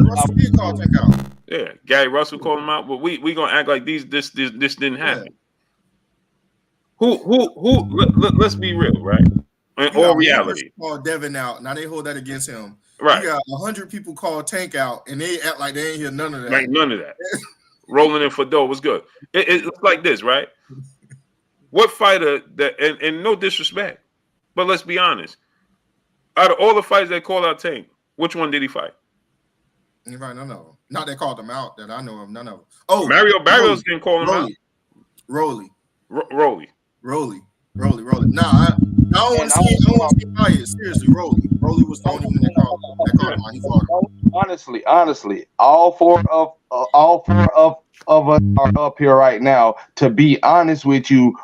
Russells did call Tank out. Yeah, Gary Russell called him out, but we gonna act like this didn't happen. Yeah. Let's be real, right? In all reality. Called Devin out. Now they hold that against him. Right. You got 100 people call Tank out, and they act like they ain't hear none of that. Like none of that. Rolling in Fedor was good. It's like this, right? What fighter that and no disrespect, but let's be honest. Out of all the fights that called out Tank, which one did he fight? Right, none of them. Not they called them out that I know of. None of them. Oh, Mario Barrios didn't call him out. Rolly. Nah, I don't want to see fight. Seriously, Rolly was the only one that called him out. He fought him. Honestly, all four of us are up here right now. To be honest with you,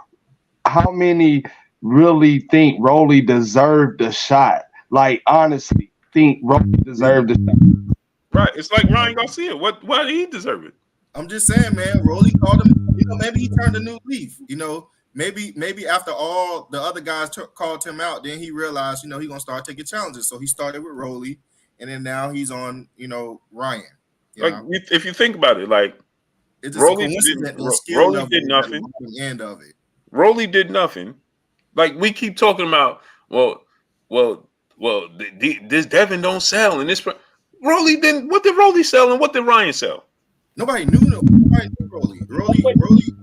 how many really think Rolly deserved a shot? Like, honestly, think Rolly deserved a shot? Right. It's like Ryan Garcia. Why did he deserve it? I'm just saying, man. Rolly called him. Maybe he turned a new leaf. Maybe after all the other guys called him out, then he realized, he gonna start taking challenges. So he started with Rolly, and then now he's on, Ryan. If you think about it, like it's Rolly did nothing. The end of it. Rolly did nothing. Like we keep talking about, this Devin don't sell, and this Rolly didn't. What did Rolly sell, and what did Ryan sell? Nobody knew Rolly.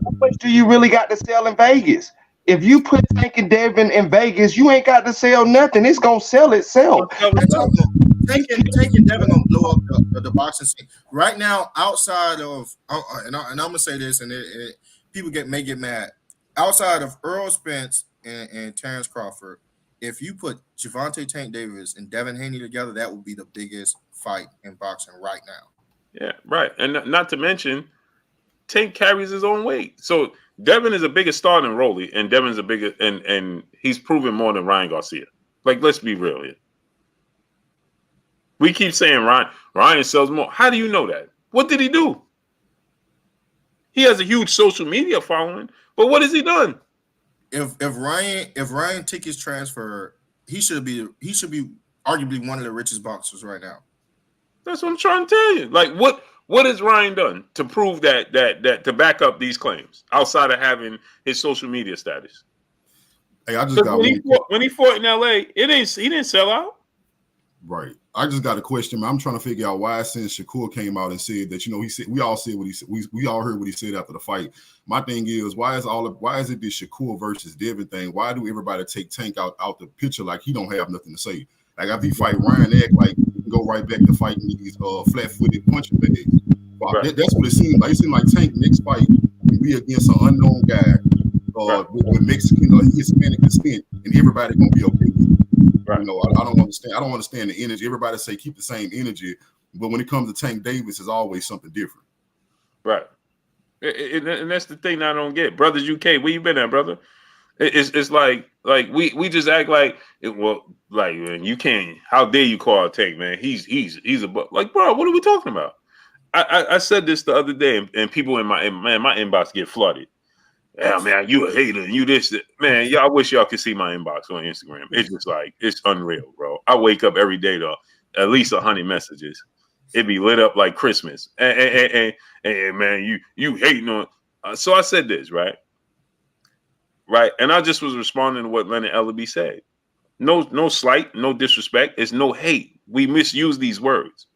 How much do you really got to sell in Vegas? If you put Tank and Devin in Vegas, you ain't got to sell nothing. It's gonna sell itself. Tank Tank and Devin gonna blow up the boxing scene right now. Outside of and I'm gonna say this, and people may get mad. Outside of Earl Spence and Terrence Crawford, if you put Gervonta Tank Davis and Devin Haney together, that would be the biggest fight in boxing right now. Yeah, right. And not to mention, Tank carries his own weight. So Devin is a bigger star than Rolly, and Devin's a bigger and he's proven more than Ryan Garcia. Like, let's be real here. We keep saying Ryan sells more. How do you know that? What did he do? He has a huge social media following, but what has he done? If Ryan tickets transfer, he should be arguably one of the richest boxers right now. That's what I'm trying to tell you. Like, what has Ryan done to prove that to back up these claims outside of having his social media status? Hey, I just got when he fought in LA, he didn't sell out. Right. I just got a question. I'm trying to figure out why, since Shakur came out and said that, he said, we all said what he said. We all heard what he said after the fight. My thing is, why is it this Shakur versus Devin thing? Why do everybody take Tank out the picture like he don't have nothing to say? Like, after he fight Ryan, act like he can go right back to fighting these flat-footed punching bags. Right. That's what it seemed like. It seemed like Tank next fight will be against an unknown guy with Mexican or Hispanic descent, and everybody gonna be okay with it. Right. I don't understand. I don't understand the energy. Everybody say keep the same energy, but when it comes to Tank Davis, it's always something different. Right. And that's the thing I don't get. Brothers UK, where you been at, brother? It's like we just act like man, you can't. How dare you call Tank, man? He's a like, bro. What are we talking about? I said this the other day, and people in my inbox get flooded. Yeah, man, you a hater and you this, man. Yeah, I wish y'all could see my inbox on Instagram. It's just like, it's unreal, bro. I wake up every day to at least 100 messages. It be lit up like Christmas. And man, you hating on. So I said this, right? And I just was responding to what Leonard Ellaby said. No slight, no disrespect. It's no hate. We misuse these words.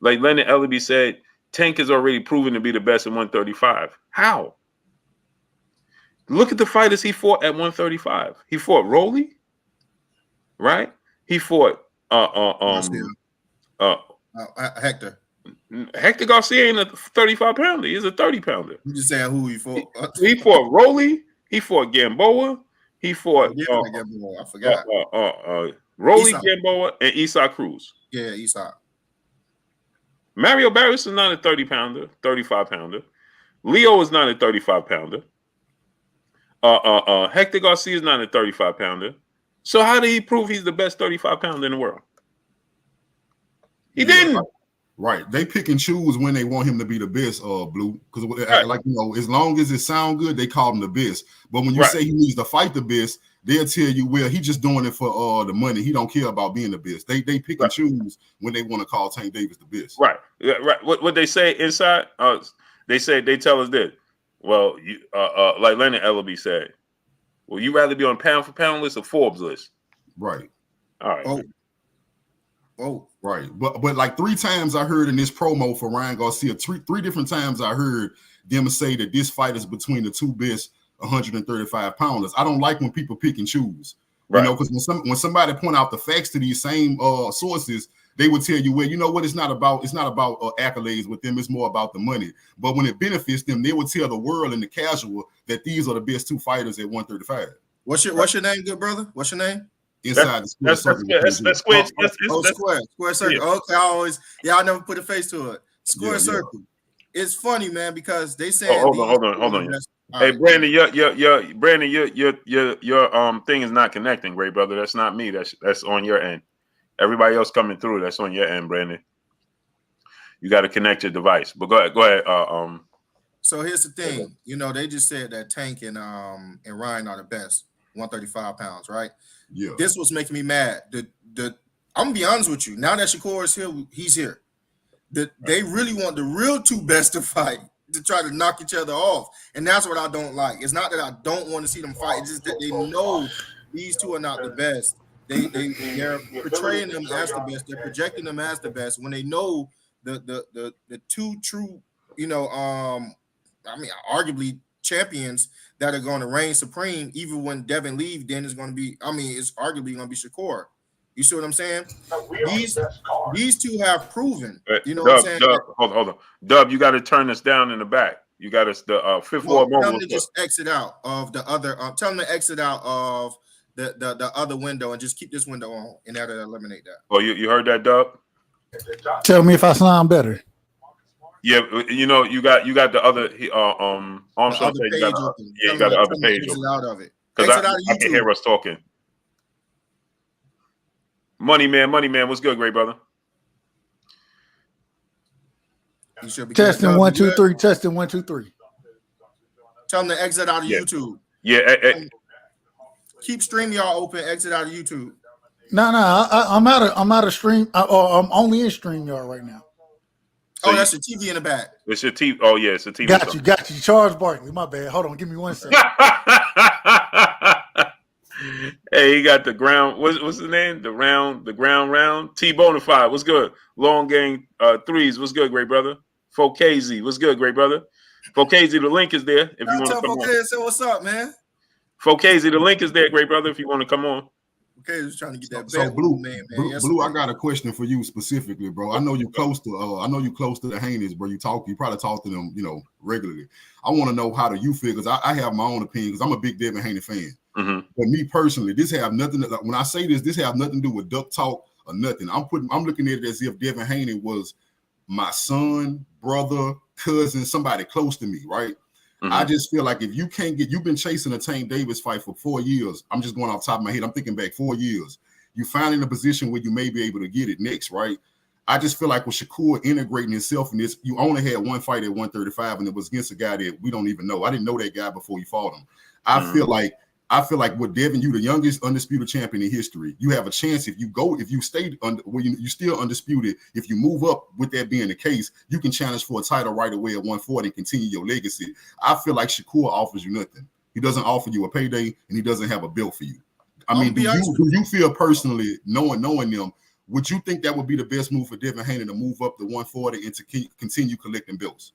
Like Leonard Ellaby said, Tank is already proven to be the best at 135. How? Look at the fighters he fought at 135. He fought Rolly, right? He fought Hector. Hector Garcia ain't a 35-pounder. He's a 30-pounder. You just saying who he fought. He fought Rolly. He fought Gamboa. He fought Gamboa. I forgot. Rolly, Isak. Gamboa, and Isak Cruz. Yeah, Isak. Mario Barris is not a 30-pounder, 35-pounder. Leo is not a 35-pounder. Hector Garcia is not a 35-pounder. So how did he prove he's the best 35-pounder in the world? He didn't. Right. They pick and choose when they want him to be the best, Blue. Because as long as it sound good, they call him the best. But when you say he needs to fight the best, they'll tell you, well, he's just doing it for the money. He don't care about being the best. They pick and choose when they want to call Tank Davis the best. Right. What they say inside, they tell us this. Well, you like Leonard Ellaby said, well, you rather be on pound for pound list or Forbes list? Right. All right. Oh, right. But like 3 times I heard in this promo for Ryan Garcia, three different times I heard them say that this fight is between the 2 best 135 pounders. I don't like when people pick and choose. Right. Because when somebody point out the facts to these same sources, they would tell you, well, you know what? It's not about accolades with them. It's more about the money. But when it benefits them, they would tell the world and the casual that these are the best 2 fighters at 135. What's your name, good brother? What's your name? Inside the square circle. That's square. Square circle. Yeah. Okay, I never put a face to it. Square circle. Yeah. It's funny, man, because they say. Hold on. Hey, Brandon, your thing is not connecting, great brother. That's not me. That's on your end. Everybody else coming through, that's on your end, Brandon. You got to connect your device. But go ahead. So here's the thing. They just said that Tank and Ryan are the best 135 pounds, right? Yeah. This was making me mad. I'm gonna be honest with you. Now that Shakur is here, he's here. They really want the real 2 best to fight, to try to knock each other off. And that's what I don't like. It's not that I don't want to see them fight. It's just that they know these 2 are not the best. They're portraying them as the best. They're projecting them as the best when they know the 2 true, arguably champions that are going to reign supreme. Even when Devin leaves, then it's going to be, it's arguably going to be Shakur. You see what I'm saying? These two have proven. You know Dub, what I'm saying? Dub, hold on. Dub, you got to turn this down in the back. You got us the fifth ward Tell mobile. them to just exit out of the other. Tell them to exit out of the other window and just keep this window on, and that'll eliminate that. Oh, you heard that, Dub? Tell me if I sound better. Yeah, you know, you got the other Armstrong said you got the other page open. Out of it. Because I can hear us talking. Money man, what's good, great brother? You should be testing 1 2 3. Testing 1 2 3. Tell them to exit out of YouTube. Yeah. Keep stream y'all open. Exit out of YouTube. No, I'm out of stream. I'm only in StreamYard right now. So that's your TV in the back. It's your TV. Oh yeah, it's a TV. Got you. Charles Barkley. My bad. Hold on. Give me 1 second. Hey, he got the ground. What's the name? The ground round. T Bonafide. What's good? Long game threes. What's good, great brother? Fokazy. What's good, great brother? Fokazy, the link is there if you want to come on. Say what's up, man. Fokazy, the link is there, great brother, if you want to come on. Okay, just trying to get that. So Blue, Blue, I got a question for you specifically, bro. I know you close to the Haneys, bro. You probably talk to them, regularly. I want to know, how do you feel? Because I have my own opinion, because I'm a big Devin Haney fan. Mm-hmm. But me personally, this have nothing. When I say this have nothing to do with duck talk or nothing. I'm looking at it as if Devin Haney was my son, brother, cousin, somebody close to me, right? Mm-hmm. I just feel like if you can't you've been chasing a Tank Davis fight for 4 years. I'm just going off the top of my head. I'm thinking back 4 years. You find in a position where you may be able to get it next, right? I just feel like with Shakur integrating himself in this, you only had one fight at 135, and it was against a guy that we don't even know. I didn't know that guy before you fought him. I feel like with Devin, you the youngest undisputed champion in history. You have a chance if you stay where you still undisputed. If you move up, with that being the case, you can challenge for a title right away at 140 and continue your legacy. I feel like Shakur offers you nothing. He doesn't offer you a payday, and he doesn't have a bill for you. I mean, do you feel personally, knowing them, would you think that would be the best move for Devin Haney to move up to 140 and to continue collecting bills?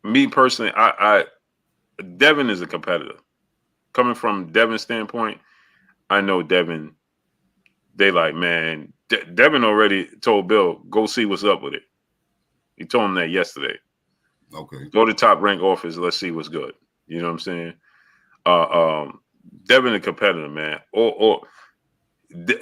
Me personally, Devin is a competitor. Coming from Devin's standpoint, I know Devin. They like, man. Devin already told Bill, go see what's up with it. He told him that yesterday. Okay. Go to Top Rank office. Let's see what's good. You know what I'm saying? Devin a competitor, man. Or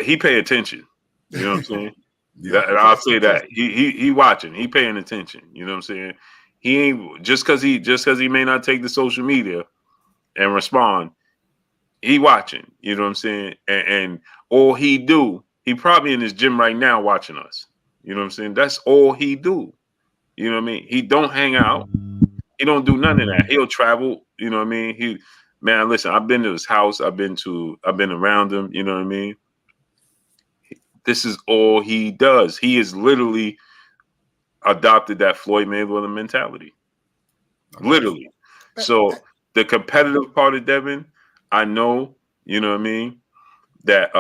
he pay attention. You know what I'm saying? Yeah, and I'll say that he watching. He paying attention. You know what I'm saying? He ain't just because he may not take the social media and respond. He watching. You know what I'm saying? And all he do, he probably in his gym right now watching us. You know what I'm saying? That's all he do. You know what I mean? He don't hang out. He don't do none of that. He'll travel. You know what I mean? Listen, I've been to his house. I've been around him. You know what I mean? This is all he does. He is literally adopted that Floyd Mayweather mentality. Literally. So the competitive part of Devin, I know, you know what I mean, that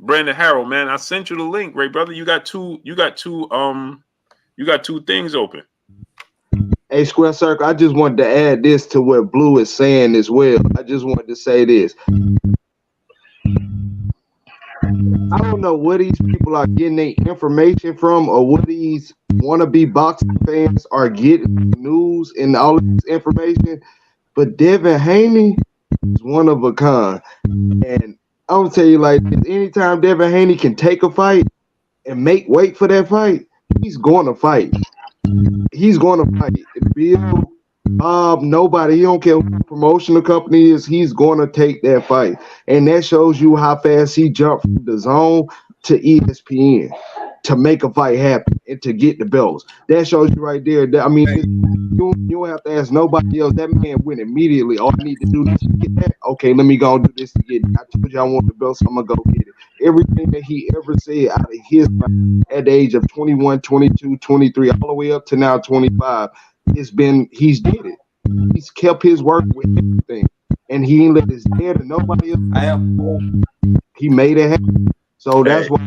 Brandon Harrell, man, I sent you the link, great brother. You got two things open. Hey, Square Circle, I just wanted to add this to what Blue is saying as well. I just wanted to say this. I don't know where these people are getting their information from, or what these wannabe boxing fans are getting news and all of this information, but Devin Haney is one of a kind. And I'm gonna tell you like this, anytime Devin Haney can take a fight and make weight for that fight, he's going to fight. He's going to fight. Bill, Bob, nobody, he don't care who the promotional company is, he's going to take that fight. And that shows you how fast he jumped from the zone to ESPN to make a fight happen and to get the belts. That shows you right there. I mean, you don't have to ask nobody else. That man went immediately. All I need to do is get that. Okay, let me go do this to get it. I told you I want the belts, so I'm going to go get it. Everything that he ever said out of his mouth at the age of 21, 22, 23, all the way up to now 25, he's did it. He's kept his word with everything. And he ain't let his dad or nobody else. He made it happen. So that's why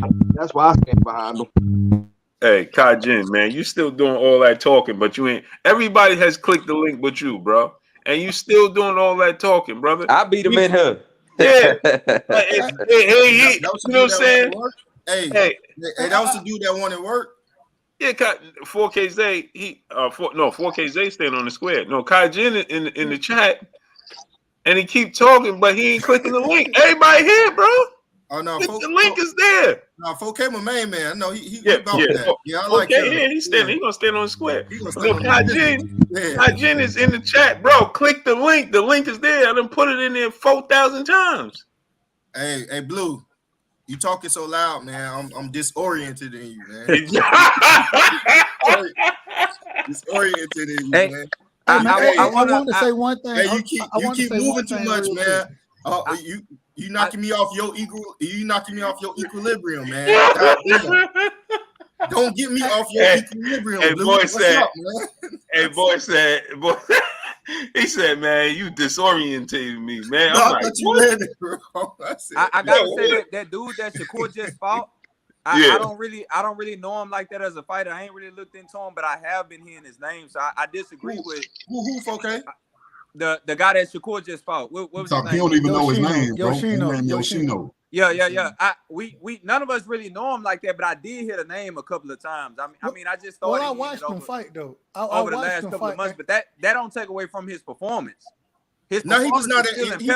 I stand behind him. Hey, Kajin, man, you still doing all that talking, but you ain't. Everybody has clicked the link but you, bro. And you still doing all that talking, brother. I beat him in her. Yeah. Hey, That was the you know what I'm dude that saying? wanted work. Hey, Hey, that was the dude that wanted work. yeah, 4KZ, 4KZ staying on the square. No, Kai Jin in the chat, and he keep talking, but he ain't clicking the link. Everybody here, bro. Oh no, The link is there. No, 4K my main man. No, he Yeah, about yeah. that. Yeah, I like Okay, him. yeah, he's standing. He gonna stand on the square. He gonna But stand no, on Kai the Jin, yeah. Kai Jin is in the chat, bro. Click the link. The link is there. I done put it in there 4,000 times. Hey, Blue, you talking so loud, man. I'm disoriented in you, man. Disoriented in you, Hey, man. I wanna- want to say one thing. Hey, you keep moving too much, man. You knocking me off your equilibrium, man. God damn. Don't get me off your equilibrium, Hey, Blue. boy What's said, up, man? hey, boy, he said, man, you disorientated me, man. No, I'm I like, thought you what? read it wrong. I said, I gotta Yo, say what? that dude that Shakur just fought. Yeah. I don't really know him like that as a fighter. I ain't really looked into him, but I have been hearing his name. So I disagree with who, 4K? the guy that Shakur just fought. What was his He don't name? even know his Yoshino. name, bro. His Yoshino. name Yoshino. Yeah. We none of us really know him like that, but I did hear the name a couple of times. I mean, I just started Well, I hearing watched it him over, fight though. over the last couple of months, but that don't take away from his performance. His No, performance he's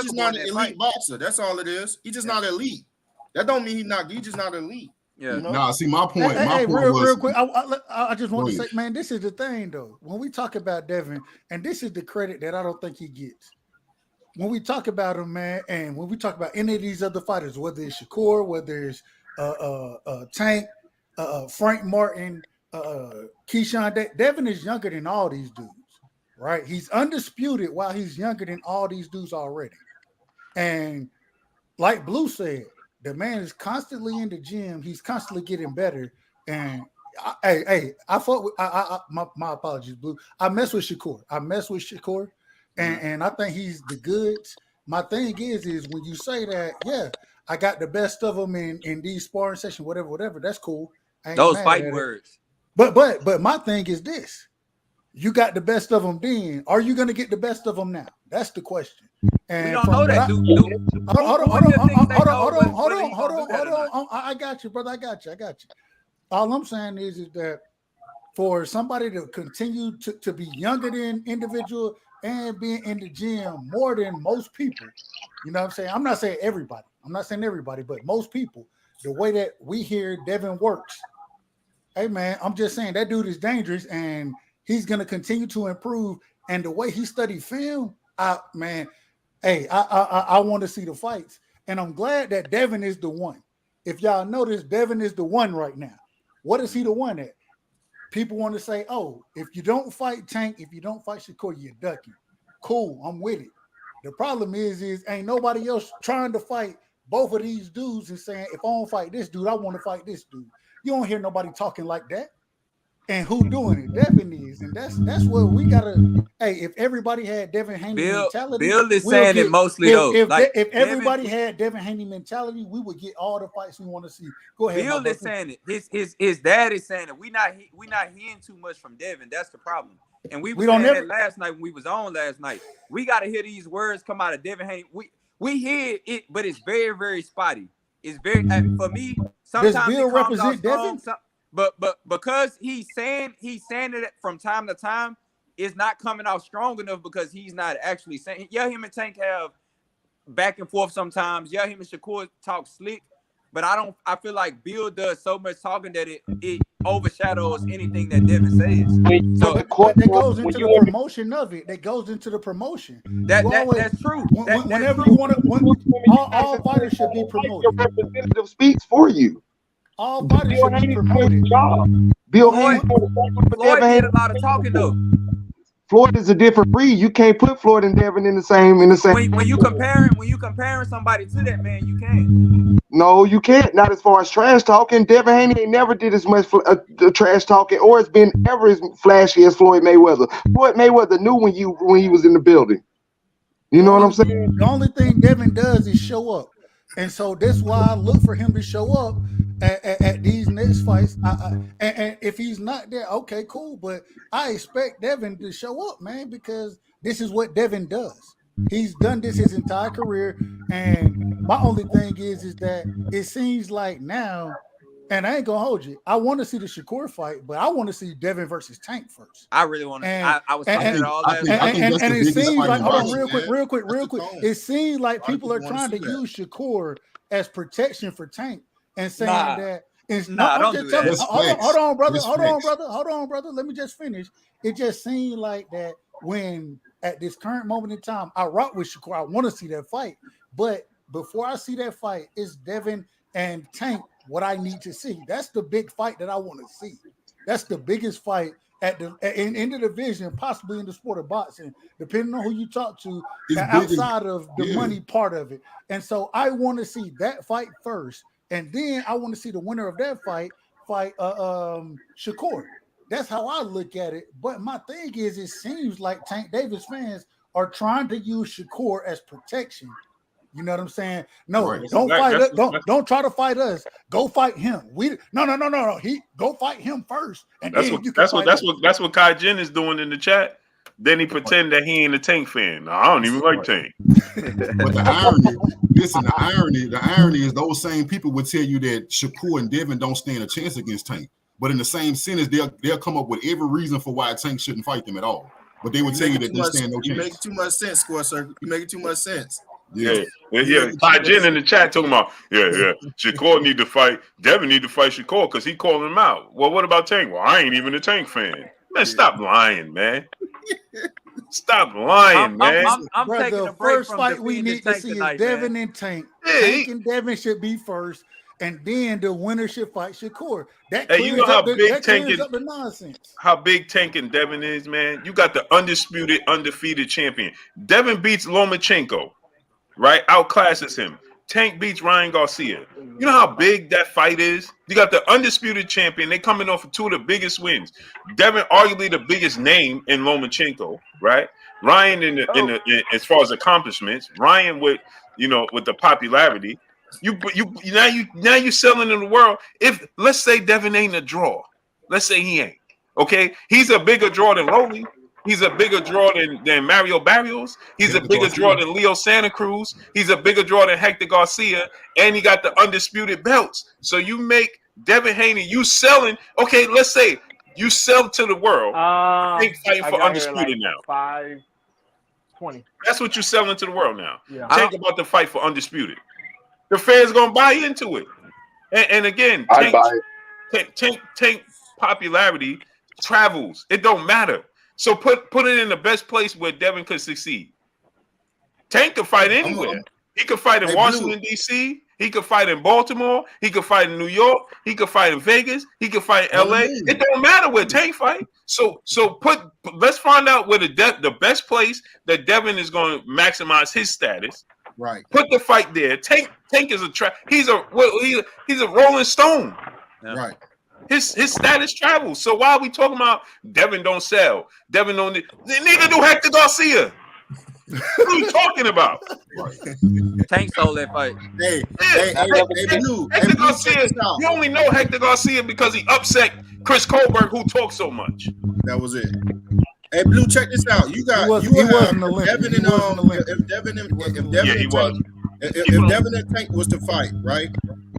just not an elite fight. boxer. That's all it is. He's just not elite. That don't mean he's just not elite. Yeah. You know? Nah, see, my point. Hey, My point was real quick. I just want to Go say, man, this is the thing though. When we talk about Devin, and this is the credit that I don't think he gets. When we talk about him, man, and when we talk about any of these other fighters, whether it's Shakur, whether it's Tank, Frank Martin, Keyshawn, Devin is younger than all these dudes, right? He's undisputed while he's younger than all these dudes already. And like Blue said, the man is constantly in the gym. He's constantly getting better. And I fought with my apologies, Blue. I mess with Shakur. And I think he's the goods. My thing is when you say that, yeah, I got the best of them in these sparring sessions, whatever. That's cool. I ain't Those mad fighting at it. words. But my thing is this: you got the best of them. Then are you going to get the best of them now? That's the question. And we don't know that, dude. Hold on. I got you, brother. I got you. All I'm saying is that for somebody to continue to be younger than individual and being in the gym more than most people, you know what I'm saying? I'm not saying everybody, but most people, the way that we hear Devin works, hey man, I'm just saying that dude is dangerous and he's gonna continue to improve. And the way he studied film, I want to see the fights. And I'm glad that Devin is the one. If y'all notice, Devin is the one right now. What is he the one at? People want to say, oh, if you don't fight Tank, if you don't fight Shakur, you're ducking. Cool, I'm with it. The problem is ain't nobody else trying to fight both of these dudes and saying, if I don't fight this dude, I want to fight this dude. You don't hear nobody talking like that. And who doing it? Devin is. And that's what we gotta. Hey, if everybody had Devin Haney mentality, Bill is saying it mostly though. If everybody had Devin Haney mentality, we would get all the fights we want to see. Go ahead. Bill is saying it. His dad is saying it. We not hearing too much from Devin. That's the problem. And we don't that last night when we was on last night. We got to hear these words come out of Devin Haney. We hear it, but it's very, very spotty. It's very for me. Sometimes does Bill it comes represent strong, Devin? But because he's saying it from time to time, it's not coming out strong enough because he's not actually saying. Yeah, him and Tank have back and forth sometimes. Yeah, him and Shakur talk slick, but I feel like Bill does so much talking that it overshadows anything that Devin says. So that goes into the promotion of it. That goes into the promotion. That's true. Whenever you want to, all fighters should be promoted. Your representative speaks for you. All fighters should be promoted. Bill Floyd did a lot of talking though. Floyd is a different breed. You can't put Floyd and Devin in the same. When you comparing somebody to that man, you can. No, you can't. Not as far as trash talking. Devin Haney ain't never did as much trash talking, or has been ever as flashy as Floyd Mayweather. Floyd Mayweather knew when he was in the building. You know what I'm saying? The only thing Devin does is show up, and so that's why I look for him to show up at these next fights. And if he's not there, okay, cool. But I expect Devin to show up, man, because this is what Devin does. He's done this his entire career, and my only thing is that it seems like now, and I ain't gonna hold you. I want to see the Shakur fight, but I want to see Devin versus Tank first. I really want to. And I was saying it all I last think- night. that's the it biggest seems fight like, in hold on, boxing, real quick. That's the tone. It seems like A lot of people are people wanna trying to see that. use Shakur as protection for Tank and saying Nah. that. It's Nah, I'm don't just do telling that. you. Hold on, brother. That's Hold on, facts. brother. Let me just finish. It just seemed like that when at this current moment in time, I rock with Shakur. I want to see that fight, but before I see that fight, it's Devin and Tank what I need to see. That's the big fight that I want to see. That's the biggest fight in the division, possibly in the sport of boxing, depending on who you talk to, It's big as- outside of the yeah. money part of it. And so I want to see that fight first, and then I want to see the winner of that fight Shakur. That's how I look at it. But my thing is, it seems like Tank Davis fans are trying to use Shakur as protection. You know what I'm saying? No, Right. don't That- fight that's- us. that's- Don't try to fight us. Go fight him. No. He go fight him first, and That's then what you can fight us. that's what Kai Jin is doing in the chat. Then he pretend that he ain't a Tank fan. No, I don't even like Tank. But the irony, listen, the irony is those same people would tell you that Shakur and Devin don't stand a chance against Tank. But in the same sentence, they'll come up with every reason for why Tank shouldn't fight them at all. But they would tell you that they stand no You make chance. too much sense, Score Circle. You make it too much sense. Yeah. Kai Jin in the chat talking about, Shakur need to fight. Devin need to fight Shakur because he calling him out. Well, what about Tank? Well, I ain't even a Tank fan. Man, stop lying, man. Stop lying, man. I'm Brother, taking the a break first from fight we defeating need to Tank see tonight, is Devin man. and Tank. Yeah, Tank and Devin should be first, and then the winner should fight Shakur. That Hey, clears, you know how up, the, big that Tank clears is- up the nonsense. How big Tank and Devin is, man. You got the undisputed, undefeated champion. Devin beats Lomachenko, right? Outclasses him. Tank beats Ryan Garcia. You know how big that fight is? You got the undisputed champion. They coming off of two of the biggest wins. Devin, arguably the biggest name in Lomachenko, right? Ryan as far as accomplishments. Ryan with the popularity. You now you selling in the world. If let's say Devin ain't a draw, let's say he ain't. Okay, he's a bigger draw than Lowly. He's a bigger draw than Mario Barrios. He's a bigger draw than Leo Santa Cruz. He's a bigger draw than Hector Garcia. And he got the undisputed belts. So you make Devin Haney, you selling. Okay, let's say you sell to the world. Tank fighting for undisputed now. 520. That's what you're selling to the world now. Yeah. Tank about to fight for undisputed. The fans gonna buy into it. And again, I buy it. Tank popularity travels. It don't matter. So put it in the best place where Devin could succeed. Tank could fight anywhere. He could fight in Hey, Washington, D.C. He could fight in Baltimore. He could fight in New York. He could fight in Vegas. He could fight in L.A. It don't matter where Tank fight. So let's find out where the best place that Devin is going to maximize his status. Right. Put the fight there. Tank is a he's a Rolling Stone. Yeah. Right. His status travels. So why are we talking about Devin don't sell? Devin don't. Neither do Hector Garcia. What are you talking about? Tank sold that fight. Hey, Blue. Hey, Hector Blue, Garcia. check this out. You only know Hector Garcia because he upset Chris Colbert, who talks so much. That was it. Hey, Blue, check this out. You got He you wasn't have Olympic. Devin He and wasn't Olympic. if Devin and He wasn't Devin Yeah, he and was. Tank, if Devin and Tank was to fight, right?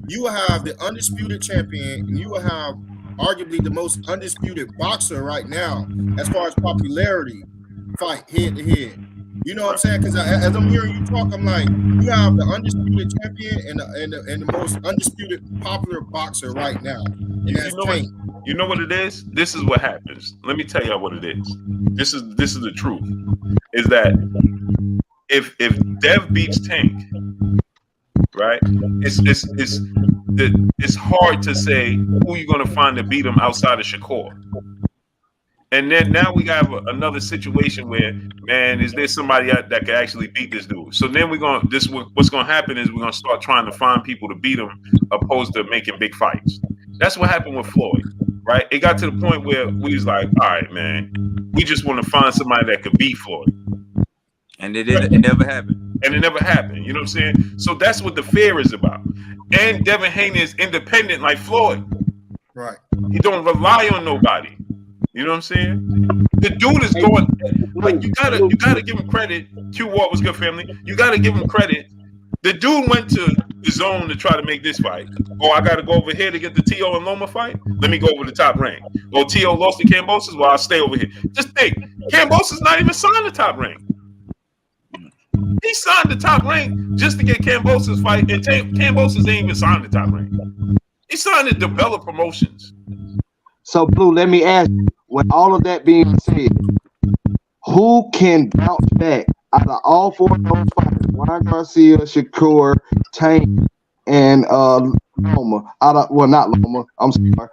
You will have the undisputed champion, and you will have arguably the most undisputed boxer right now, as far as popularity, fight head to head. You know what I'm saying? Because as I'm hearing you talk, I'm like, you have the undisputed champion and the most undisputed popular boxer right now, and that's Tank. You know what it is? This is what happens. Let me tell y'all what it is. This is the truth. Is that if Dev beats Tank, right? It's hard to say who you're gonna find to beat him outside of Shakur. And then now we have another situation where, man, is there somebody that can actually beat this dude? So then what's gonna happen is we're gonna start trying to find people to beat him, opposed to making big fights. That's what happened with Floyd, right? It got to the point where we was like, all right, man, we just want to find somebody that could beat Floyd. And it never happened. And it never happened. You know what I'm saying? So that's what the fear is about. And Devin Haney is independent like Floyd. Right. He don't rely on nobody. You know what I'm saying? The dude is going like you gotta give him credit. Q Walt was good, family. You gotta give him credit. The dude went to the zone to try to make this fight. Oh, I gotta go over here to get the T.O. and Loma fight. Let me go over the top rank. Oh, T.O. lost to Cambosis. Well, I'll stay over here. Just think, Cambosis not even signed the top rank. He signed the top rank just to get Cambosis fight, and Cambosis ain't even signed the top rank. He signed to develop promotions. So, Blue, let me ask you, with all of that being said, who can bounce back out of all four of those fighters? Juan Garcia, Shakur, Tank, and Loma. Not Loma. I'm sorry.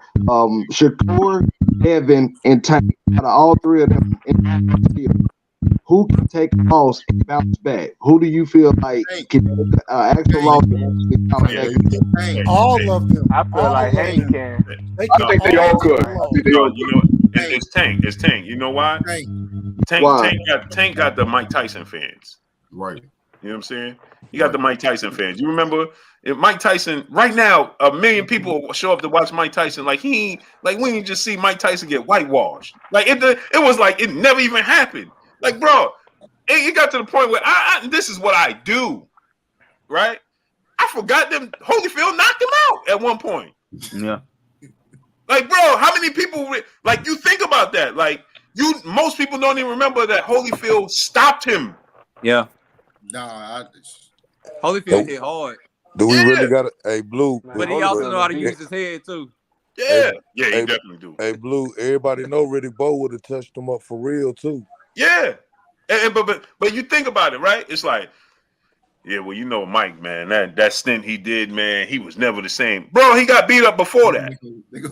Shakur, Devin, and Tank. Out of all three of them, who can take a loss and bounce back? Who do you feel like can actual loss and bounce back? All of them. I feel like Haney can. I think they all could. I think they all You know, it's Tank. It's Tank. You know why? Tank got the Mike Tyson fans. Right. You know what I'm saying? You got the Mike Tyson fans. You remember if Mike Tyson right now, 1 million people show up to watch Mike Tyson. Like we didn't just see Mike Tyson get whitewashed. Like it was like it never even happened. Like, bro, it got to the point where this is what I do, right? I forgot them. Holyfield knocked him out at one point. Yeah. Like, bro, how many people like you think about that? Like, most people don't even remember that Holyfield stopped him. Yeah. Nah, Holyfield hit hard. Do we really got a Blue? But he also know how to use his head too. Yeah, he definitely do. Hey, Blue, everybody know Riddick Bowe would have touched him up for real too. Yeah, but you think about it, right? It's like, yeah, well, you know, Mike, man, that stint he did, man, he was never the same, bro. He got beat up before that.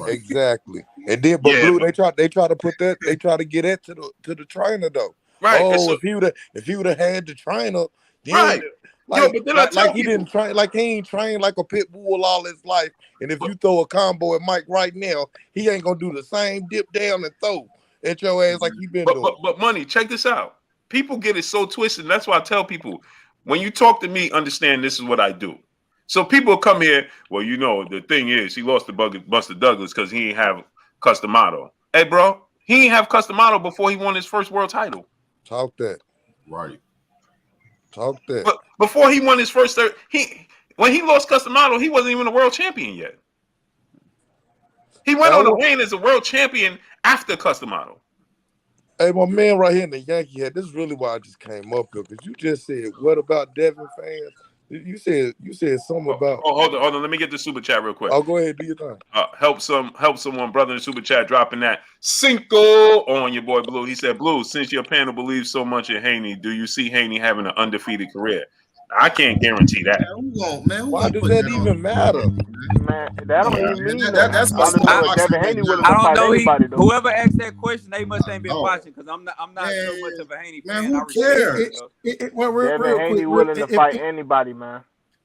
Exactly, and then Blue, they try to put that, they try to get that to the trainer though. Right. Oh, if he would have had the trainer, then, right. Like, but then I tell he didn't train, like he ain't trained like a pit bull all his life. And if you throw a combo at Mike right now, he ain't gonna do the same dip down and throw at your ass like he been doing. But money, check this out. People get it so twisted. And that's why I tell people, when you talk to me, understand this is what I do. So people come here, well, you know, the thing is, he lost to Buster Douglas because he ain't have Customato. Hey, bro, he ain't have Customato before he won his first world title. Talk that. Right. Talk that. But before he won his first when he lost Customato, he wasn't even a world champion yet. He went on the reign as a world champion after Customato. Hey, my man right here in the Yankee hat, this is really why I just came up here, because you just said, what about Devin fans? You said something about. Oh, hold on. Let me get the super chat real quick. Oh, go ahead, do your thing. Help someone, brother, in the super chat, dropping that Cinco on your boy Blue. He said, Blue, since your panel believes so much in Haney, do you see Haney having an undefeated career? I can't guarantee that. Why does that even matter? Man, that don't even mean that. That's Devin Haney willing I to don't fight know. anybody though. Whoever asked that question, they must ain't been watching, because I'm not so much of a Haney fan. Who cares? Devin Haney willing to fight anybody, man.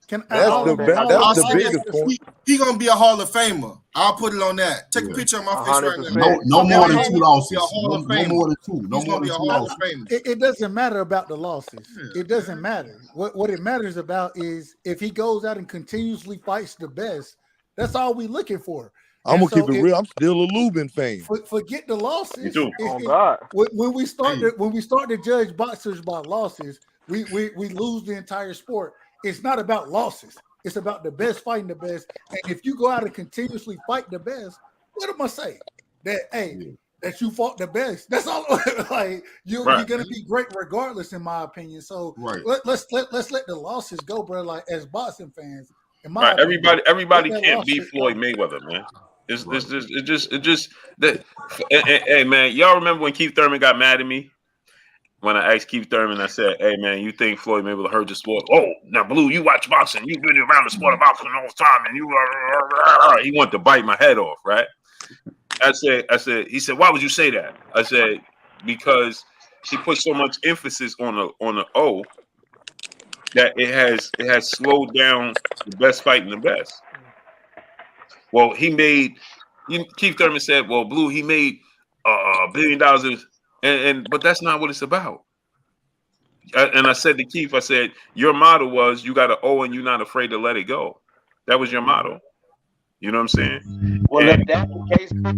That's the biggest point. He gonna be a Hall of Famer. I'll put it on that. Take a picture of my face right now. No more than 2 losses. No more than 2. No more than 2 losses. It doesn't matter about the losses. It doesn't matter. What it matters about is if he goes out and continuously fights the best. That's all we looking for. I'm gonna keep it real. I'm still a Lubin fan. Forget the losses. Me too. God. When we start to judge boxers by losses, we lose the entire sport. It's not about losses. It's about the best fighting the best. And if you go out and continuously fight the best, what am I say? That you fought the best. That's all. Like you're gonna be great regardless, in my opinion. So let's let the losses go, bro. Like as boxing fans, in my opinion, everybody can't beat Floyd Mayweather, man. It's just that. Hey, man, y'all remember when Keith Thurman got mad at me? When I asked Keith Thurman, I said, hey, man, you think Floyd Mayweather heard the sport? Oh, now, Blue, you watch boxing. You've been around the sport of boxing all the time, and he wanted to bite my head off, right? I said, he said, why would you say that? I said, because he put so much emphasis on the O that it has slowed down the best fighting the best. Well, Keith Thurman said, well, Blue, he made $1 billion but that's not what it's about. And I said to Keith, I said, your motto was you got to owe and you're not afraid to let it go. That was your motto. You know what I'm saying? Well, And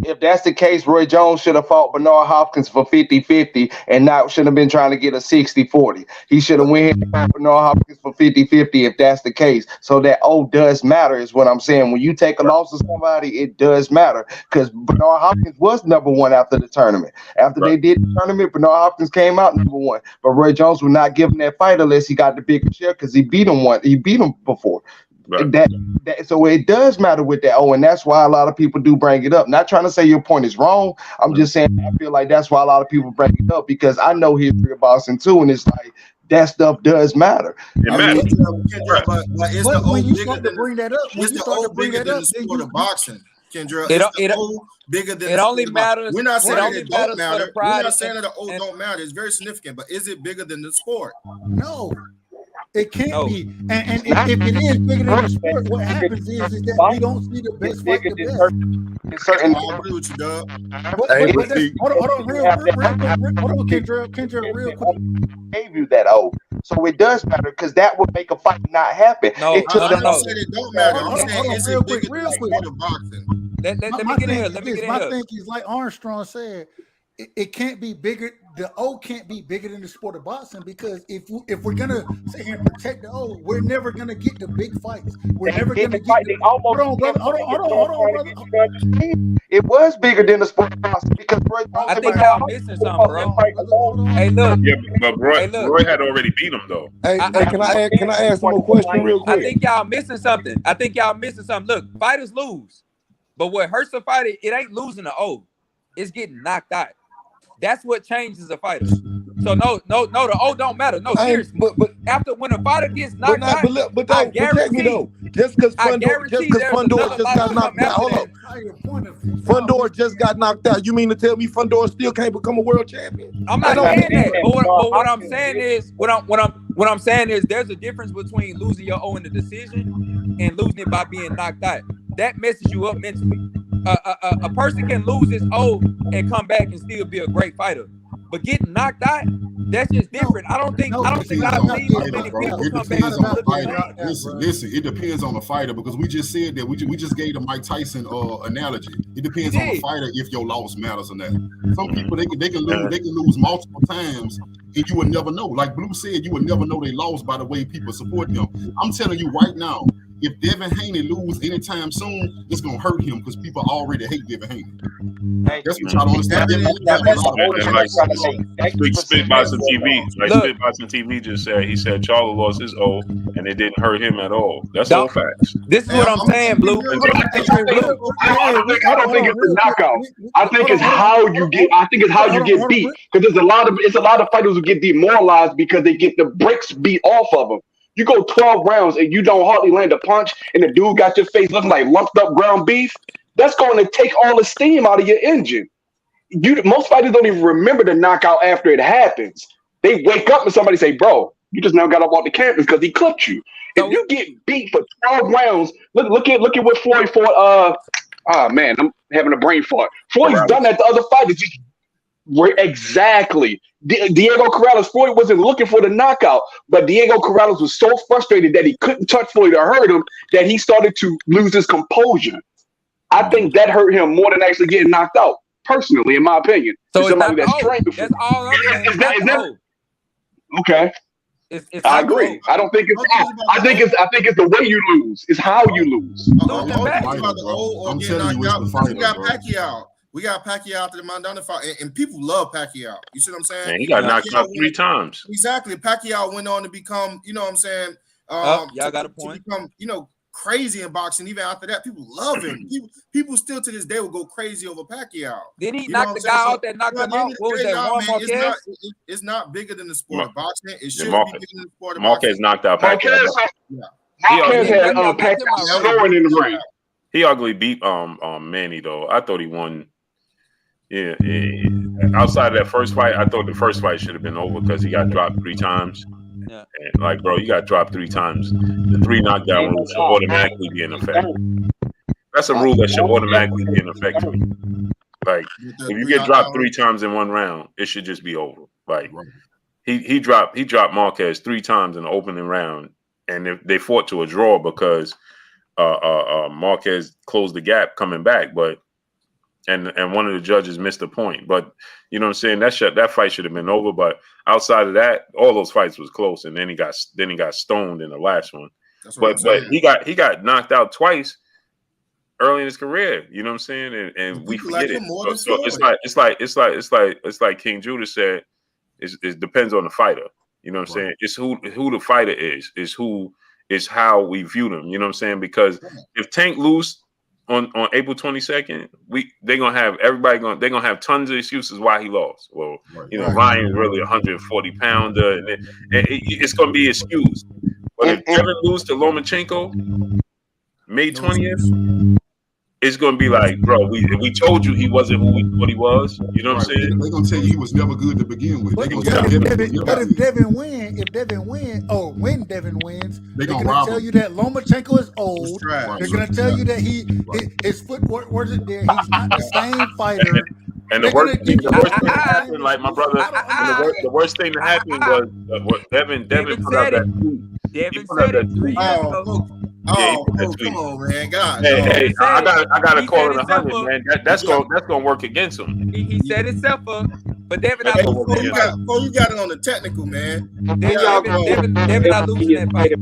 if that's the case, Roy Jones should have fought Bernard Hopkins for 50-50 and not should have been trying to get a 60-40. He should have went here and fought Bernard Hopkins for 50-50 if that's the case. So that does matter is what I'm saying. When you take a loss to somebody, it does matter because Bernard Hopkins was number one after the tournament. After they did the tournament, Bernard Hopkins came out number one. But Roy Jones would not give him that fight unless he got the bigger share because he beat him before. Right. So it does matter with that. And that's why a lot of people do bring it up. Not trying to say your point is wrong. I'm just saying I feel like that's why a lot of people bring it up because I know history of boxing too, and it's like that stuff does matter. It matters. But is the when O you bigger start than to bring that up, is the O bigger than the sport of boxing? Kendra, It- is the it- O bigger than it the only sport of boxing? matters- We're not it saying only it matters don't for the matter. We're pride not saying that the O and- don't matter. It's very significant, but is it bigger than the sport? No. It can't No. be. And if it is bigger than the sport, what happens is that we don't see the best fight the best. I agree with you, Doug. But that's, hold on, real quick. Hold on, Kendra, real quick. Gave you that so it does matter because that would make a fight not happen. No, It took I them- don't say it don't matter. I'm Hold on, saying is real it quick, bigger than the sport of boxing? Let me My get in thing here. is Let me this. get in My here. thing is like Armstrong said, it can't be bigger. The O can't be bigger than the sport of boxing because if we're gonna sit here and protect the O, we're never gonna get the big fights. We're never gonna get. Hold on, brother. Hold on, brother. It was bigger than the sport of boxing because Roy I think y'all missing something, bro. Hey, look. Yeah, but Roy, Hey, look. Roy had already beat him though. Hey, can I ask him a question real I quick? think y'all missing something. Look, fighters lose, but what hurts a fighter, it ain't losing the O, it's getting knocked out. That's what changes a fighter. So no, the O don't matter. No, seriously. But after when a fighter gets knocked out, but I protect me guarantee. though. Just because Fundor just got knocked out. Hold on. Fundor just got knocked out. You mean to tell me Fundor still can't become a world champion? I'm not saying that. But what I'm saying is, what I'm saying is, there's a difference between losing your O in the decision and losing it by being knocked out. That messes you up mentally. A person can lose his O and come back and still be a great fighter. But getting knocked out, that's just different. I don't think I've seen many people It come back. depends on the fighter. Listen, it depends on the fighter because we just said that we just gave the Mike Tyson analogy. It depends on the fighter if your loss matters or not. Some people they can lose multiple times and you would never know. Like Blue said, you would never know they lost by the way people support them. I'm telling you right now, if Devin Haney lose anytime soon, it's gonna hurt him because people already hate Devin Haney. That's what y'all don't understand. Spitboxing TV, Spitboxing TV just said he said Charlo lost his O and it didn't hurt him at all. That's all facts. This is what I'm saying, Blue. I don't think it's the knockout. I think it's how you get. I think it's how you get beat because it's a lot of fighters who get demoralized because they get the bricks beat off of them. You go 12 rounds and you don't hardly land a punch, and the dude got your face looking like lumped up ground beef. That's going to take all the steam out of your engine. Most fighters don't even remember the knockout after it happens. They wake up and somebody say, "Bro, you just now got up off the canvas because he clipped you." If you get beat for 12 rounds, look at what Floyd fought. Man, I'm having a brain fart. Floyd's done that to other fighters. Exactly. Diego Corrales, Floyd wasn't looking for the knockout, but Diego Corrales was so frustrated that he couldn't touch Floyd or hurt him that he started to lose his composure. I think that hurt him more than actually getting knocked out, personally, in my opinion. So it's somebody not that's trained before. That's all I'm saying. Is that okay. It's I agree. I don't think it's. I think it's the way you lose. It's how you lose. I'm telling you, it's the fighter, got Pacquiao. We got Pacquiao after the Mandana fight, and people love Pacquiao. You see what I'm saying? Man, he got knocked out 3 times. Exactly. Pacquiao went on to become, you know what I'm saying? Y'all got a point. To become, crazy in boxing. Even after that, people love him. People still to this day will go crazy over Pacquiao. Did he knock the guy out that knocked him out? What was that? Juan Marquez? It's not bigger than the sport of boxing. It should be bigger than the sport of Marquez boxing. knocked out Pacquiao. Marquez had Pacquiao snoring in the ring. He ugly beat Manny though. I thought he won. Yeah. Outside of that first fight, I thought the first fight should have been over because he got dropped 3 times. Yeah. And like, bro, you got dropped 3 times. The 3 knockdown rule should automatically be in effect. That's a rule that should automatically be in effect for you. Like, if you get dropped 3 times in one round, it should just be over. Like, he dropped Marquez 3 times in the opening round, and they fought to a draw because Marquez closed the gap coming back, but and one of the judges missed a point. But you know what I'm saying? That fight should have been over. But outside of that, all those fights was close, and then he got stoned in the last one. But he got knocked out twice early in his career. You know what I'm saying? And we forget it. So it's like King Judah said. It depends on the fighter. You know what I'm saying? It's who the fighter is how we view them. You know what I'm saying? Because if Tank lose on April 22nd, they're gonna have tons of excuses why he lost. Well, Ryan's really 140 pounder, and it's gonna be excused. But if Devin lose to Lomachenko May 20th, it's gonna be like, bro, we told you he wasn't who we thought he was. You know what I'm saying? They're gonna tell you he was never good to begin with. But if Devin wins, when Devin wins, they're gonna tell you that Lomachenko is old. They're gonna tell you that his footwork wasn't there. He's not the same fighter. And the worst thing that happened, like my brother, the worst thing that happened was Devin put out that tweet. Devin said it 3 years ago. Come on, man! God, hey, I gotta call it 100, man. That's gonna work against him. He set himself up, but Devin you got it on the technical, man. Devin not losing that fight.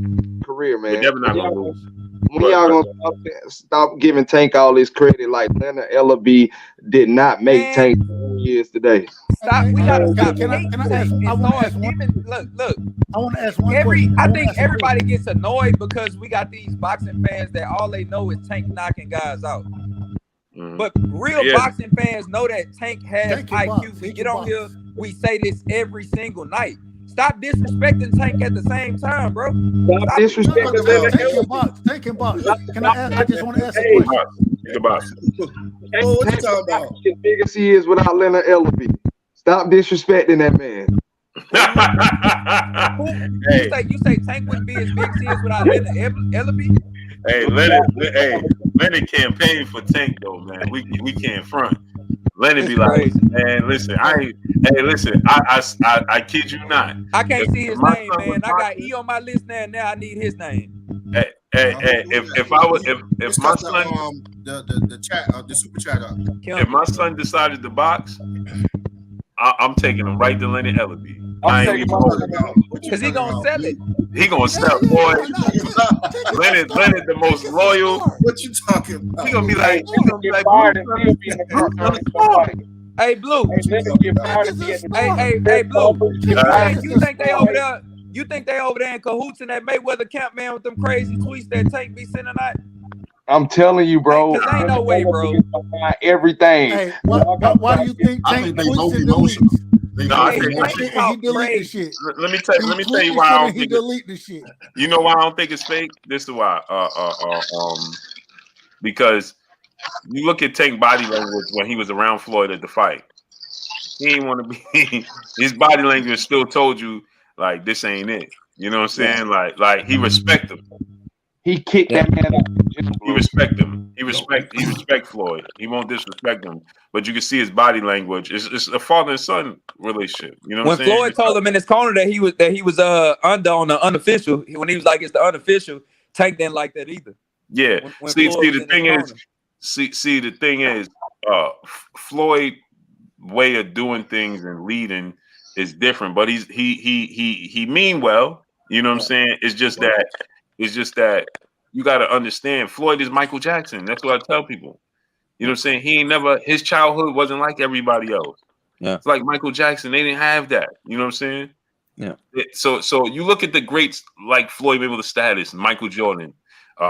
Career, man. Devin not gonna lose. When y'all gonna stop giving Tank all this credit? Like Leonard Ellaby did not make Tank 2 years today. Stop. We gotta stop. Can I ask? I want to ask one. Look. I want to ask one question. I think everybody gets annoyed because we got these boxing fans that all they know is Tank knocking guys out. But real boxing fans know that Tank has IQ. We get on here, we say this every single night. Stop disrespecting Tank at the same time, bro. Stop disrespecting Tank and box. Can I ask? I just want to ask a question. What you talking about? As big as he is without Leonard Ellaby. Stop disrespecting that man. You say Tank wouldn't be as big as he is without Leonard Ellaby? Hey, Leonard campaigned for Tank though, man. We can't front. Leonard be like, man, listen, I kid you not. I can't see his name, man. I got E on my list now. Now I need his name. Hey, if my son the super chat up. If my son decided to box, I'm taking him right to Leonard Ellaby. Because he gonna sell it. He gonna sell, boy. Leonard, the most loyal. What you talking about? He gonna be like, hey, Blue. Hey, Blue. You think they over there? You think they over there in cahoots in that Mayweather camp, man, with them crazy tweets that Tank be sending out? I'm telling you, bro. Because ain't no way, bro. Everything. Hey, why do you think Tank tweets and deletes? He delete the shit. Let me tell you why I don't think delete the shit. You know why I don't think it's fake? This is why. Because you look at Tank body language when he was around Floyd at the fight. He didn't want to be. His body language still told you like this ain't it. You know what I'm saying? Like he respect him. He kicked that man out. He respect him. He respect Floyd. He won't disrespect him. But you can see his body language. It's a father and son relationship. You know what I'm saying? When Floyd told him in his corner that he was under on the unofficial, when he was like it's the unofficial, Tank didn't like that either. Yeah. See the thing is, Floyd way of doing things and leading is different. But he mean well. You know what I'm saying? It's just that you got to understand Floyd is Michael Jackson. That's what I tell people. You know what I'm saying? His childhood wasn't like everybody else. Yeah. It's like Michael Jackson. They didn't have that. You know what I'm saying? Yeah. So you look at the greats like Floyd Mayweather status, Michael Jordan,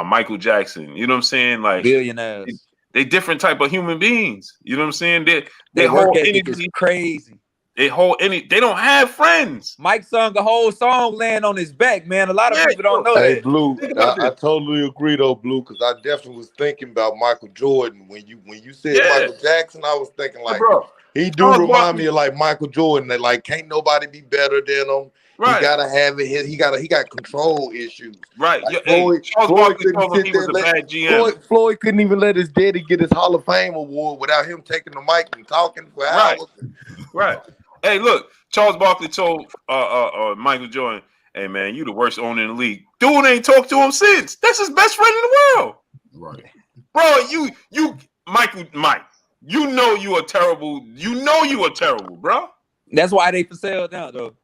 Michael Jackson. You know what I'm saying? Like billionaires. They different type of human beings. You know what I'm saying? Their work whole ethic is crazy. They don't have friends. Mike sung a whole song laying on his back, man. A lot of people don't know that. Hey, Blue, I totally agree though, Blue, because I definitely was thinking about Michael Jordan when you said Michael Jackson. I was thinking like, he do remind me of like Michael Jordan. That like can't nobody be better than him. Right. He gotta have it. He got control issues. Right. Like Floyd couldn't even let his daddy get his Hall of Fame award without him taking the mic and talking for hours. Right. Hey, look, Charles Barkley told Michael Jordan, Hey man, you the worst owner in the league. Dude ain't talked to him since. That's his best friend in the world. Right. Bro, Mike, you know you are terrible. You know you are terrible, bro. That's why they for sale now, though.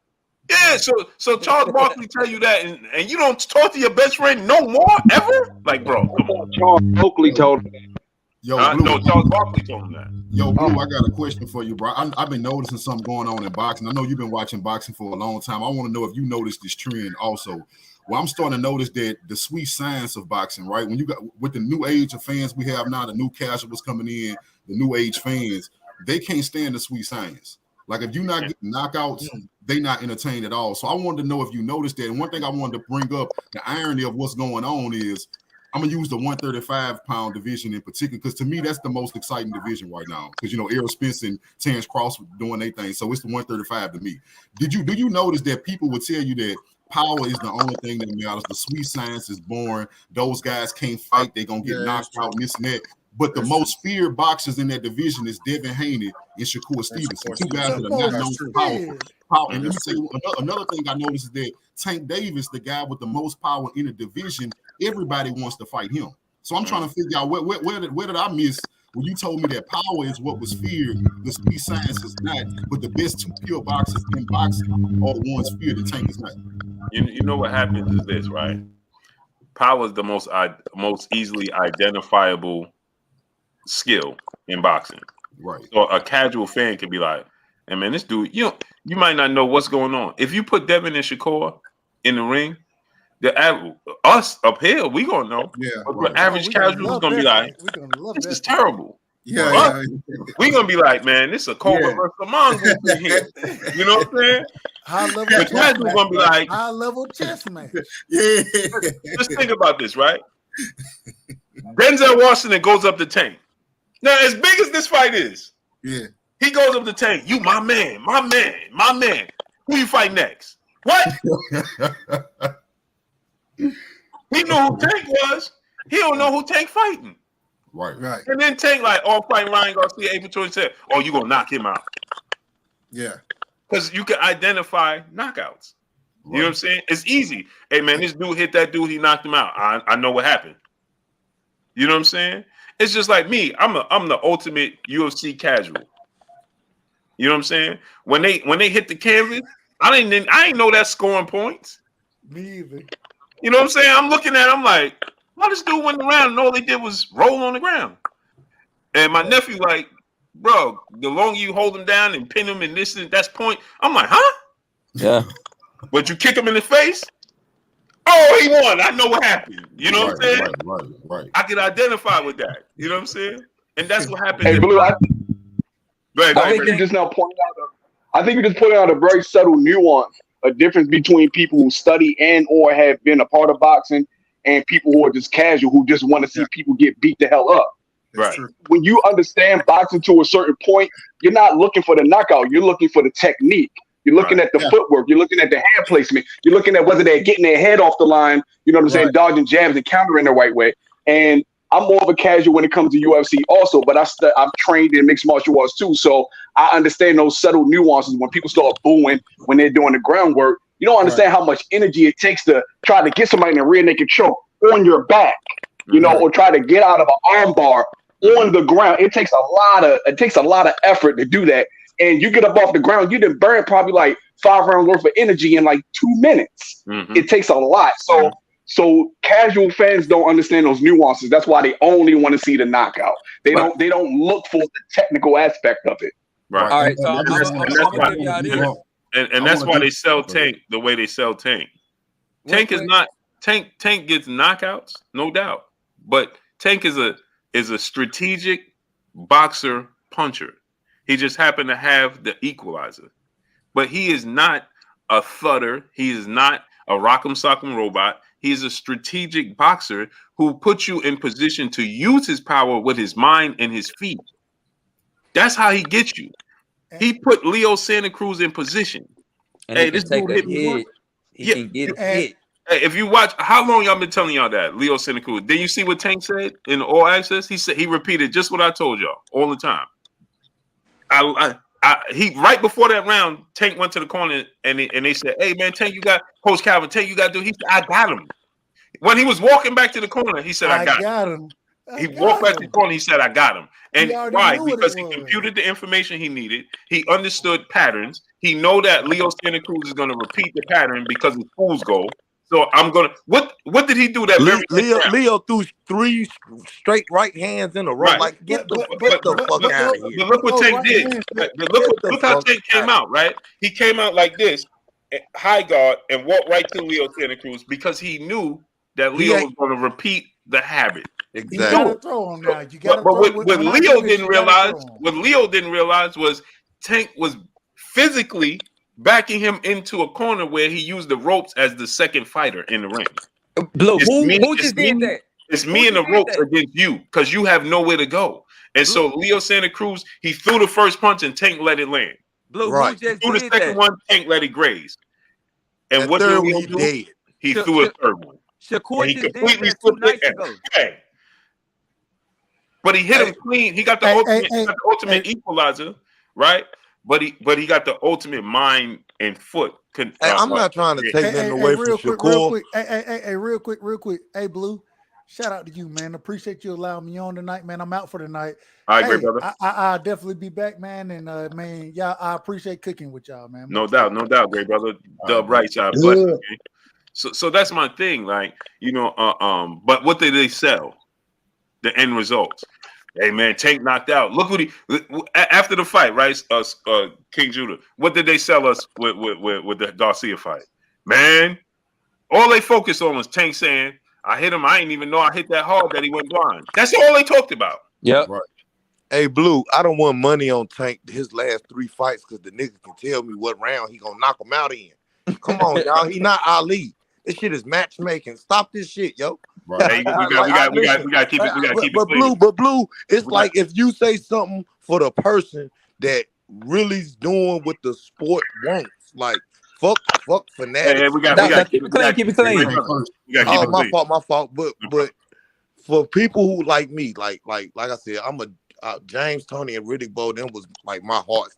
Yeah, so Charles Barkley tell you that, and you don't talk to your best friend no more ever? Like, bro, come on. Charles Barkley told him. Yo, No, Charles Barkley told him that. Yo, Blue, I got a question for you, bro. I've been noticing something going on in boxing. I know you've been watching boxing for a long time. I want to know if you noticed this trend also. Well, I'm starting to notice that the sweet science of boxing, right? When you got with the new age of fans we have now, the new casuals coming in, the new age fans, they can't stand the sweet science. Like if you're not getting knockouts, they not entertained at all. So I wanted to know if you noticed that. And one thing I wanted to bring up, the irony of what's going on is I'm gonna use the 135-pound division in particular because to me that's the most exciting division right now. Because Errol Spence and Terrence Cross doing their thing, so it's the 135 to me. Do you notice that people would tell you that power is the only thing that matters? The sweet science is boring. Those guys can't fight. They're gonna get knocked out and this and that. But the most feared boxers in that division is Devin Haney and Shakur Stevenson, two guys that are not known for power. And let me tell you another thing I noticed is that Tank Davis, the guy with the most power in the division, everybody wants to fight him. So I'm trying to figure out where did I miss when you told me that power is what was feared, the sweet science is not, but the best two pure boxers in boxing are the ones feared, and Tank is not. You know what happens is this, right? Power is the most easily identifiable skill in boxing. Right. So a casual fan can be like, "Hey man, this dude, you might not know what's going on." If you put Devin and Shakur in the ring, us up here, we gonna know. Yeah. But the average casual is gonna be like, "This is terrible." Yeah. We gonna be like, "Man, this is a Cobra versus a Mongo thing here." You know what I'm saying? High level The casual gonna be like, high level chess match. Yeah. Just think about this, right? Denzel Washington goes up to Tank. Now, as big as this fight is, he goes up to Tank. You, my man. Who you fight next? What? He knew who Tank was. He don't know who Tank fighting. Right. And then Tank like, fighting Ryan Garcia, April 27th. Oh, you gonna knock him out? Yeah. Because you can identify knockouts. You know what I'm saying? It's easy. Hey man, this dude hit that dude. He knocked him out. I know what happened. You know what I'm saying? It's just like me. I'm the ultimate UFC casual. You know what I'm saying? When they hit the canvas, I ain't know that scoring points. Me either. You know what I'm saying? I'm looking at it, I'm like, why this dude went around and all they did was roll on the ground. And my nephew like, bro, the longer you hold him down and pin him and this and that's point. I'm like, huh? Yeah. But you kick him in the face? Oh, he won. I know what happened. You know what I'm saying? Right. I can identify with that. You know what I'm saying? And that's what happens. Hey, Blue, I think you just now pointed out. I think you just pointed out a very subtle nuance, a difference between people who study and or have been a part of boxing and people who are just casual, who just want to see people get beat the hell up. Right. When you understand boxing to a certain point, you're not looking for the knockout. You're looking for the technique. You're looking at the footwork. You're looking at the hand placement. You're looking at whether they're getting their head off the line, you know what I'm saying, dodging jabs and countering the right way. And I'm more of a casual when it comes to UFC also, but I'm trained in mixed martial arts too. So I understand those subtle nuances when people start booing when they're doing the groundwork. You don't understand how much energy it takes to try to get somebody in a rear naked choke on your back, you know, or try to get out of an arm bar on the ground. It takes a lot of effort to do that. And you get up off the ground, you done burn probably like 5 rounds worth of energy in like 2 minutes. It takes a lot. So casual fans don't understand those nuances. That's why they only want to see the knockout. They don't look for the technical aspect of it. Right. All right. So and that's why they sell Tank the way they sell Tank. Tank is not Tank gets knockouts, no doubt. But Tank is a strategic boxer puncher. He just happened to have the equalizer. But he is not a thudder. He is not a rock'em sock'em robot. He's a strategic boxer who puts you in position to use his power with his mind and his feet. That's how he gets you. He put Leo Santa Cruz in position. And hey, this dude hit me. He can get it hit. Hey, if you watch, how long y'all been telling y'all that Leo Santa Cruz? Did you see what Tank said in All Access? He repeated just what I told y'all all the time. he right before that round, Tank went to the corner and they said, "Hey man, Tank, you got Coach Calvin. Tank, you got to do." He said, "I got him." When he was walking back to the corner, he said, "I got him." He walked back to the corner. He said, "I got him." And why? Because he computed the information he needed. He understood patterns. He know that Leo Santa Cruz is going to repeat the pattern because it's fool's goal. So I'm gonna. What did he do that very Leo threw 3 straight right hands in a row. Right. Like get the fuck out of here. But look what Tank did. Look how Tank came out. Right. He came out like this, high guard, and walked right to Leo Santa Cruz because he knew that Leo was going to repeat the habit. Exactly. You gotta throw him now. You gotta but throw what Leo didn't realize, was Tank was physically backing him into a corner where he used the ropes as the second fighter in the ring. Blue, who just did that? It's me and the ropes against you because you have nowhere to go. And so Leo Santa Cruz, he threw the first punch and Tank let it land. Blue, who just he threw the second one, Tank let it graze. And what did Leo do? He threw a third one. Shakur just did that 2 nights ago. Okay. But he hit him clean. He got the ultimate equalizer, right? But he got the ultimate mind and foot. I'm not trying to take nothing away from Shakur. Real quick. Hey, Blue, shout out to you, man. Appreciate you allowing me on tonight, man. I'm out for the night. All right, great brother. I'll definitely be back, man. And man, yeah, I appreciate cooking with y'all, man. No doubt, great brother. Dub right side. So that's my thing, like, but what did they sell? The end results. Hey man, Tank knocked out. Look what after the fight, right? King Judah. What did they sell us with the Garcia fight? Man, all they focused on was Tank saying, "I hit him. I didn't even know I hit that hard that he went blind." That's all they talked about. Yep. Right. Hey, Blue, I don't want money on Tank his last 3 fights because the nigga can tell me what round he gonna knock him out in. Come on, y'all. He not Ali. This shit is matchmaking. Stop this shit, yo. Right. We got to keep it. But Blue, it's like if you say something for the person that really's doing what the sport wants, like fuck fanatics. Hey, we got keep it clean. Oh, my fault. But for people who like me, like I said, I'm a James, Tony, and Riddick Bowe. Them was like my hearts.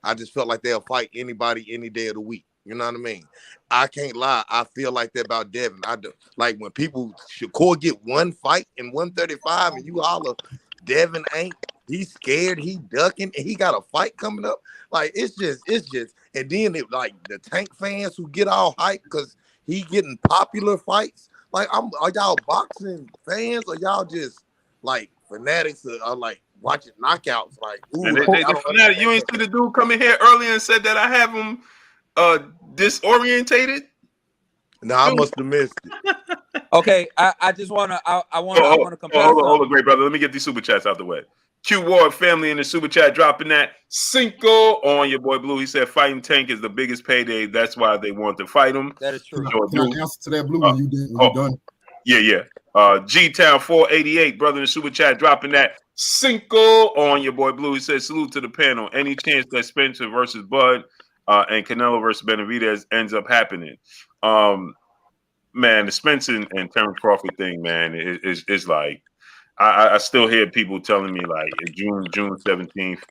I just felt like they'll fight anybody any day of the week. You know what I mean? I can't lie. I feel like that about Devin. I do. Like when people Shakur get 1 fight in 135 and you holler, Devin ain't. He's scared. He ducking. And he got a fight coming up. Like it's just. And then like the Tank fans who get all hyped because he getting popular fights. Like are y'all boxing fans or y'all just like fanatics or like watching knockouts? Like fanatic. You ain't see the dude coming here earlier and said that I have him disorientated? No, I must have missed it. Okay, I just wanna compare. Hold on, great brother. Let me get these super chats out the way. Q Ward family in the super chat dropping that Cinco on your boy Blue. He said fighting Tank is the biggest payday. That's why they want to fight him. That is true. Can I answer to that, Blue? When you done? Yeah. G Town 488 brother in the super chat dropping that Cinco on your boy Blue. He said salute to the panel. Any chance that Spencer versus Bud and Canelo versus Benavidez ends up happening? Man, the Spencer and Terrence Crawford thing, man, is like I still hear people telling me like June 17th.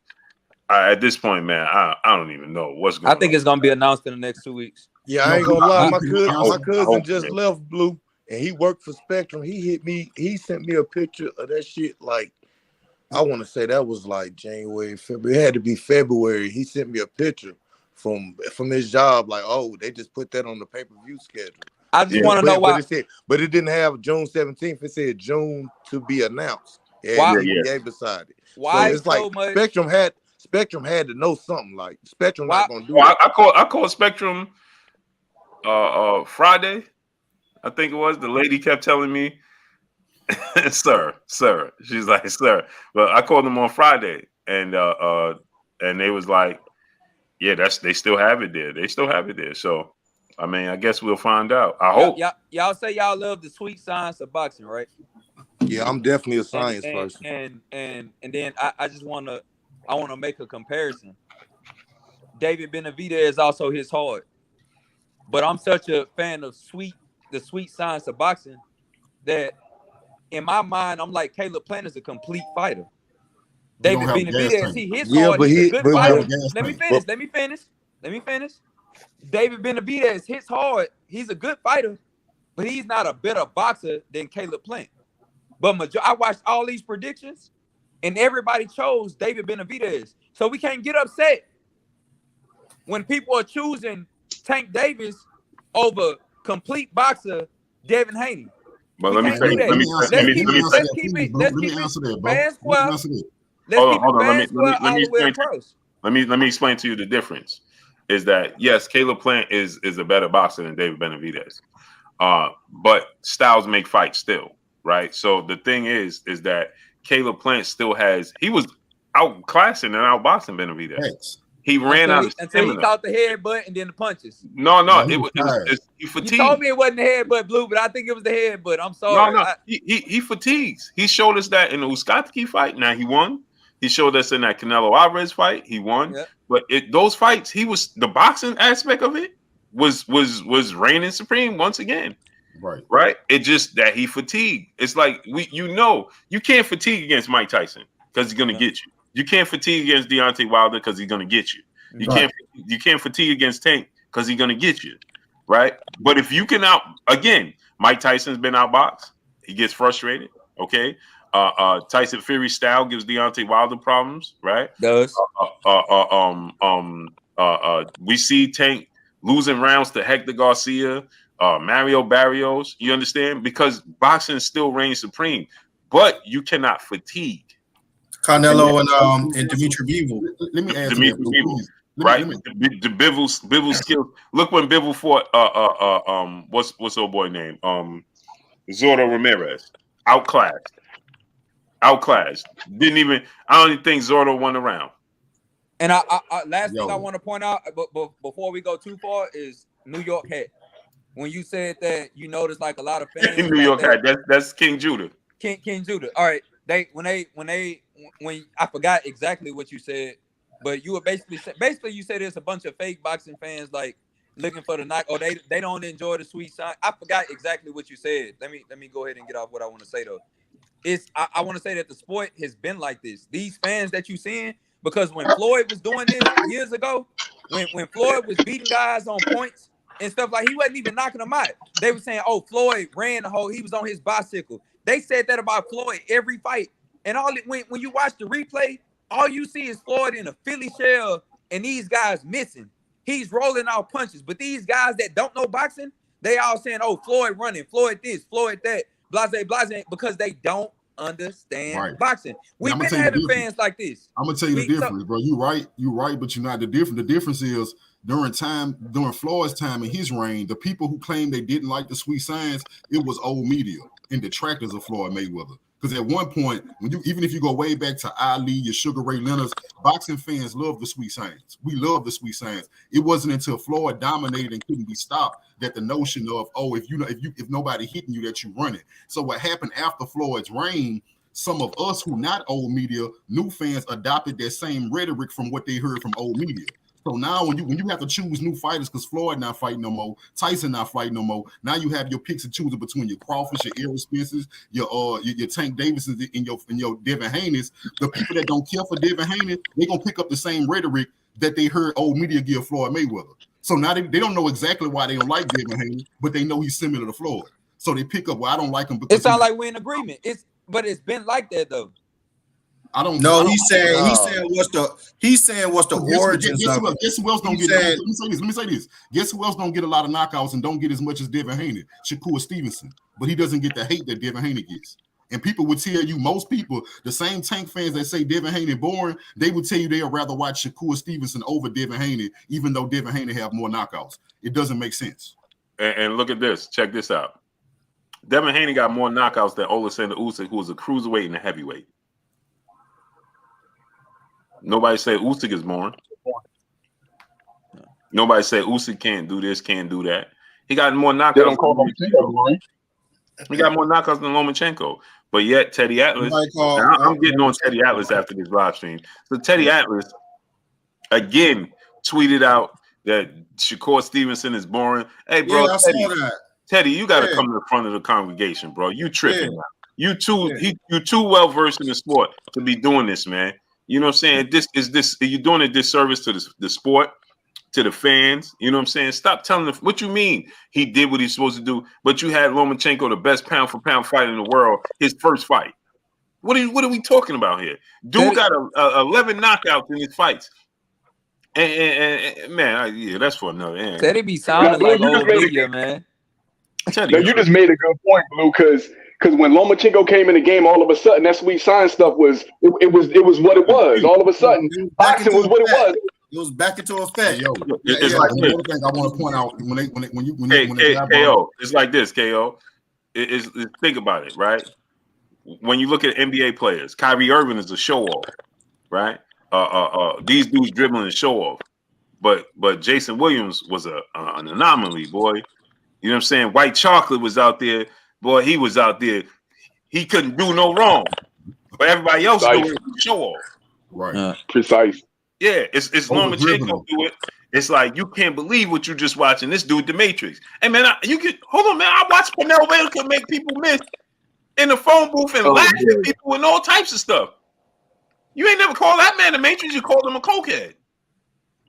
At this point, man, I don't even know what's going on. I think it's gonna be announced in the next 2 weeks. Yeah, I ain't gonna lie. My cousin just left, Blue, and he worked for Spectrum. He hit me. He sent me a picture of that shit. Like I want to say that was like January, February. It had to be February. He sent me a picture from his job. Like, oh, they just put that on the pay-per-view schedule. I just want to know why. But it didn't have June 17th. It said June to be announced. Why? Yeah, beside it. Why? So it's like much? Spectrum had to know something. Like Spectrum not gonna do it. I called Spectrum Friday. I think it was. The lady kept telling me, sir. She's like, sir. But I called them on Friday, and they was like, yeah, they still have it there. They still have it there. So I mean, I guess we'll find out. I hope. Y'all say y'all love the sweet science of boxing, right? Yeah, I'm definitely a science person. And then I just wanna make a comparison. David Benavidez is also his hard, but I'm such a fan of the sweet science of boxing that in my mind I'm like Caleb Plant is a complete fighter. don't David have a gas Benavidez, tank. he hits Yeah, hard. but He's a he, good but Don't have a fighter. gas Let me tank. finish. Let me finish. Let me finish. David Benavidez hits hard. He's a good fighter, but he's not a better boxer than Caleb Plant. But I watched all these predictions, and everybody chose David Benavidez. So we can't get upset when people are choosing Tank Davis over complete boxer Devin Haney. But We let me can't tell do you, that. let me Let's keep it. answer Let's that, keep please, it. bro. Let's Let me keep it answer that, bro. fair and Let square. me answer that. Let's hold on, keep hold it on. fair and square Let all me the way explain. across. Let me explain to you the difference. Is that yes, Caleb Plant is a better boxer than David Benavidez. But styles make fights still, right? So the thing is that Caleb Plant still he was outclassing and outboxing Benavidez. Thanks. He ran out of Until he stamina. caught the headbutt and then the punches. No, No, he You fatigued. told me it wasn't the headbutt, Blue, but I think it was the headbutt. I'm sorry. No, he fatigues. He showed us that in the Uskatiki fight. Now he won. He showed us in that Canelo Alvarez fight. He won. Yeah. But those fights, the boxing aspect of it was reigning supreme once again. Right. It just that he fatigued. It's like you can't fatigue against Mike Tyson because he's gonna get you. You can't fatigue against Deontay Wilder because he's gonna get you. You can't fatigue against Tank because he's gonna get you. Right. But if you can Mike Tyson's been outboxed. He gets frustrated. Okay. Tyson Fury's style gives Deontay Wilder problems. Right. Does. We see Tank losing rounds to Hector Garcia. Mario Barrios, you understand? Because boxing still reigns supreme, but you cannot fatigue. Canelo and Dimitri Bivol. Let me ask Dimitri Bivol, right? The Bivol skills. Look when Bivol fought. What's old boy name? Zordo Ramirez. Outclassed. Didn't even. I don't even think Zordo won the round. And last thing I want to point out, but before we go too far, is New York hat. When you said that, you noticed like a lot of fans in New York hat. That's King Judah. King Judah. All right. When I forgot exactly what you said, but you were basically you said there's a bunch of fake boxing fans like looking for the knock, or they don't enjoy the sweet sign. I forgot exactly what you said. Let me go ahead and get off what I want to say though. I want to say that the sport has been like this. These fans that you seeing, because when Floyd was doing this years ago, when Floyd was beating guys on points and stuff, like he wasn't even knocking them out. They were saying, "Oh, Floyd ran the whole. He was on his bicycle." They said that about Floyd every fight, and when you watch the replay, all you see is Floyd in a Philly shell, and these guys missing. He's rolling out punches, but these guys that don't know boxing, they all saying, "Oh, Floyd running, Floyd this, Floyd that, blase," because they don't understand boxing. We've been having fans like this. I'm gonna tell you the difference, bro. You're right, but you're not the difference. The difference is during Floyd's time in his reign, the people who claimed they didn't like the sweet science, it was old media and detractors of Floyd Mayweather. Because at one point, even if you go way back to Ali, your Sugar Ray Leonard's, boxing fans love the sweet science. We love the sweet science. It wasn't until Floyd dominated and couldn't be stopped that the notion of if nobody hitting you that you running. So what happened after Floyd's reign? Some of us who not old media, new fans adopted that same rhetoric from what they heard from old media. So now when you have to choose new fighters, because Floyd not fighting no more, Tyson not fighting no more, now you have your picks and choosing between your Crawford, your Errol Spences, your Tank Davis's and your Devin Haney's. The people that don't care for Devin Haney, they're gonna pick up the same rhetoric that they heard old media give Floyd Mayweather. So now they don't know exactly why they don't like Devin Haney, but they know he's similar to Floyd. So they pick up, well, I don't like him because it sounds like we're in agreement. But it's been like that though. I don't know. He's saying what's the origins of it. Guess who else don't get it? Let me say this. Guess who else don't get a lot of knockouts and don't get as much as Devin Haney? Shakur Stevenson. But he doesn't get the hate that Devin Haney gets. And people would tell you, most people, the same Tank fans that say Devin Haney boring, they would tell you they'd rather watch Shakur Stevenson over Devin Haney, even though Devin Haney have more knockouts. It doesn't make sense. And look at this. Check this out. Devin Haney got more knockouts than Alexander Usyk, who was a cruiserweight and a heavyweight. Nobody say Usyk is boring. Nobody say Usyk can't do this, can't do that. He got more knockouts. He got more knockouts than Lomachenko. But yet Teddy Atlas, I'm getting on Teddy Atlas after this live stream. So Teddy Atlas again tweeted out that Shakur Stevenson is boring. Hey, bro, I saw that. Teddy, you got to come to the front of the congregation, bro. You tripping now. You too well versed in the sport to be doing this, man. You know what I'm saying? You're doing a disservice to the sport, to the fans. You know what I'm saying? Stop telling them what you mean. He did what he's supposed to do, but you had Lomachenko, the best pound for pound fighter in the world, his first fight. What are we talking about here? Dude got 11 knockouts in his fights. And man, yeah, that's for another. Teddy be sounding like old media, man. No, you just made a good point, Blue, because when Lomachenko came in the game, all of a sudden that sweet science stuff was it was what it was. All of a sudden, boxing was what it was. It was back into effect. Yo, it's like another thing I want to point out when you KO, it's like this, KO. Think about it, right? When you look at NBA players, Kyrie Irving is a show off, right? These dudes dribbling and show off, but Jason Williams was an anomaly, boy. You know what I'm saying? White Chocolate was out there, boy. He was out there. He couldn't do no wrong, but everybody else doing show off. Right, precise. Yeah, it's Lomachenko do it. It's like you can't believe what you just watching. This dude, the Matrix. Hey man, hold on, man. I watched Penelope could make people miss in the phone booth and laugh at people and all types of stuff. You ain't never called that man the Matrix. You called him a cokehead.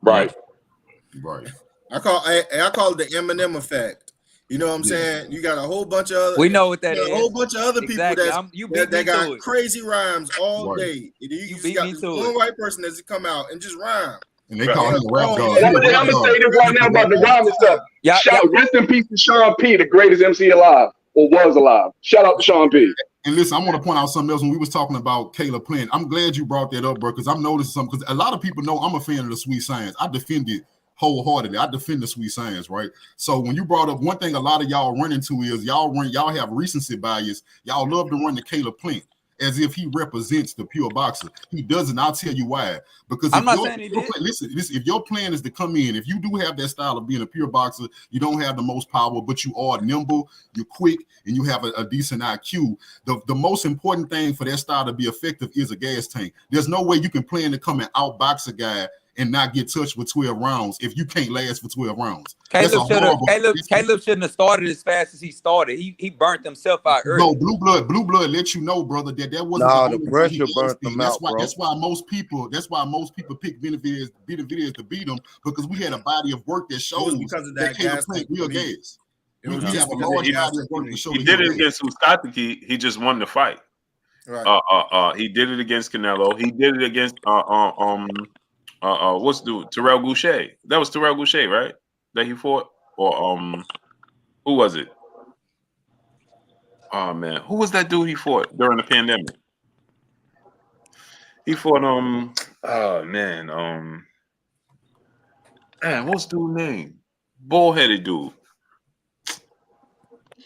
Right. I call it the Eminem effect. You know what I'm saying? You got a whole bunch of other. We know what that is. A whole bunch of other people that got it. crazy rhymes all day. You got this one white person that's come out and just rhyme. And they call him the rap god. I'm gonna say this right now about the rhyming stuff. Rest in peace to Sean P, the greatest MC alive or was alive. Shout out to Sean P. And listen, I want to point out something else when we was talking about Caleb Plant. I'm glad you brought that up, bro, because I'm noticing something. Because a lot of people know I'm a fan of the Sweet Science. I defend it wholeheartedly. I defend the Sweet Science, right? So when you brought up one thing, a lot of y'all run into is y'all have recency bias. Y'all love to run the Caleb Plant as if he represents the pure boxer. He doesn't. I'll tell you why. Because I'm not saying he did. Listen, if your plan is to come in, if you do have that style of being a pure boxer, you don't have the most power, but you are nimble, you're quick, and you have a decent IQ. The most important thing for that style to be effective is a gas tank. There's no way you can plan to come and outbox a guy and not get touched with 12 rounds if you can't last for 12 rounds. Caleb shouldn't have started as fast as he started. He burnt himself out early. No, Blue Blood let you know, brother, that wasn't the pressure burnt them out, bro. That's why most people pick Benavidez to beat him, because we had a body of work that shows because of that gas real gas. He did it against Ustaki. He just won the fight. Right. He did it against Canelo. He did it against what's dude? Terrell Goucher. That was Terrell Goucher, right? That he fought? Or who was it? Oh man, who was that dude he fought during the pandemic? He fought what's dude's name? Bullheaded dude.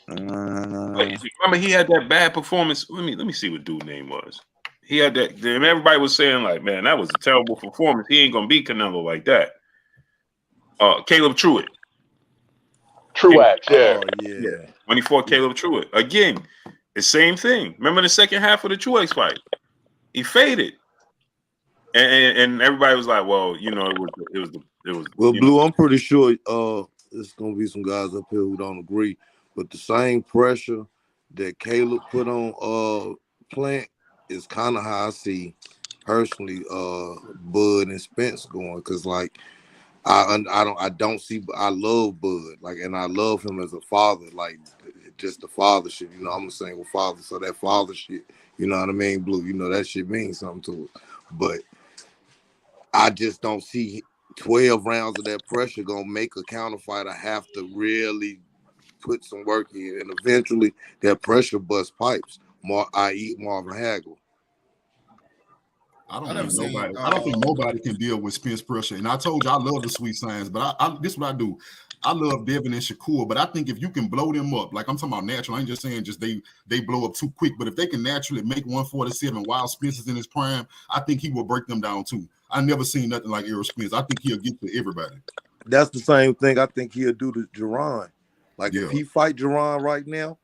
Remember he had that bad performance. Let me see what dude's name was. He had that, and everybody was saying like, man, that was a terrible performance. He ain't gonna beat Canelo like that. Caleb Truitt. Yeah. When he fought Caleb Truitt. Again, the same thing. Remember the second half of the Truex fight? He faded. And everybody was like, well, you know, it was well, Blue, I'm pretty sure there's gonna be some guys up here who don't agree, but the same pressure that Caleb put on Plant is kind of how I see personally Bud and Spence going, because like I love Bud, like, and I love him as a father, like just the father shit, you know. I'm a single father, so that father shit, you know what I mean, Blue, you know that shit means something to it. But I just don't see 12 rounds of that pressure gonna make a counter fighter have to really put some work in, and eventually that pressure bust pipes. I.e. Marvin Hagler. I don't think nobody can deal with Spence pressure. And I told you I love the Sweet Science, but this is what I do. I love Devin and Shakur, but I think if you can blow them up, like I'm talking about natural, I ain't just saying just they blow up too quick, but if they can naturally make 147 while Spence is in his prime, I think he will break them down too. I never seen nothing like Errol Spence. I think he'll get to everybody. That's the same thing I think he'll do to Jerron. Like if he fight Jerron right now,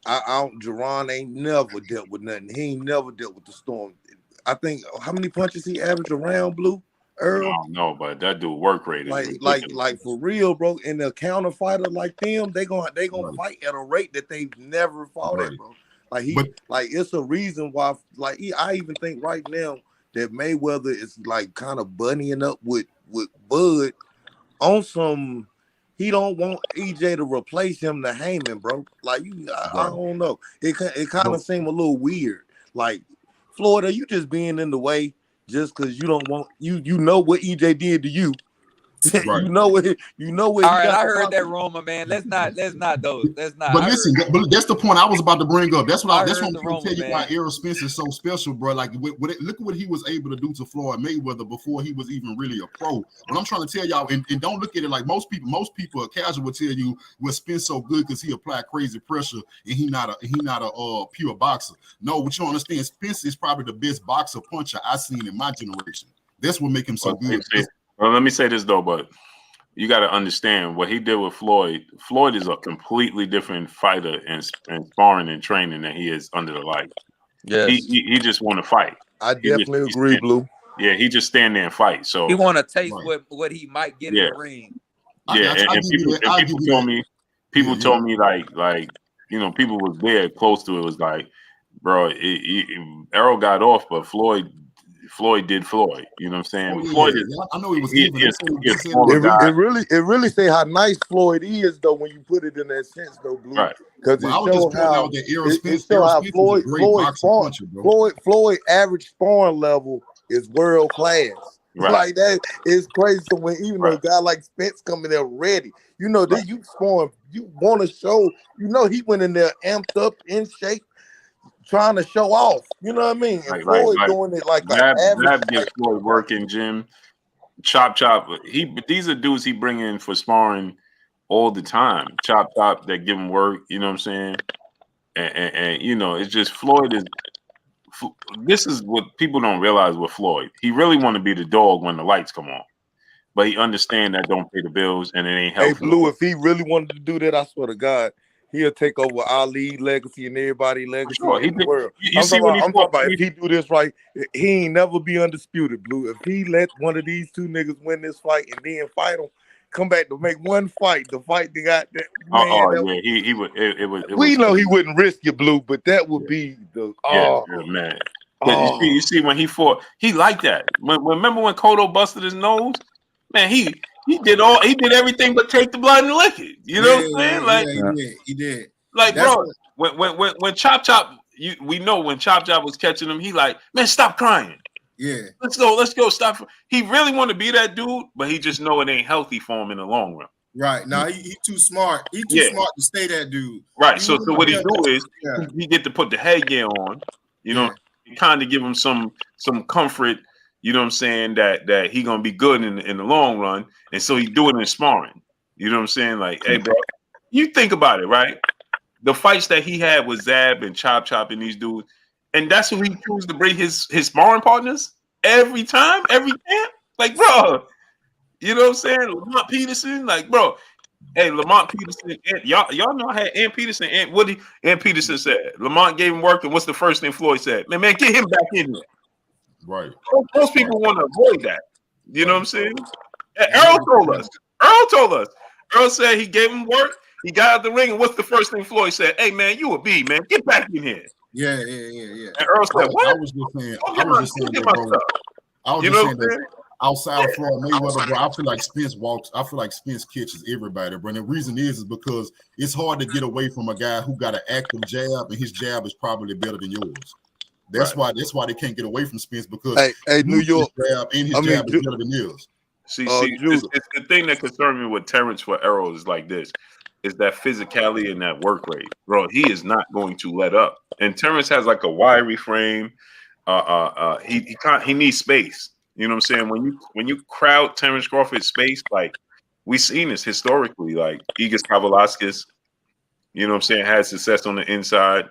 Jerron ain't never dealt with nothing. He ain't never dealt with the storm. I think how many punches he averaged around, Blue? Earl? I don't know, but that dude work rate is like for real, bro. In a counter fighter like them, they gonna fight at a rate that they've never fought at, bro. Like it's a reason why. Like I even think right now that Mayweather is like kind of bunnying up with Bud on some. He don't want EJ to replace him to Heyman, bro. Like I don't know. It kind of seemed a little weird. Like Florida, you just being in the way just because you don't want you know what EJ did to you. Right. you know what All right, I heard that rumor, man. Let's not those. Let's not. But listen, but that's the point I was about to bring up. That's what I'm the trying to tell you why Errol Spence is so special, bro. Like, look at what he was able to do to Floyd Mayweather before he was even really a pro. What I'm trying to tell y'all, and don't look at it like most people casual will tell you, well, Spence so good because he applied crazy pressure and he not a pure boxer. No, what you don't understand, Spence is probably the best boxer puncher I've seen in my generation. That's what make him so good. Well, let me say this though, but you got to understand what he did with Floyd. Floyd is a completely different fighter and sparring and training than he is under the light. Yes. He just want to fight. I definitely agree, Blue. Yeah, he just stand there and fight. So he want to taste what he might get in the ring. Yeah, and people told me like you know, people was there close to it. Was like, bro, Errol got off, but Floyd did Floyd. You know what I'm saying? Floyd is. I know he was. It really say how nice Floyd is though when you put it in that sense though, Blue. Right. Because it shows how Floyd average sparring level is world class. Right. Like that is crazy. So when even a guy like Spence coming there ready, you know that you sparring, you want to show. You know he went in there amped up, in shape, trying to show off. You know what I mean? And Floyd doing it like that gets Floyd working, Jim. Chop. These are dudes he bring in for sparring all the time. Chop that give him work. You know what I'm saying? And you know, it's just Floyd is. This is what people don't realize with Floyd. He really want to be the dog when the lights come on, but he understand that don't pay the bills and it ain't helpful. Hey, Blue, if he really wanted to do that, I swear to God, he'll take over Ali legacy and everybody legacy in the world. I'm talking about if he do this right, he ain't never be undisputed, Blue. If he let one of these two niggas win this fight and then fight him, come back to make one fight, the fight they got that man. He would. We know he wouldn't risk it, Blue, but that would be the man. You see when he fought, he liked that. Remember when Cotto busted his nose? Man, he did everything but take the blood and lick it. You know what I'm saying? Like he did. Like, bro, when Chop, we know when Chop was catching him, he like, man, stop crying. Yeah, let's go. Stop. He really want to be that dude, but he just know it ain't healthy for him in the long run. Right. Now he too smart. He too smart to stay that dude. Right. So what he do is he get to put the headgear on, you know, kind of give him some comfort, you know what I'm saying, that he gonna be good in the long run. And so he do it in sparring. You know what I'm saying? Like, hey, bro, you think about it, right? The fights that he had with Zab and Chop and these dudes, and that's who he chose to bring his sparring partners every time, every camp. Like, bro, you know what I'm saying? Lamont Peterson, like, bro, hey, Lamont Peterson, y'all know I had Ant Peterson. Ant Peterson said Lamont gave him work, and what's the first thing Floyd said? Man, get him back in there. Right. Most people want to avoid that. You know what I'm saying? Earl told us. Earl said he gave him work. He got out the ring, and what's the first thing Floyd said? Hey, man, you a B, man. Get back in here. Yeah. And Earl said, what? I was just saying, that outside of Floyd Mayweather, bro, I feel like Spence catches everybody, bro. And the reason is because it's hard to get away from a guy who got an active jab, and his jab is probably better than yours. That's why they can't get away from Spence, because New York jab and his jab is better than yours. See, it's the thing that concerns me with Terrence for Errol is like this. Is that physicality and that work rate, bro? He is not going to let up. And Terrence has like a wiry frame. He needs space. You know what I'm saying? When you crowd Terrence Crawford's space, like we've seen this historically, like Igor Kavalaskis, you know what I'm saying, had success on the inside.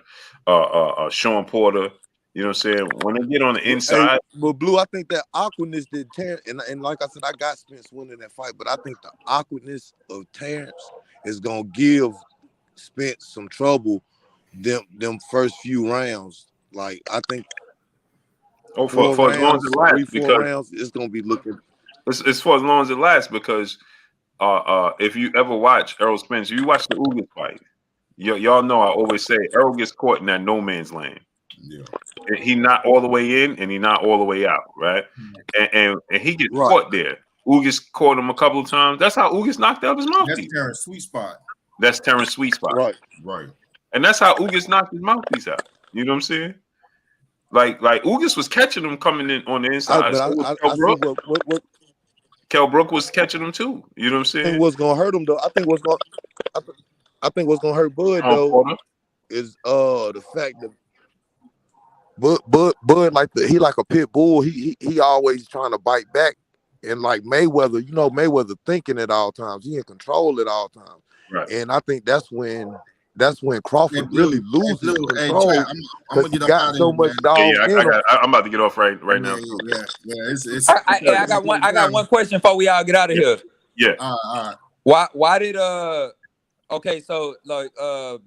Sean Porter, you know what I'm saying? When they get on the inside, but Blue, I think that awkwardness did Terrence, and like I said, I got Spence winning that fight, but I think the awkwardness of Terrence is gonna give Spence some trouble them first few rounds. Like I think for as long as it lasts, because rounds, it's gonna be looking. It's for as long as it lasts, because if you ever watch Errol Spence, you watch the Ugas fight. Y'all know I always say Errol gets caught in that no man's land. Yeah. He not all the way in and he not all the way out, right? And he gets caught there. Ugas caught him a couple of times. That's how Ugas knocked out his mouthpiece. That's Terrence's sweet spot. That's Terrence's sweet spot. Right. And that's how Ugas knocked his mouthpiece out. You know what I'm saying? Like Ugas was catching him coming in on the inside. Kell Brook was catching him too. You know what I'm saying? I think what's gonna hurt him though. I think what's gonna hurt Bud though is the fact that Bud like a pit bull. He always trying to bite back, and like Mayweather, Mayweather thinking at all times. He in control at all times, right? And I think that's when Crawford really loses control because he got so much dog in him. I'm about to get off right now. I got one question before we all get out of here. Yeah. Why did okay, so like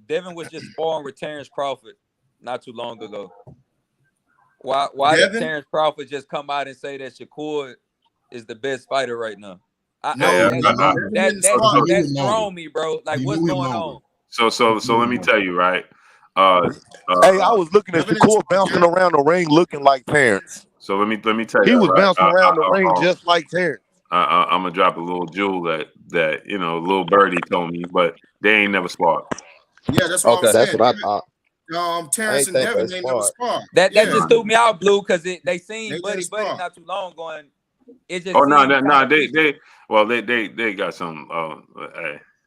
Devin was just sparring with Terrence Crawford not too long ago. Why did Terrence Crawford just come out and say that Shakur is the best fighter right now? That's thrown me, bro. Like, what's going on? So let me tell you, right? Hey, I was looking at Shakur bouncing around the ring looking like Terrence. So let me tell you, he was bouncing around the ring just like Terrence. I'm gonna drop a little jewel that little birdie told me, but they ain't never sparred. Yeah, that's what I'm saying. That's what I thought. Terrence and Devin ain't never sparred. That just threw me out, Blue, because they seen buddy not too long going. It just they got some.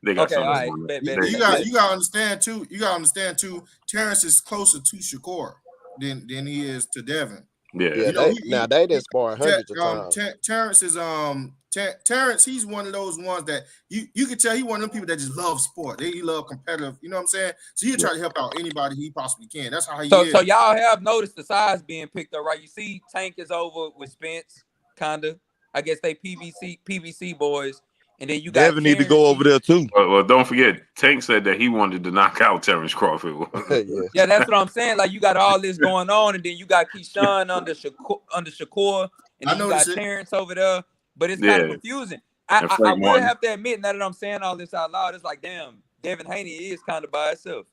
They got something. Right. You gotta understand too. Terrence is closer to Shakur than he is to Devin. Yeah. They didn't spar hundreds of times. Terrence is Terrence. He's one of those ones that you can tell he one of them people that just love sport. He love competitive. You know what I'm saying? So he try to help out anybody he possibly can. That's how he is. So y'all have noticed the size being picked up, right? You see, Tank is over with Spence, kinda. I guess they PVC boys. And then you got Devin need to go over there too. Well, don't forget, Tank said that he wanted to knock out Terrence Crawford. Yeah, that's what I'm saying. Like, you got all this going on, and then you got Keyshawn under Shakur, and then you got Terrence over there. But it's kind of confusing. I will have to admit, now that I'm saying all this out loud, it's like, damn, Devin Haney is kind of by himself.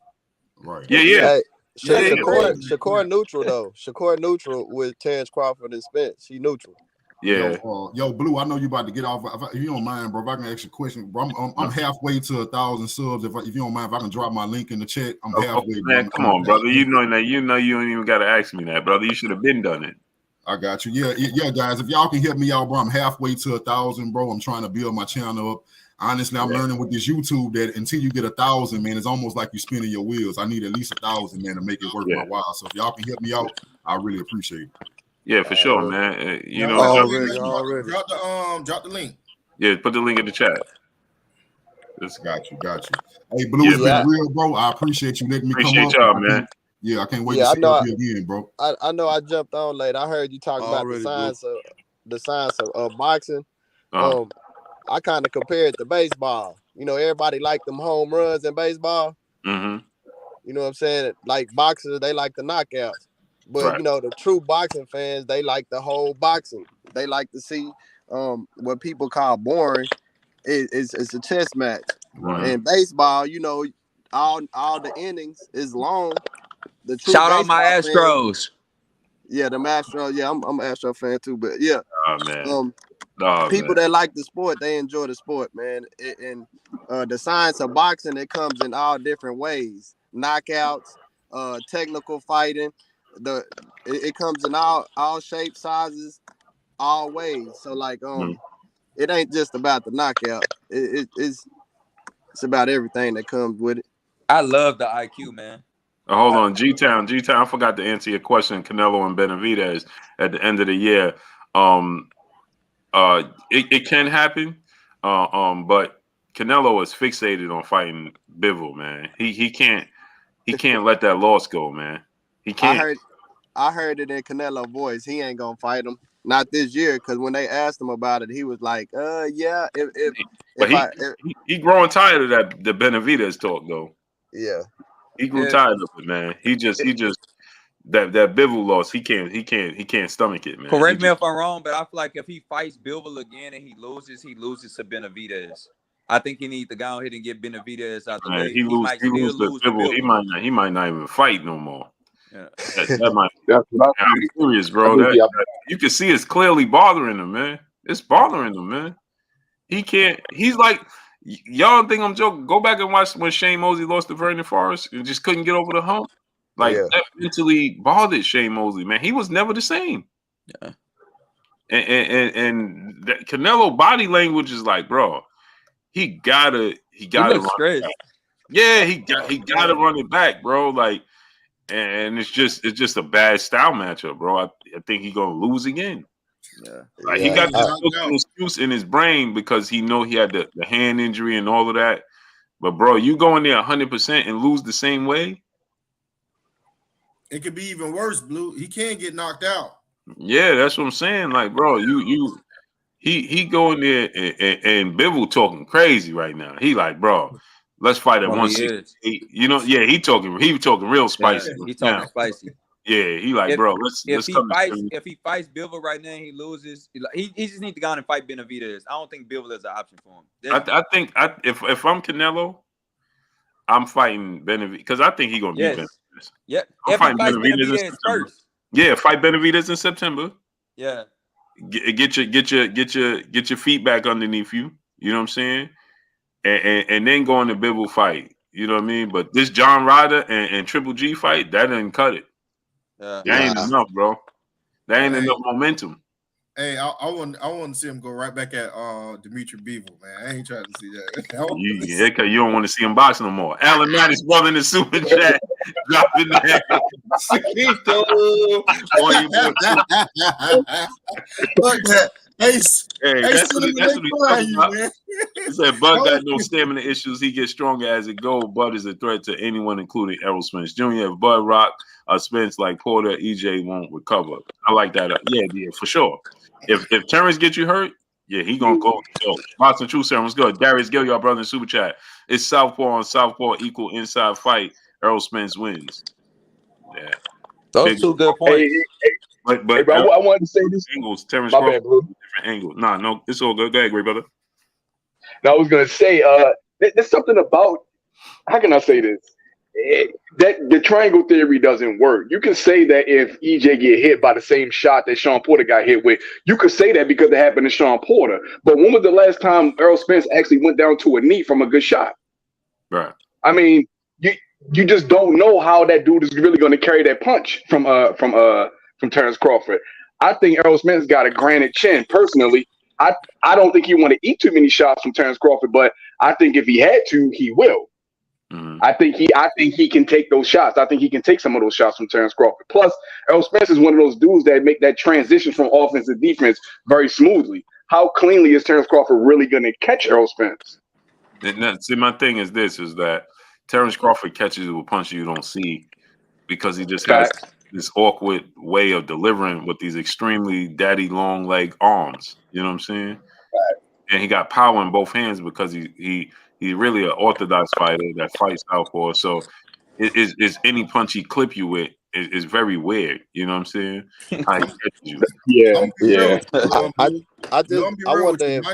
Right. Yeah. Hey, Shakur neutral though. Shakur neutral with Terrence Crawford and Spence. He neutral. Yeah. Yo, Blue, I know you about to get off. If you don't mind, bro, if I can ask you a question, bro, I'm halfway to 1,000 subs. If you don't mind, if I can drop my link in the chat, I'm halfway. Man, come on, brother. You know you don't even got to ask me that, brother. You should have been done it. I got you. Yeah, guys. If y'all can help me out, bro, I'm halfway to 1,000, bro. I'm trying to build my channel up. Honestly, I'm learning with this YouTube that until you get 1,000, man, it's almost like you're spinning your wheels. I need at least 1,000, man, to make it worth my while. So if y'all can help me out, I really appreciate it. Yeah, for sure, man. Drop the link. Yeah, put the link in the chat. Got you. Hey, Blue, it's been real, bro. I appreciate you letting me come up. Appreciate y'all, man. I can't wait to see you again, bro. I know I jumped on late. I heard you talk about the science of boxing. I kind of compared it to baseball. Everybody like them home runs in baseball. Mm-hmm. You know what I'm saying? Like boxers, they like the knockouts. But the true boxing fans, they like the whole boxing. They like to see what people call boring. It's a chess match. Right. In baseball, all the innings is long. Shout out my Astros. Yeah, the Astros. Yeah, I'm an Astro fan too. But yeah, people that like the sport, they enjoy the sport, man. And the science of boxing, it comes in all different ways. Knockouts, technical fighting. It comes in all shapes, sizes, all ways. So like it ain't just about the knockout. It's about everything that comes with it. I love the IQ, man. Hold on, G-Town, I forgot to answer your question. Canelo and Benavidez at the end of the year. It can happen, but Canelo is fixated on fighting Bivol, man. He can't let that loss go, man. He can't. I heard it in Canelo's voice. He ain't gonna fight him. Not this year, because when they asked him about it, he was like, yeah. He growing tired of that the Benavidez talk though. Yeah. He grew tired of it, man. He just that Bivol loss, he can't stomach it, man. Correct me if I'm wrong, but I feel like if he fights Bivol again and he loses to Benavidez. I think he needs to go ahead and get Benavidez out the way. He might not even fight no more. Yeah. That might. That's what I'm serious, bro. That you can see it's clearly bothering him, man. It's bothering him, man. He can't. He's like, y'all think I'm joking. Go back and watch when Shane Mosley lost to Vernon Forrest and just couldn't get over the hump. Like that mentally bothered Shane Mosley, man. He was never the same. Yeah. And that Canelo body language is like, bro, he gotta run it back. Yeah, he gotta run it back, bro. Like, and it's just a bad style matchup, bro. I think he's gonna lose again. Yeah, like he got this excuse in his brain because he know he had the hand injury and all of that. But bro, you go in there 100% and lose the same way. It could be even worse, Blue. He can't get knocked out. Yeah, that's what I'm saying. Like, bro, he go in there and Bivol talking crazy right now. He like, bro, let's fight at 168. You know, yeah, he talking real spicy. Yeah, he talking spicy. Yeah, he like, bro, let's if he come. fights Bivol right now and he loses, he just need to go on and fight Benavidez. I don't think Bivol is an option for him. I think if I'm Canelo, I'm fighting Benavidez because I think he's gonna beat Benavidez. Yeah, I'm fighting Benavidez first. Yeah, fight Benavidez in September. Yeah, get your feet back underneath you. You know what I'm saying? And then go on the Bivol fight. You know what I mean? But this John Ryder and Triple G fight, that didn't cut it. That ain't enough, bro. That ain't enough momentum. Hey, I want to see him go right back at Dimitri Bivol, man. I ain't trying to see that. Because you don't want to see him box no more. Alan Mattis, brother in the super chat, dropping that. That's what he talking about. He said Bud got no stamina issues. He gets stronger as it goes. Bud is a threat to anyone, including Errol Spence Jr. If Bud rock Spence like Porter, EJ won't recover. I like that. Yeah, for sure. If Terrence gets you hurt, yeah, he gonna go. Boston True Serum was good. Darius Gill, y'all brother in super chat. It's Southpaw on Southpaw equal inside fight. Errol Spence wins. Yeah, those two good points. But hey, bro, I wanted to say this. Angles, Terrence My bad, Blue. Different angle. No, it's all good. Go ahead, great brother. Now I was gonna say, there's something about, how can I say this? That the triangle theory doesn't work. You can say that if EJ get hit by the same shot that Sean Porter got hit with, you could say that because it happened to Sean Porter. But when was the last time Errol Spence actually went down to a knee from a good shot? Right. I mean, you just don't know how that dude is really going to carry that punch from Terrence Crawford. I think Errol Spence got a granite chin. Personally, I don't think he want to eat too many shots from Terrence Crawford, but I think if he had to, he will. Mm-hmm. I think he can take those shots. I think he can take some of those shots from Terrence Crawford. Plus, Errol Spence is one of those dudes that make that transition from offense to defense very smoothly. How cleanly is Terrence Crawford really going to catch Errol Spence? See, my thing is that Terrence Crawford catches you with punches you don't see because he just has this awkward way of delivering with these extremely daddy long leg arms. You know what I'm saying? Right. And he got power in both hands because he's really an orthodox fighter that fights southpaw. So is any punch he clip you with is very weird. You know what I'm saying? How he catches you. Yeah. I wonder if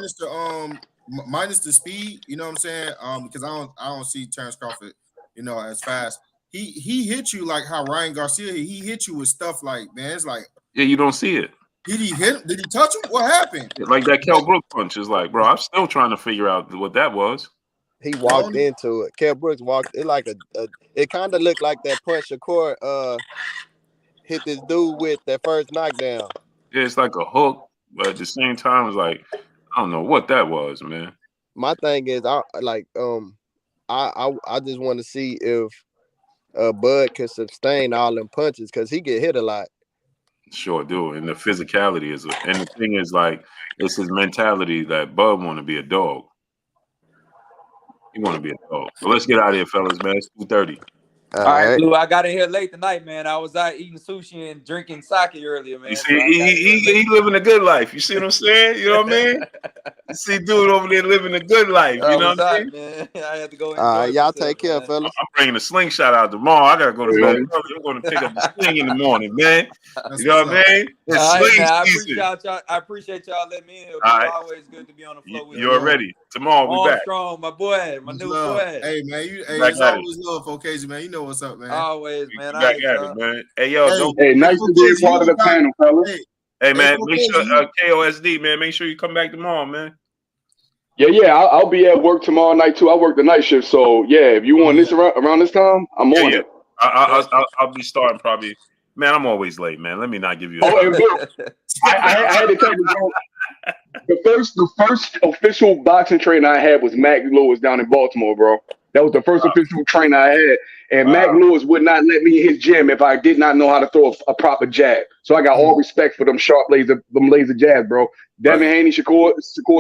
minus the speed, you know what I'm saying? Because I don't see Terrence Crawford, as fast. He hit you like how Ryan Garcia, he hit you with stuff like, man, it's like, yeah, you don't see it. Did he hit? Did he touch him? What happened? Like that Kell Brooks punch is like, bro, I'm still trying to figure out what that was. He walked into it. Kell Brooks walked it like it kind of looked like that punch Shakur hit this dude with that first knockdown. Yeah, it's like a hook, but at the same time, it's like, I don't know what that was, man. My thing is, I just want to see if Bud can sustain all them punches because he get hit a lot. Sure do. And the physicality and the thing is, like, it's his mentality that Bud want to be a dog. He want to be a dog. So let's get out of here, fellas, man. It's 2:30. All right, Blue. I got in here late tonight, man. I was out eating sushi and drinking sake earlier, man. You see, he living a good life. You see what I'm saying? You know what I mean? See, dude over there living a good life. You know was what I hot, mean? man. I had to go All right, enjoy y'all myself, take care, man. fellas. I'm bringing a slingshot out tomorrow. I gotta go to bed early. I'm going to pick up the sling in the morning, man. That's You know what what's I mean? It's All right, sling man. I season. appreciate y'all letting me in here, All bro. right. Always good to be on the floor with You you. already. Tomorrow we back. Armstrong, my boy, my Much new love. boy. Hey man, Back it's at it. always love for occasion, man. You know what's up, man. Always, man. We All back right, at y'all. it, man. Hey, yo, Hey, don't. Hey, nice for to be a occasion, part of the panel, fellas. Hey, man, for make sure occasion, KOSD, man. Make sure you come back tomorrow, man. Yeah, I'll be at work tomorrow night too. I work the night shift, so yeah, if you want this around this time, I'm on it. I'll be starting probably. Man, I'm always late, man. Let me not give you a Oh, and time. look, I had to tell you, bro. The first official boxing trainer I had was Mac Lewis down in Baltimore, bro. That was the first official trainer I had, and Mac Lewis would not let me in his gym if I did not know how to throw a proper jab. So I got all respect for them sharp laser jabs, bro. Devin Haney, Shakur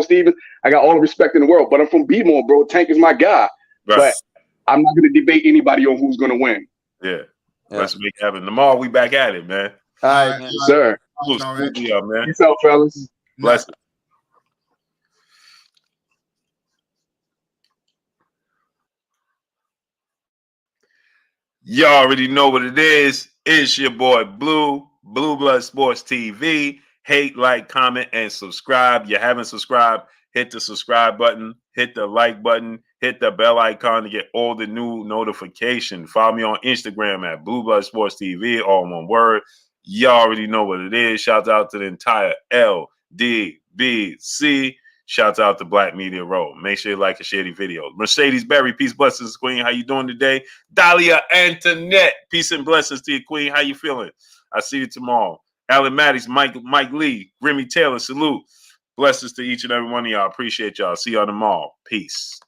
Stevens, I got all the respect in the world. But I'm from B-More, bro. Tank is my guy. Right. But I'm not going to debate anybody on who's going to win. Yeah. Let's make it happen. Tomorrow we back at it, man. All right, man. Yes, sir. Cool deal, man. Peace out, fellas. Bless it. You already know what it is. It's your boy Blue Blood Sports TV. Hate, like, comment, and subscribe. You haven't subscribed, hit the subscribe button, hit the like button, hit the bell icon to get all the new notifications. Follow me on Instagram at Blue Blood Sports TV, all one word. You already know what it is. Shout out to the entire LDBC. Shouts out to Black Media Row. Make sure you like and share the video. Mercedes Berry, peace, blessings, queen. How you doing today? Dahlia Antoinette, peace and blessings to you, queen. How you feeling? I see you tomorrow. Alan Maddox, Mike Lee, Grimmy Taylor, salute. Blessings to each and every one of y'all. Appreciate y'all. See y'all tomorrow. Peace.